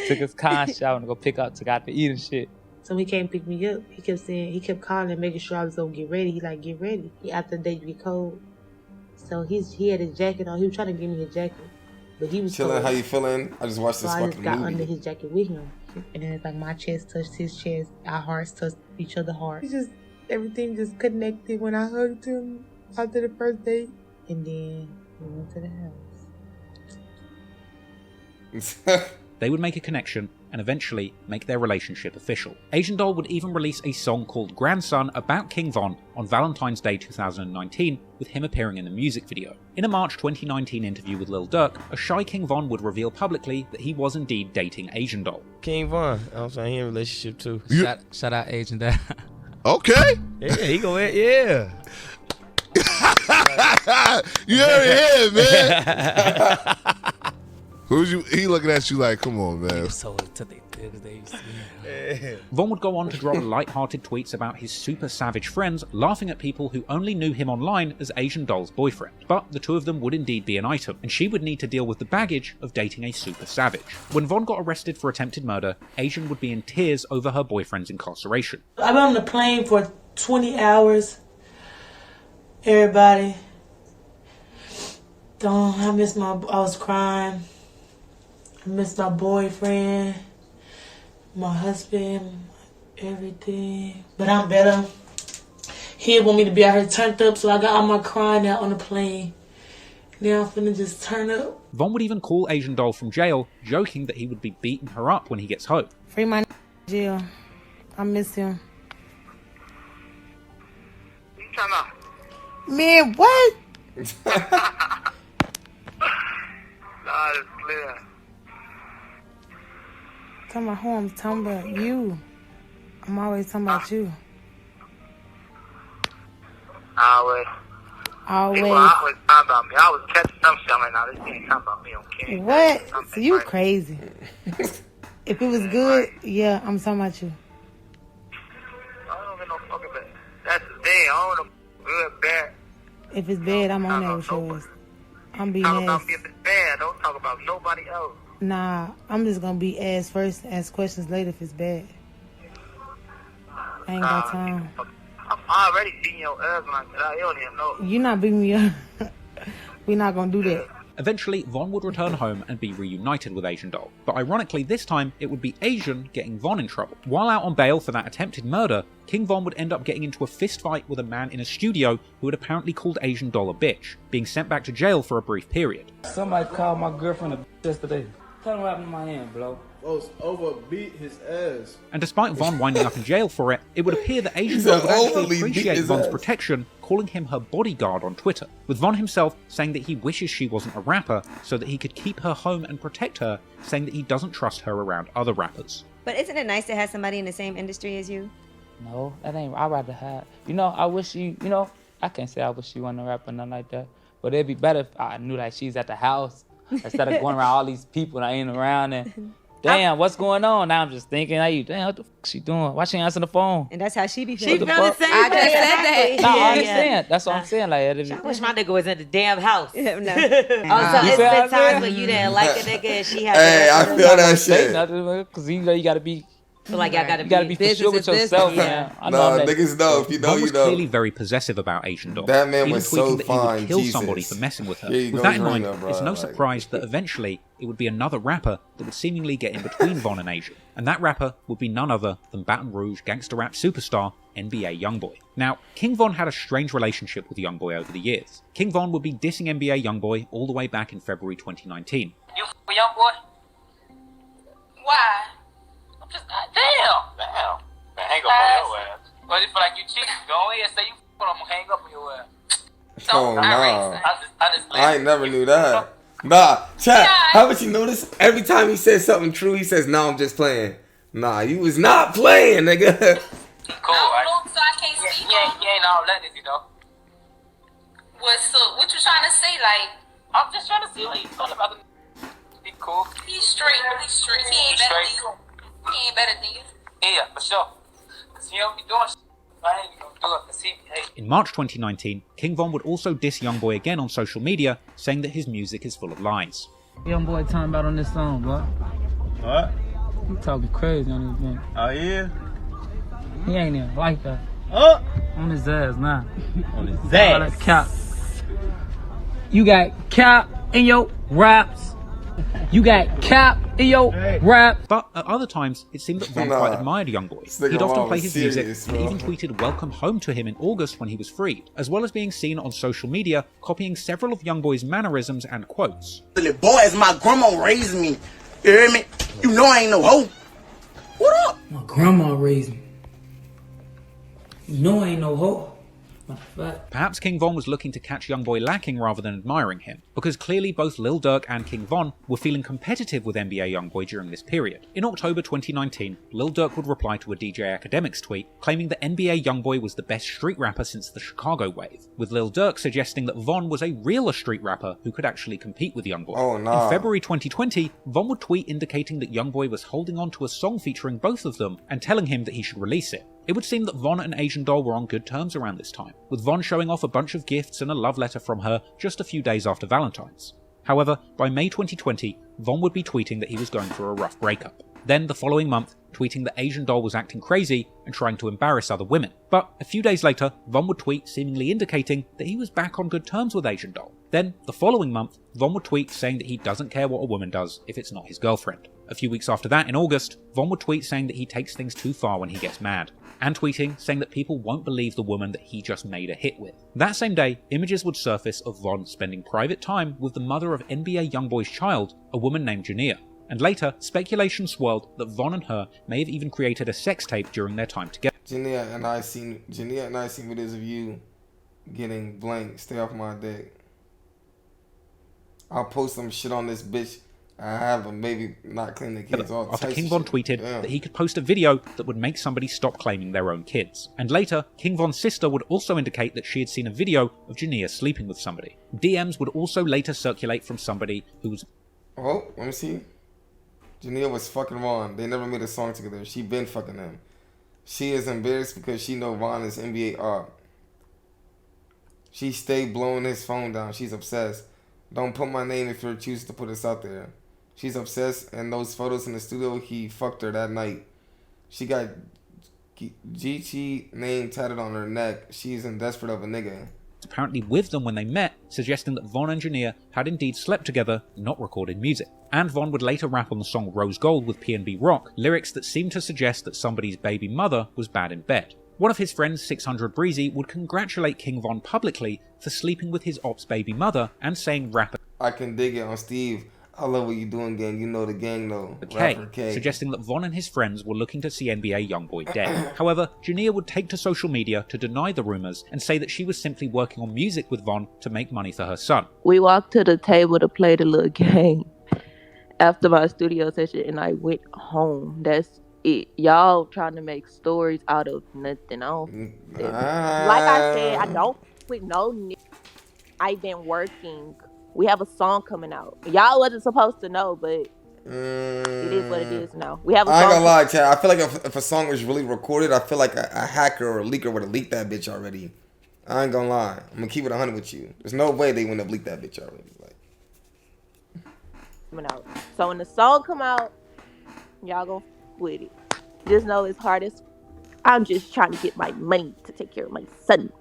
took his con shower and go pick up, took out to eat and shit. So he came pick me up. He kept calling, making sure I was gonna get ready. He like, get ready. After the day get cold. So he had his jacket on. He was trying to give me his jacket. But he was chilling. cold. How you feeling? I just watched this I fucking just got movie. under his jacket with him. And then it's like my chest touched his chest. Our hearts touched each other's hearts. Everything just connected when I hugged him after the first date. And then we went to the house. They would make a connection and eventually make their relationship official. Asian Doll would even release a song called Grandson about King Von on Valentine's Day 2019, with him appearing in the music video. In a March 2019 interview with Lil Durk, a shy King Von would reveal publicly that he was indeed dating Asian Doll. King Von, I'm saying he in a relationship too. Shout out Asian Dad. Okay. Yeah, he go in, yeah. You heard it here, man. He looking at you like, come on, man. Von would go on to drop light-hearted tweets about his super savage friends, laughing at people who only knew him online as Asian Doll's boyfriend. But the two of them would indeed be an item, and she would need to deal with the baggage of dating a super savage. When Von got arrested for attempted murder, Asian would be in tears over her boyfriend's incarceration. I've been on the plane for 20 hours. Everybody. I was crying. I miss my boyfriend, my husband, everything. But I'm better. He want me to be out here turned up, so I got all my crying out on the plane. Now I'm finna just turn up. Von would even call Asian Doll from jail, joking that he would be beating her up when he gets home. Free my jail. I miss him. You talking about? Man, what? Nah, it's clear. Talking about who I'm talking about? You. I'm always talking about you. Always. Always. People always talking about me. I was catching some shit like, nah, this ain't talking about me on camera. What? So you crazy. If it was good, yeah, I'm talking about you. I don't get no fucking bad. That's the thing. I don't know good, bad. If it's bad, I'm on there with yours. I'm being Talk ass. about me if it's bad. Don't talk about nobody else. Nah, I'm just gonna be ass first, ask questions later if it's bad. I ain't got time. I'm already beating your ass when I get out. You don't even know. You not beating me up. We're not gonna do that. Eventually, Von would return home and be reunited with Asian Doll, but ironically this time it would be Asian getting Von in trouble. While out on bail for that attempted murder, King Von would end up getting into a fist fight with a man in a studio who had apparently called Asian Doll a bitch, being sent back to jail for a brief period. Somebody called my girlfriend a bitch yesterday. Tell him what happened to my hand, bro. Most overbeat his ass. And despite Von winding up in jail for it, it would appear that Asian Doll would actually appreciate Von's protection, calling him her bodyguard on Twitter, with Von himself saying that he wishes she wasn't a rapper so that he could keep her home and protect her, saying that he doesn't trust her around other rappers. But isn't it nice to have somebody in the same industry as you? No, that ain't. I'd rather have. I wish I can't say I wish she wasn't a rapper, nothing like that. But it'd be better if I knew that she's at the house instead of going around all these people that ain't around and. Damn, what's going on? Now I'm just thinking, damn, what the fuck she doing? Why she ain't answering the phone? And that's how she be feeling. She feel the same way. I just said that. No, I understand. That's what I'm saying. Like, I wish my nigga was in the damn house. No. Also, it's been times when you didn't like a nigga and she had Hey, I feel that shit. Because you gotta be Feel like y'all gotta You gotta be for sure with yourself, man. I know that. Niggas know. If you know, Von you was know. clearly very possessive about Asian Doll. That man even was tweeting so that fine, he would kill Jesus. somebody for messing with her. Here you With go, that in mind, Rena, bro, it's no like- surprise that eventually it would be another rapper that would seemingly get in between Von and Asian. And that rapper would be none other than Baton Rouge gangster rap superstar NBA YoungBoy. Now, King Von had a strange relationship with YoungBoy over the years. King Von would be dissing NBA YoungBoy all the way back in February 2019. You for YoungBoy? Why? I'm just damn. Man, hang up on your ass. Well, you feel like you cheating? Go ahead, say you f***ing, I'm gonna hang up on your ass. Oh, nah. I just I ain't never knew that. Nah, chat, how about you notice? Every time he says something true, he says, "No, I'm just playing." Nah, you was not playing, nigga. Cool, right? So I can't speak. He ain't all that, is he, though? What's up? What you trying to say? Like, I'm just trying to see what he's talking about. He cool. He's straight. He ain't better than you. He ain't better than you. Yeah, for sure. Cause he don't be doing shit. I ain't gonna do it. Cause he hey. In March 2019, King Von would also diss YoungBoy again on social media, saying that his music is full of lies. YoungBoy talking about on this song, bro. What? He talking crazy on this thing. Oh, yeah? He ain't even like that. Oh! On his ass now. On his All that cap. You got cap in your raps. You got cap in your rap. But at other times, it seemed that Von Nah. quite admired YoungBoy. This nigga He'd often Von play was his music serious, and bro. even tweeted "Welcome Home" to him in August when he was freed, as well as being seen on social media copying several of YoungBoy's mannerisms and quotes. Boy, as my grandma raised me, you hear me? You know I ain't no hoe. What up? My grandma raised me. You know I ain't no hoe. Perhaps King Von was looking to catch YoungBoy lacking rather than admiring him, because clearly both Lil Durk and King Von were feeling competitive with NBA YoungBoy during this period. In October 2019, Lil Durk would reply to a DJ Academics tweet claiming that NBA YoungBoy was the best street rapper since the Chicago wave, with Lil Durk suggesting that Von was a realer street rapper who could actually compete with YoungBoy. Oh, nah. In February 2020, Von would tweet indicating that YoungBoy was holding on to a song featuring both of them and telling him that he should release it. It would seem that Von and Asian Doll were on good terms around this time, with Von showing off a bunch of gifts and a love letter from her just a few days after Valentine's. However, by May 2020, Von would be tweeting that he was going through a rough breakup. Then, the following month, tweeting that Asian Doll was acting crazy and trying to embarrass other women. But a few days later, Von would tweet seemingly indicating that he was back on good terms with Asian Doll. Then, the following month, Von would tweet saying that he doesn't care what a woman does if it's not his girlfriend. A few weeks after that, in August, Von would tweet saying that he takes things too far when he gets mad, and tweeting saying that people won't believe the woman that he just made a hit with. That same day, images would surface of Von spending private time with the mother of NBA YoungBoy's child, a woman named Jania. And later, speculation swirled that Von and her may have even created a sex tape during their time together. Jania and I seen videos of you getting blank. Stay off my dick. I'll post some shit on this bitch. I have them, maybe not clean the kids all After types King of Von shit. tweeted Yeah. that he could post a video that would make somebody stop claiming their own kids. And later, King Von's sister would also indicate that she had seen a video of Jania sleeping with somebody. DMs would also later circulate from somebody who was... Oh, let me see. Jania was fucking Von. They never made a song together. She been fucking him. She is embarrassed because she know Von is NBA up. She stayed blowing his phone down. She's obsessed. Don't put my name if you're choosing to put us out there. She's obsessed, and those photos in the studio, he fucked her that night. She got GT name tatted on her neck. She's in desperate of a nigga. Apparently with them when they met, suggesting that Von and Jania had indeed slept together, not recorded music. And Von would later rap on the song Rose Gold with PNB Rock, lyrics that seemed to suggest that somebody's baby mother was bad in bed. One of his friends, 600 Breezy, would congratulate King Von publicly for sleeping with his ops baby mother and saying rapper I can dig it on Steve. I love what you doing, gang. You know the gang, though. K, suggesting that Von and his friends were looking to see NBA YoungBoy dead. However, Jania would take to social media to deny the rumors and say that she was simply working on music with Von to make money for her son. We walked to the table to play the little game after my studio session, and I went home. That's it. Y'all trying to make stories out of nothing. I don't. Like I said, I don't with no. I've been working. We have a song coming out. Y'all wasn't supposed to know, but it is what it is now. We have a song. I ain't gonna lie, Chad. I feel like if a song was really recorded, I feel like a hacker or a leaker would have leaked that bitch already. I ain't gonna lie. I'm gonna keep it 100 with you. There's no way they wouldn't have leaked that bitch already. Like, coming out. So when the song come out, y'all go with it. Just know it's hard as I'm just trying to get my money to take care of my son.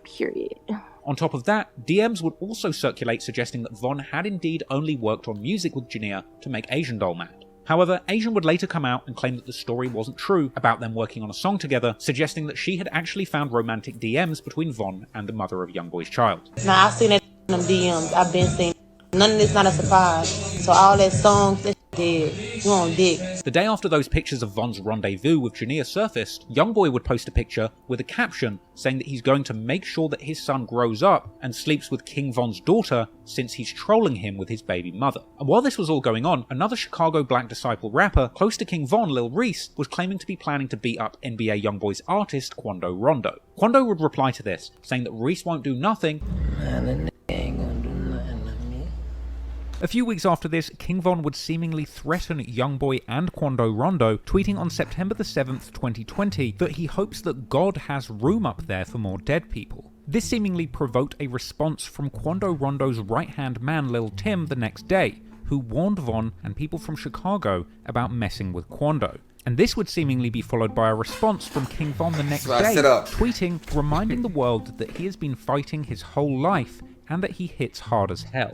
Period. On top of that, DMs would also circulate suggesting that Von had indeed only worked on music with Jania to make Asian Doll mad. However, Asian would later come out and claim that the story wasn't true about them working on a song together, suggesting that she had actually found romantic DMs between Von and the mother of YoungBoy's child. Nah, I've seen that in them DMs. I've been seeing. None of this not a surprise. So all that songs, that dead. You on dick. The day after those pictures of Von's rendezvous with Jania surfaced, YoungBoy would post a picture with a caption saying that he's going to make sure that his son grows up and sleeps with King Von's daughter since he's trolling him with his baby mother. And while this was all going on, another Chicago Black Disciple rapper close to King Von, Lil Reese, was claiming to be planning to beat up NBA YoungBoy's artist Quando Rondo. Quando would reply to this, saying that Reese won't do nothing. A few weeks after this, King Von would seemingly threaten YoungBoy and Quando Rondo, tweeting on September the 7th, 2020, that he hopes that God has room up there for more dead people. This seemingly provoked a response from Quando Rondo's right-hand man Lil Tim the next day, who warned Von and people from Chicago about messing with Quando. And this would seemingly be followed by a response from King Von the next day, tweeting, reminding the world that he has been fighting his whole life and that he hits hard as hell.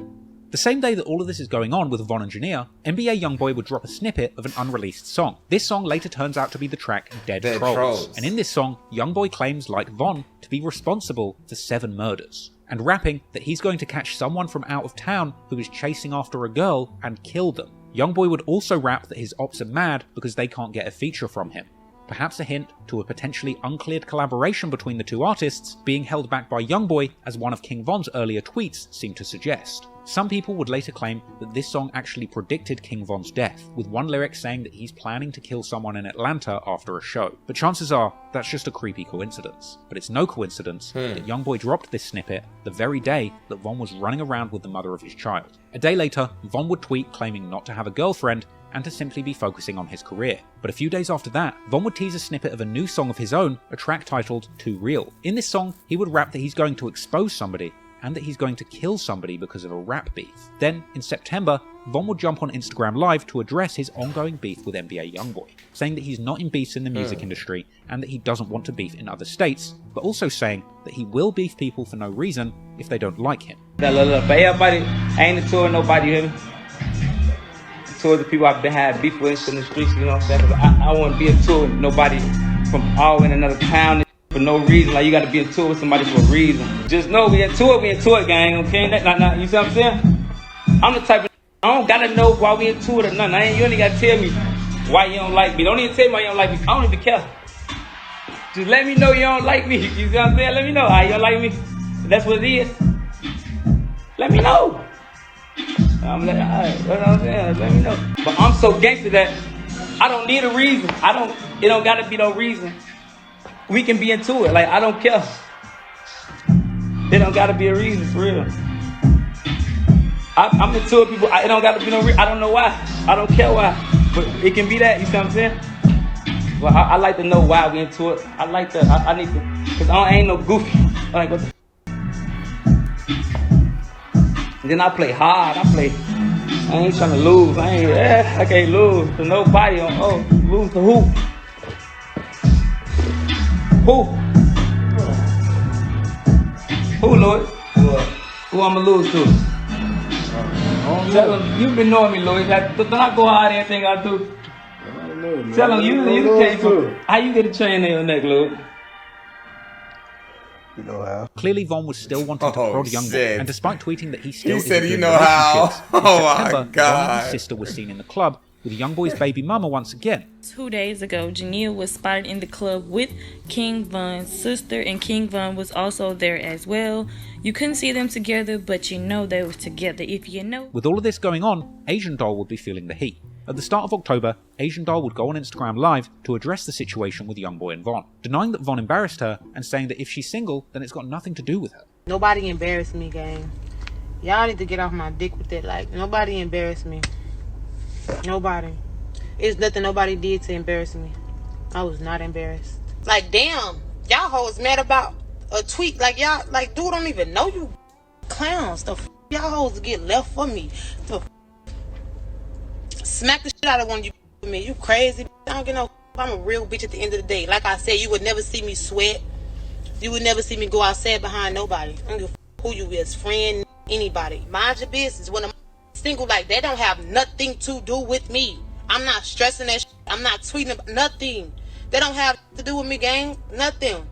The same day that all of this is going on with Von and Jania, NBA YoungBoy would drop a snippet of an unreleased song. This song later turns out to be the track Dead Trolls. And in this song, YoungBoy claims, like Von, to be responsible for 7 murders, and rapping that he's going to catch someone from out of town who is chasing after a girl and kill them. YoungBoy would also rap that his ops are mad because they can't get a feature from him. Perhaps a hint to a potentially uncleared collaboration between the two artists being held back by YoungBoy, as one of King Von's earlier tweets seemed to suggest. Some people would later claim that this song actually predicted King Von's death, with one lyric saying that he's planning to kill someone in Atlanta after a show. But chances are, that's just a creepy coincidence. But it's no coincidence that YoungBoy dropped this snippet the very day that Von was running around with the mother of his child. A day later, Von would tweet claiming not to have a girlfriend and to simply be focusing on his career. But a few days after that, Von would tease a snippet of a new song of his own, a track titled Too Real. In this song, he would rap that he's going to expose somebody and that he's going to kill somebody because of a rap beef. Then, in September, Von would jump on Instagram Live to address his ongoing beef with NBA YoungBoy, saying that he's not in beefs in the music industry and that he doesn't want to beef in other states, but also saying that he will beef people for no reason if they don't like him. But everybody, I ain't a tour nobody, you hear me? Tour the people I've been had beef with in the streets, you know what I'm saying? I won't be a tour with nobody from all in another town for no reason. Like, you gotta be a tour with somebody for a reason. Just know we in tour gang, okay? You see what I'm saying? I'm the type of I don't gotta know why we in tour or nothing. You only gotta tell me why you don't like me. Don't even tell me why you don't like me. I don't even care. Just let me know you don't like me. You see what I'm saying? Let me know how you don't like me. If that's what it is. Let me know. I'm like, alright, you know what I'm saying? Let me know. But I'm so gangster that I don't need a reason. It don't gotta be no reason. We can be into it. Like, I don't care. It don't gotta be a reason, for real. I'm into it, people. It don't gotta be no reason. I don't know why. I don't care why. But it can be that, you see what I'm saying? Well, I like to know why we into it. I like to, I need to, because I ain't no goofy. I'm like, what the And then I play hard. I ain't trying to lose. I can't lose to nobody. Lose to who? Who, Lloyd? Who I'ma lose to? Tell him, you've been knowing me, Lloyd. Don't I go hard at everything I do? Tell him, you came from, how you get a chain in your neck, Lloyd? You know how. Clearly, Von was still wanting to prod YoungBoy, and despite tweeting that he still said, is you in know how. Oh my God. God. Von and his sister was seen in the club with YoungBoy's baby mama once again. 2 days ago, Jania was spotted in the club with King Von's sister, and King Von was also there as well. You couldn't see them together, but you know they were together if you know. With all of this going on, Asian Doll would be feeling the heat. At the start of October, Asian Doll would go on Instagram Live to address the situation with YoungBoy and Von, denying that Von embarrassed her and saying that if she's single, then it's got nothing to do with her. Nobody embarrassed me, gang. Y'all need to get off my dick with that. Like, nobody embarrassed me. Nobody. It's nothing nobody did to embarrass me. I was not embarrassed. Like, damn, y'all hoes mad about a tweet. Like, y'all, like, dude don't even know you clowns. The f y'all hoes get left for me. The smack the shit out of one you with me. You crazy. I don't get no I'm a real bitch at the end of the day. Like I said, you would never see me sweat. You would never see me go outside behind nobody. I don't give a who you is, friend, anybody. Mind your business. When I'm single like that, don't have nothing to do with me. I'm not stressing that shit. I'm not tweeting about nothing. They don't have to do with me, gang. Nothing.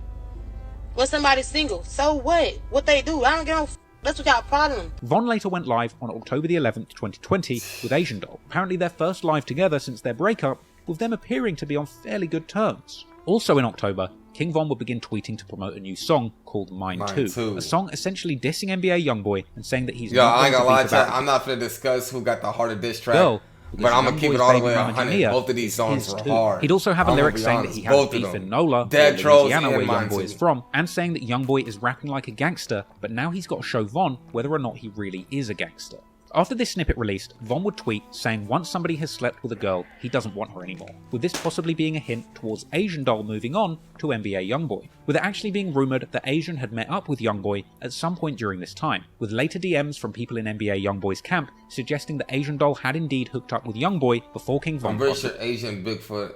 When somebody's single, so what? What they do? I don't give no f. That's what y'all problem. Von later went live on October the 11th, 2020 with Asian Doll. Apparently their first live together since their breakup, with them appearing to be on fairly good terms. Also in October, King Von would begin tweeting to promote a new song called Mine Too. A song essentially dissing NBA YoungBoy and saying that he's not I ain't going gonna to beef lie, about I'm not finna discuss who got the harder diss track. Girl, but I'm gonna keep it all the way Mama 100. Jania Both of these songs were too. hard. He'd also have a I'm lyric gonna be saying honest, that he has both of beef them. in NOLA, Dead or Trolls Louisiana, and where Mine YoungBoy Too. is from, and saying that YoungBoy is rapping like a gangster, but now he's got to show Von whether or not he really is a gangster. After this snippet released, Von would tweet saying once somebody has slept with a girl, he doesn't want her anymore, with this possibly being a hint towards Asian Doll moving on to NBA YoungBoy, with it actually being rumoured that Asian had met up with YoungBoy at some point during this time, with later DMs from people in NBA YoungBoy's camp suggesting that Asian Doll had indeed hooked up with YoungBoy before King Von. I'm pretty sure Asian Bigfoot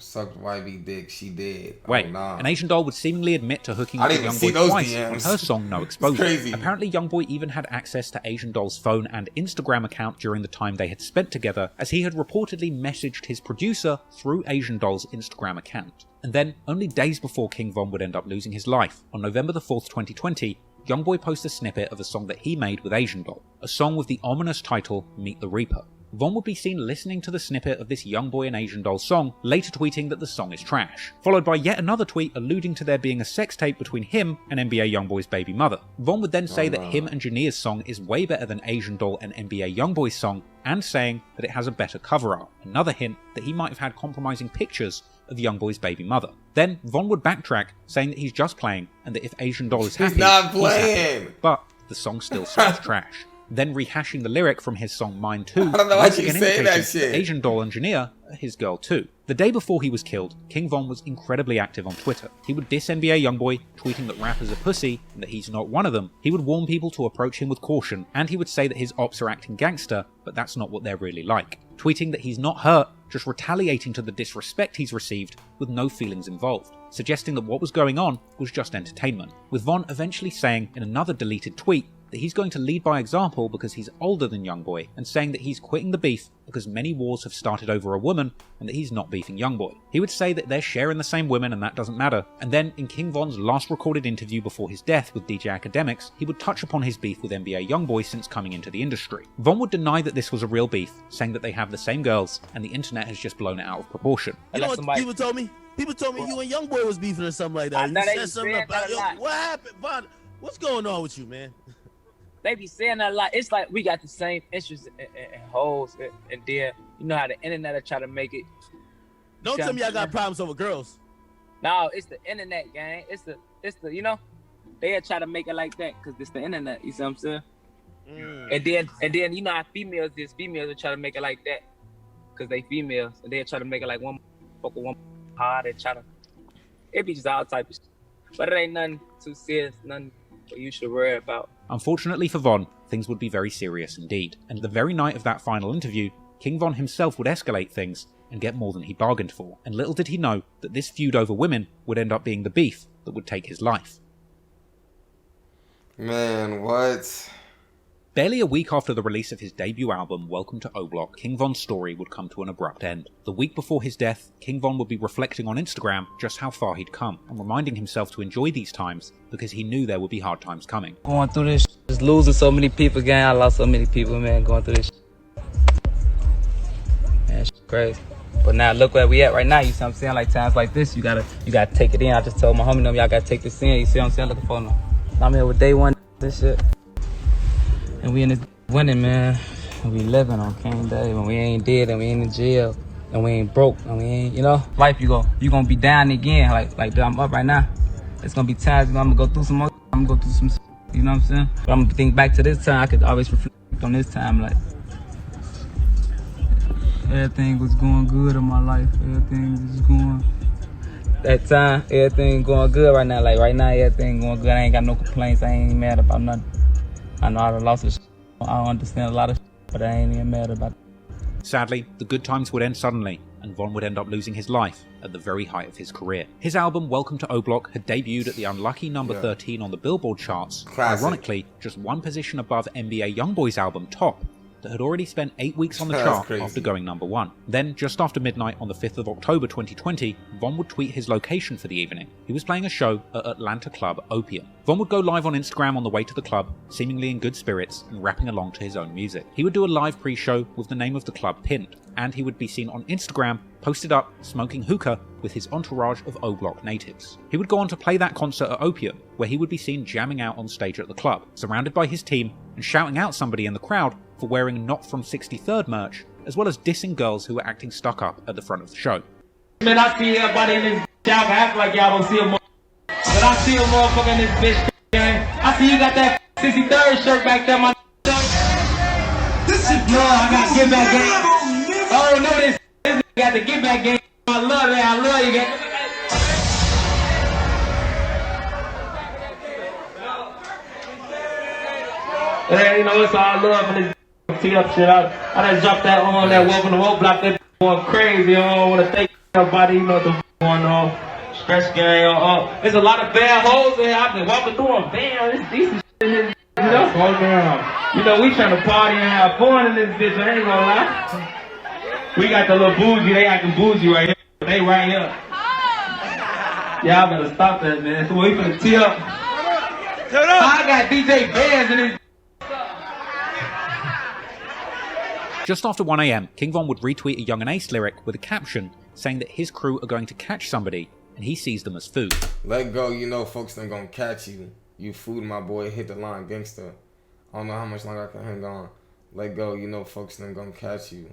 sucked YB dick. She did. Wait, oh, nah. an Asian Doll would seemingly admit to hooking up with YoungBoy twice on her song No Exposure. Crazy. Apparently YoungBoy even had access to Asian Doll's phone and Instagram account during the time they had spent together, as he had reportedly messaged his producer through Asian Doll's Instagram account. And then, only days before King Von would end up losing his life, on November the 4th, 2020, YoungBoy posted a snippet of a song that he made with Asian Doll, a song with the ominous title Meet the Reaper. Von would be seen listening to the snippet of this YoungBoy and Asian Doll song, later tweeting that the song is trash, followed by yet another tweet alluding to there being a sex tape between him and NBA YoungBoy's baby mother. Von would then say that him and Jania's song is way better than Asian Doll and NBA YoungBoy's song, and saying that it has a better cover art, another hint that he might have had compromising pictures of YoungBoy's baby mother. Then Von would backtrack, saying that he's just playing, and that if Asian Doll is happy, He's not he's playing. happy. But the song still sounds trash. Then rehashing the lyric from his song Mine Too, I don't know why you again say that indicating shit. Asian Doll and Jania are his girl too. The day before he was killed, King Von was incredibly active on Twitter. He would diss NBA YoungBoy, tweeting that rappers are pussy and that he's not one of them. He would warn people to approach him with caution, and he would say that his ops are acting gangster, but that's not what they're really like. Tweeting that he's not hurt, just retaliating to the disrespect he's received with no feelings involved, suggesting that what was going on was just entertainment, with Von eventually saying in another deleted tweet that he's going to lead by example because he's older than YoungBoy, and saying that he's quitting the beef because many wars have started over a woman and that he's not beefing YoungBoy. He would say that they're sharing the same women and that doesn't matter, and then in King Von's last recorded interview before his death with DJ Academics, he would touch upon his beef with NBA YoungBoy since coming into the industry. Von would deny that this was a real beef, saying that they have the same girls and the internet has just blown it out of proportion. You know what people told me? People told me you and YoungBoy was beefing or something like that. You said something about what happened, Von? What's going on with you, man? They be saying that a lot. It's like we got the same interests and holes, and then you know how the internet will try to make it. Don't tell me I got problems over girls. No, it's the internet, gang. It's the you know, they'll try to make it like that because it's the internet. You see what I'm saying? And then you know how females will try to make it like that because they females, and they'll try to make it like one hard. They try to. It be just all type of shit. But it ain't nothing too serious, nothing you should worry about. Unfortunately for Von, things would be very serious indeed, and the very night of that final interview, King Von himself would escalate things and get more than he bargained for, and little did he know that this feud over women would end up being the beef that would take his life. Man, what? Barely a week after the release of his debut album, Welcome to O-Block, King Von's story would come to an abrupt end. The week before his death, King Von would be reflecting on Instagram just how far he'd come, and reminding himself to enjoy these times because he knew there would be hard times coming. Going through this, just losing so many people, gang. I lost so many people, man, going through this. Man, crazy. But now look where we at right now. You see what I'm saying? Like times like this, you gotta take it in. I just told my homie them, y'all gotta take this in. You see what I'm saying? Looking for them. I'm here with day one, this shit. And we in this winning, man. And we living on King Day. When we ain't dead and we ain't in jail. And we ain't broke. And we ain't, you know. Life, you gonna be down again. Like I'm up right now. It's gonna be times, you know, I'm gonna go through some more. I'm gonna go through some, you know what I'm saying? But I'm gonna think back to this time. I could always reflect on this time, like. Everything was going good in my life. Everything was going. That time, everything going good right now. Like right now, everything going good. I ain't got no complaints. I ain't mad about nothing. I know I done lost a I don't understand a lot of but I ain't even mad about it. Sadly, the good times would end suddenly, and Von would end up losing his life at the very height of his career. His album Welcome to O Block had debuted at the unlucky number 13 on the Billboard charts, ironically just one position above NBA YoungBoy's album Top, that had already spent 8 weeks on the chart after going number 1. Then, just after midnight on the 5th of October 2020, Von would tweet his location for the evening. He was playing a show at Atlanta club Opium. Von would go live on Instagram on the way to the club, seemingly in good spirits and rapping along to his own music. He would do a live pre-show with the name of the club pinned, and he would be seen on Instagram posted up smoking hookah with his entourage of O Block natives. He would go on to play that concert at Opium, where he would be seen jamming out on stage at the club, surrounded by his team and shouting out somebody in the crowd for wearing Not From 63rd merch, as well as dissing girls who were acting stuck up at the front of the show. Man, I see everybody in this y'all can act like y'all don't see a motherfucker. But I see a motherfucker in this bitch gang. I see you got that 63rd shirt back there, my This is I got get back game. Oh no, this got the get back game. I love it, I love you guys. Hey, you know, it's all love in this tee up shit. I just dropped that on that Welcome to Roadblock. That going crazy. I don't want to thank everybody. You know what the going on. Stretch gang. There's a lot of bad hoes in here. I've been walking through them. Damn, it's decent shit in this. You know? You know, we trying to party and have fun in this bitch. I ain't gonna lie. We got the little bougie. They acting bougie right here. They right here. Y'all better stop that, man. So we finna tee up. I got DJ Bands in this. Just after 1 AM, King Von would retweet a Young and Ace lyric with a caption saying that his crew are going to catch somebody and he sees them as food. Let go, you know folks ain't gonna catch you. You food, my boy, hit the line, gangster. I don't know how much longer I can hang on. Let go, you know folks ain't gonna catch you.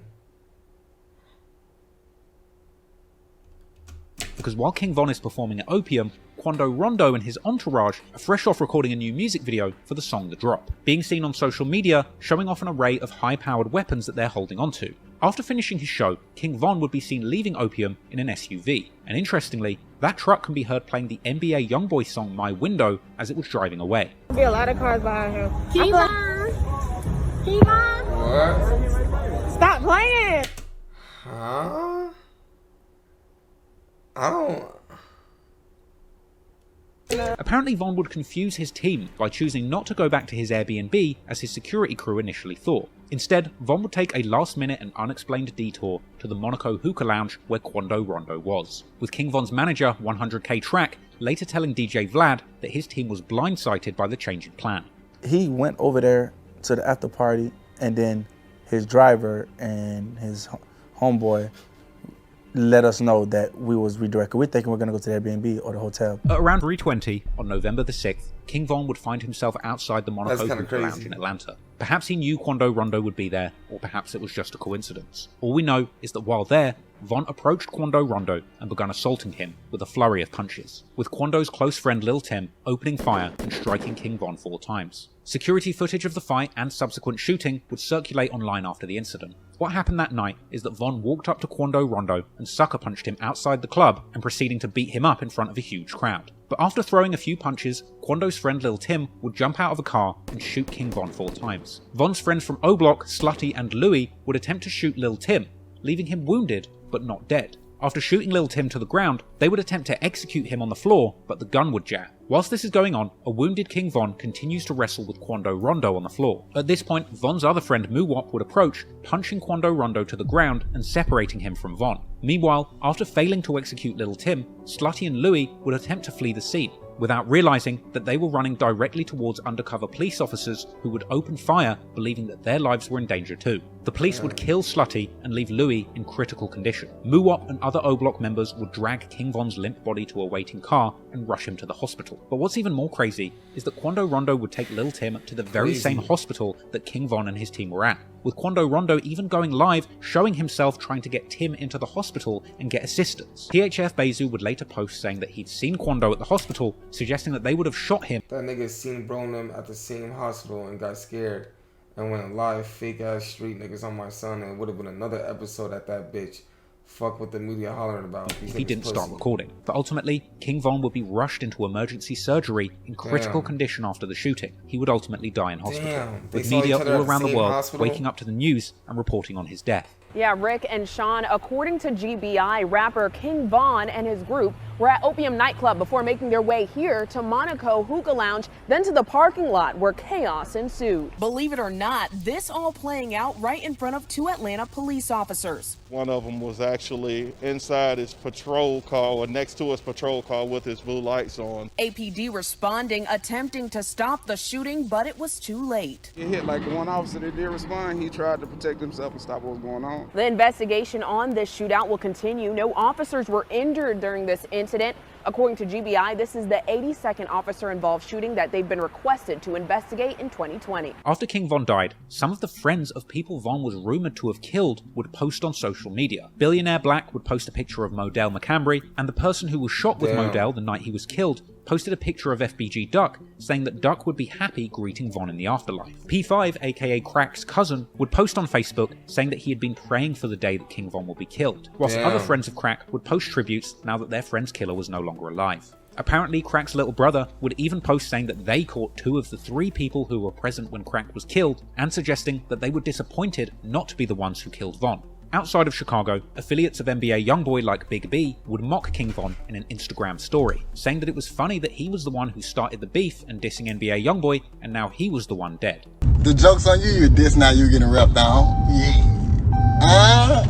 Because while King Von is performing at Opium, Quando Rondo and his entourage are fresh off recording a new music video for the song The Drop, being seen on social media showing off an array of high-powered weapons that they're holding onto. After finishing his show, King Von would be seen leaving Opium in an SUV, and interestingly, that truck can be heard playing the NBA YoungBoy song My Window as it was driving away. There'll be a lot of cars behind him. Kevon! What? Stop playing! Huh? I don't... Apparently Von would confuse his team by choosing not to go back to his Airbnb as his security crew initially thought. Instead, Von would take a last-minute and unexplained detour to the Monaco hookah lounge where Quando Rondo was, with King Von's manager, 100K Track, later telling DJ Vlad that his team was blindsided by the change in plan. He went over there to the after party, and then his driver and his homeboy let us know that we was redirected. We're thinking we're going to go to the Airbnb or the hotel. At around 3:20 on November the 6th, King Von would find himself outside the Monaco hookah lounge in Atlanta. Perhaps he knew Quando Rondo would be there, or perhaps it was just a coincidence. All we know is that while there, Von approached Quando Rondo and began assaulting him with a flurry of punches, with Quando's close friend Lil Tim opening fire and striking King Von 4 times. Security footage of the fight and subsequent shooting would circulate online after the incident. What happened that night is that Von walked up to Quando Rondo and sucker punched him outside the club and proceeding to beat him up in front of a huge crowd. But after throwing a few punches, Quando's friend Lil Tim would jump out of a car and shoot King Von 4 times. Von's friends from O Block, Slutty and Louie would attempt to shoot Lil Tim, leaving him wounded but not dead. After shooting Lil Tim to the ground, they would attempt to execute him on the floor, but the gun would jam. Whilst this is going on, a wounded King Von continues to wrestle with Quando Rondo on the floor. At this point, Von's other friend Muwop would approach, punching Quando Rondo to the ground and separating him from Von. Meanwhile, after failing to execute Lil Tim, Slutty and Louie would attempt to flee the scene, without realizing that they were running directly towards undercover police officers who would open fire, believing that their lives were in danger too. The police would kill Slutty and leave Louie in critical condition. Muwop and other O Block members would drag King Von's limp body to a waiting car and rush him to the hospital. But what's even more crazy is that Quando Rondo would take Lil Tim to the very same hospital that King Von and his team were at, with Quando Rondo even going live, showing himself trying to get Tim into the hospital and get assistance. PHF Bezu would later post saying that he'd seen Quando at the hospital, suggesting that they would have shot him. That nigga seen bro and them at the same hospital and got scared and went live fake ass street niggas on my son, and it would have been another episode at that bitch. Fuck what the media hollering about. If he didn't start recording. But ultimately, King Von would be rushed into emergency surgery in critical condition after the shooting. He would ultimately die in hospital, with media all around the world waking up to the news and reporting on his death. Yeah, Rick and Sean, according to GBI, rapper King Von and his group were at Opium nightclub before making their way here to Monaco Hookah Lounge, then to the parking lot where chaos ensued. Believe it or not, this all playing out right in front of 2 Atlanta police officers. One of them was actually inside his patrol car or next to his patrol car with his blue lights on. APD responding, attempting to stop the shooting, but it was too late. It hit like the one officer that did respond. He tried to protect himself and stop what was going on. The investigation on this shootout will continue. No officers were injured during this incident. According to GBI, this is the 82nd officer-involved shooting that they've been requested to investigate in 2020. After King Von died, some of the friends of people Von was rumoured to have killed would post on social media. Billionaire Black would post a picture of Modell McCambry, and the person who was shot with Modell the night he was killed posted a picture of FBG Duck, saying that Duck would be happy greeting Von in the afterlife. P5, aka Crack's cousin, would post on Facebook saying that he had been praying for the day that King Von will be killed, whilst other friends of Crack would post tributes now that their friend's killer was no longer alive. Apparently, Crack's little brother would even post saying that they caught 2 of the 3 people who were present when Crack was killed, and suggesting that they were disappointed not to be the ones who killed Von. Outside of Chicago, affiliates of NBA YoungBoy like Big B would mock King Von in an Instagram story, saying that it was funny that he was the one who started the beef and dissing NBA YoungBoy, and now he was the one dead. The joke's on you, you diss, now you getting wrapped down. Yeah.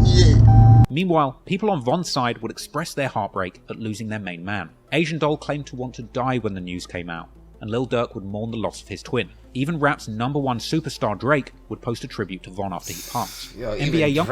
Yeah. Meanwhile, people on Von's side would express their heartbreak at losing their main man. Asian Doll claimed to want to die when the news came out, and Lil Durk would mourn the loss of his twin. Even rap's #1 superstar Drake would post a tribute to Von after he passed. Even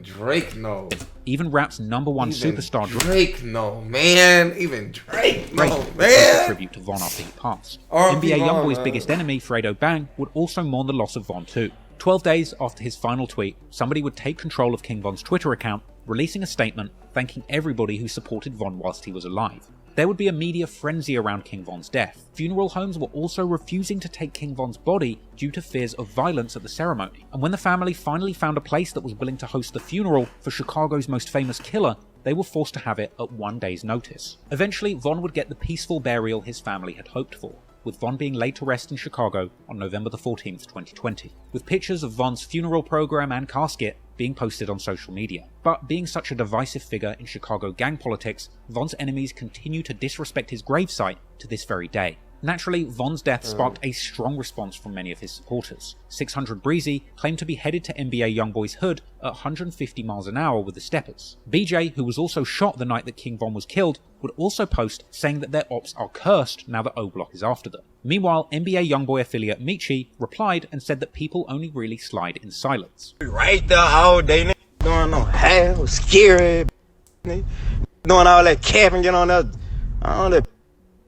Drake no. Even rap's #1 superstar Drake no, man. Even Drake no, would man. post a tribute to Von after he passed. NBA Von, YoungBoy's man. biggest enemy, Fredo Bang, would also mourn the loss of Von too. 12 days after his final tweet, somebody would take control of King Von's Twitter account, releasing a statement thanking everybody who supported Von whilst he was alive. There would be a media frenzy around King Von's death. Funeral homes were also refusing to take King Von's body due to fears of violence at the ceremony. And when the family finally found a place that was willing to host the funeral for Chicago's most famous killer, they were forced to have it at 1 day's notice. Eventually, Von would get the peaceful burial his family had hoped for, with Von being laid to rest in Chicago on November the 14th, 2020, with pictures of Von's funeral program and casket being posted on social media. But being such a divisive figure in Chicago gang politics, Von's enemies continue to disrespect his gravesite to this very day. Naturally, Von's death sparked a strong response from many of his supporters. 600 Breezy claimed to be headed to NBA YoungBoy's hood at 150 miles an hour with the Steppers. BJ, who was also shot the night that King Von was killed, would also post saying that their ops are cursed now that O-Block is after them. Meanwhile, NBA YoungBoy affiliate Michi replied and said that people only really slide in silence. Right there all day, doing no hell, scary, doing all that capping, get on that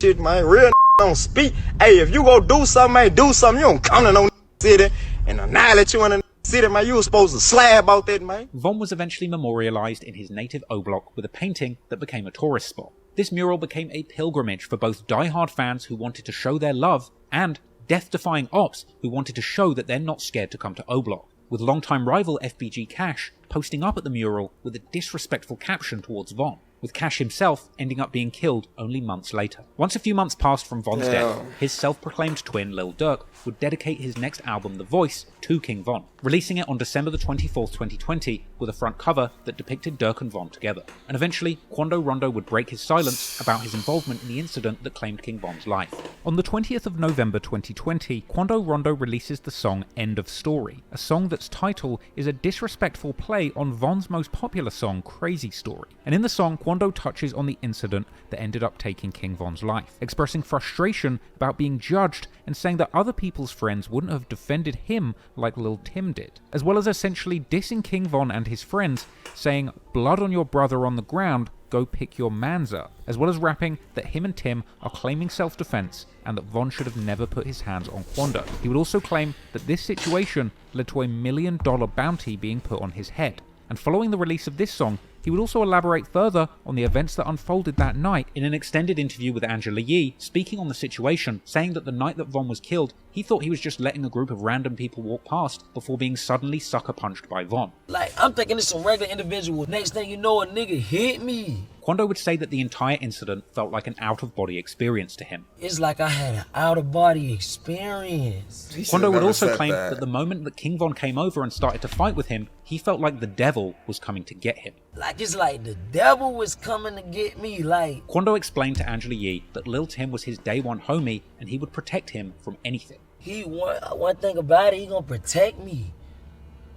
shit, man. Real don't speak. Hey, if you go do something, man, do something. You don't come to no city and annihilate you in the city, man. You was supposed to slab out that, man. Von was eventually memorialized in his native O-Block with a painting that became a tourist spot. This mural became a pilgrimage for both die-hard fans who wanted to show their love and death-defying ops who wanted to show that they're not scared to come to O-Block, with longtime rival FBG Cash posting up at the mural with a disrespectful caption towards Von, with Cash himself ending up being killed only months later. Once a few months passed from Von's death, his self-proclaimed twin Lil Durk would dedicate his next album, The Voice, to King Von, releasing it on December the 24th, 2020, with a front cover that depicted Durk and Von together. And eventually, Quando Rondo would break his silence about his involvement in the incident that claimed King Von's life. On the 20th of November 2020, Quando Rondo releases the song End of Story, a song that's title is a disrespectful play on Von's most popular song, Crazy Story. And in the song, Quando touches on the incident that ended up taking King Von's life, expressing frustration about being judged and saying that other people's friends wouldn't have defended him like Lil Tim did, as well as essentially dissing King Von and his friends, saying, "Blood on your brother on the ground, go pick your mans up," as well as rapping that him and Tim are claiming self-defense and that Von should have never put his hands on Quando. He would also claim that this situation led to $1 million bounty being put on his head. And following the release of this song, he would also elaborate further on the events that unfolded that night in an extended interview with Angela Yee, speaking on the situation, saying that the night that Von was killed, he thought he was just letting a group of random people walk past before being suddenly sucker punched by Von. Like, I'm thinking it's some regular individual. Next thing you know, a nigga hit me. Quando would say that the entire incident felt like an out-of-body experience to him. It's like I had an out-of-body experience. Quando would also claim that the moment that King Von came over and started to fight with him, he felt like the devil was coming to get him. Like, it's like the devil was coming to get me, like... Quando explained to Angela Yee that Lil Tim was his day one homie and he would protect him from anything. One thing about it, he gonna protect me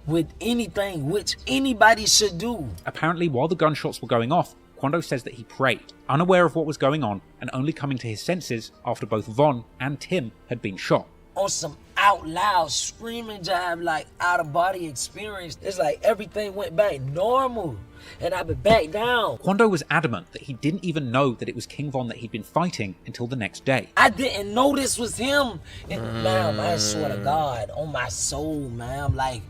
with anything, which anybody should do. Apparently, while the gunshots were going off, Quando says that he prayed, unaware of what was going on and only coming to his senses after both Von and Tim had been shot. On some out loud screaming jive, like out of body experience. It's like everything went back normal and I've been back down. Quando was adamant that he didn't even know that it was King Von that he'd been fighting until the next day. I didn't know this was him. And ma'am, I swear to God, on my soul, ma'am, like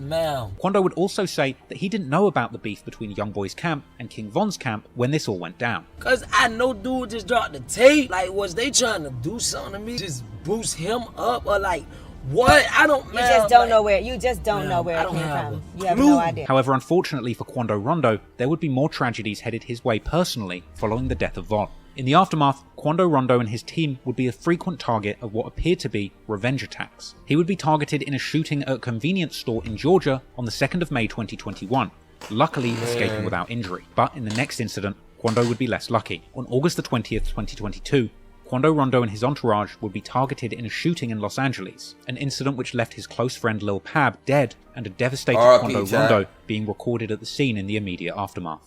ma'am. Quando would also say that he didn't know about the beef between YoungBoy's camp and King Von's camp when this all went down. Cause I know dude just dropped the tape. Like, was they trying to do something to me? Just boost him up or like what? I don't know. You just don't know where. You just don't know where it came from. You have no idea. However, unfortunately for Quando Rondo, there would be more tragedies headed his way personally following the death of Von. In the aftermath, Quando Rondo and his team would be a frequent target of what appeared to be revenge attacks. He would be targeted in a shooting at a convenience store in Georgia on the 2nd of May 2021, luckily escaping without injury. But in the next incident, Quando would be less lucky. On August the 20th, 2022, Quando Rondo and his entourage would be targeted in a shooting in Los Angeles, an incident which left his close friend Lil Pab dead and a devastated Quando Rondo being recorded at the scene in the immediate aftermath.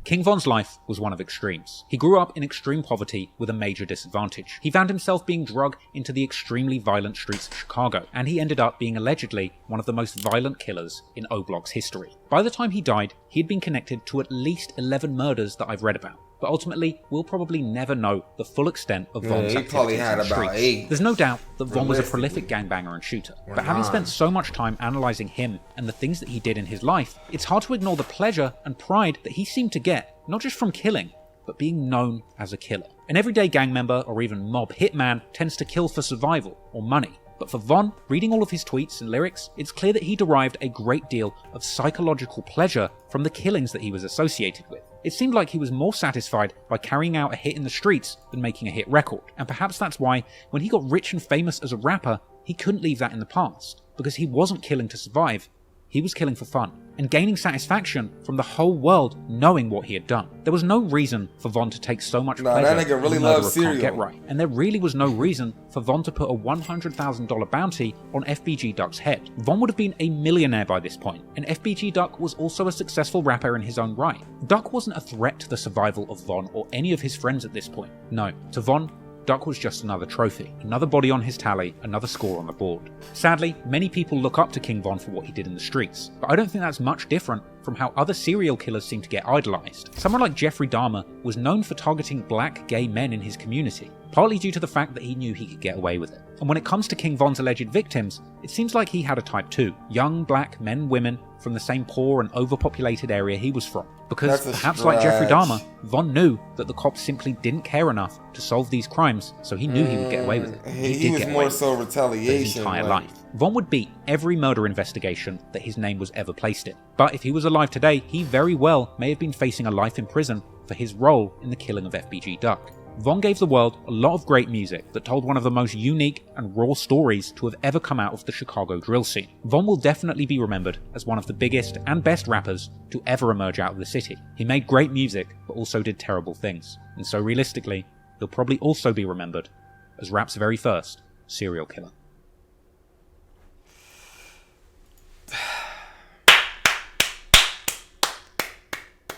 King Von's life was one of extremes. He grew up in extreme poverty with a major disadvantage. He found himself being drugged into the extremely violent streets of Chicago, and he ended up being allegedly one of the most violent killers in O-Block's history. By the time he died, he had been connected to at least 11 murders that I've read about. But ultimately, we'll probably never know the full extent of Von's activities probably had in the about streets. 8. There's no doubt that Von was a prolific gangbanger and shooter, but having spent so much time analysing him and the things that he did in his life, it's hard to ignore the pleasure and pride that he seemed to get, not just from killing, but being known as a killer. An everyday gang member or even mob hitman tends to kill for survival or money. But for Von, reading all of his tweets and lyrics, it's clear that he derived a great deal of psychological pleasure from the killings that he was associated with. It seemed like he was more satisfied by carrying out a hit in the streets than making a hit record. And perhaps that's why, when he got rich and famous as a rapper, he couldn't leave that in the past. Because he wasn't killing to survive, he was killing for fun, and gaining satisfaction from the whole world knowing what he had done. There was no reason for Von to take so much pleasure that nigga really in the murder loves of Can't cereal. Get Right, and there really was no reason for Von to put a $100,000 bounty on FBG Duck's head. Von would have been a millionaire by this point, and FBG Duck was also a successful rapper in his own right. Duck wasn't a threat to the survival of Von or any of his friends at this point. No, to Von, Duck was just another trophy, another body on his tally, another score on the board. Sadly, many people look up to King Von for what he did in the streets, but I don't think that's much different from how other serial killers seem to get idolized. Someone like Jeffrey Dahmer was known for targeting black gay men in his community, partly due to the fact that he knew he could get away with it. And when it comes to King Von's alleged victims, it seems like he had a type too. Young black men and women from the same poor and overpopulated area he was from. Because perhaps like Jeffrey Dahmer, Von knew that the cops simply didn't care enough to solve these crimes, so he knew he would get away with it. He was more so retaliation. His entire life. Von would beat every murder investigation that his name was ever placed in. But if he was alive today, he very well may have been facing a life in prison for his role in the killing of FBG Duck. Von gave the world a lot of great music that told one of the most unique and raw stories to have ever come out of the Chicago drill scene. Von will definitely be remembered as one of the biggest and best rappers to ever emerge out of the city. He made great music, but also did terrible things. And so realistically, he'll probably also be remembered as rap's very first serial killer.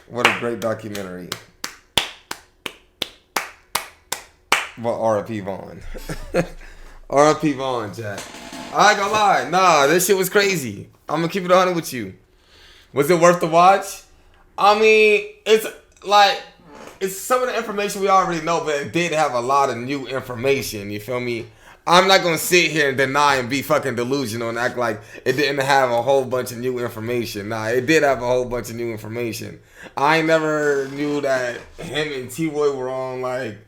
What a great documentary. But R.I.P. Vaughn. R.I.P. Vaughn, Jack. I ain't gonna lie. Nah, this shit was crazy. I'm gonna keep it 100 with you. Was it worth the watch? I mean, it's like, it's some of the information we already know, but it did have a lot of new information. You feel me? I'm not gonna sit here and deny and be fucking delusional and act like it didn't have a whole bunch of new information. Nah, it did have a whole bunch of new information. I never knew that him and T-Roy were on like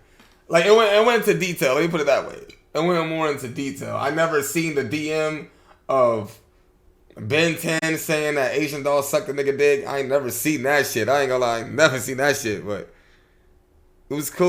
Like it went into detail. Let me put it that way. It went more into detail. I never seen the DM of Ben 10 saying that Asian doll sucked a nigga dick. I ain't never seen that shit. I ain't gonna lie, never seen that shit, but it was cool.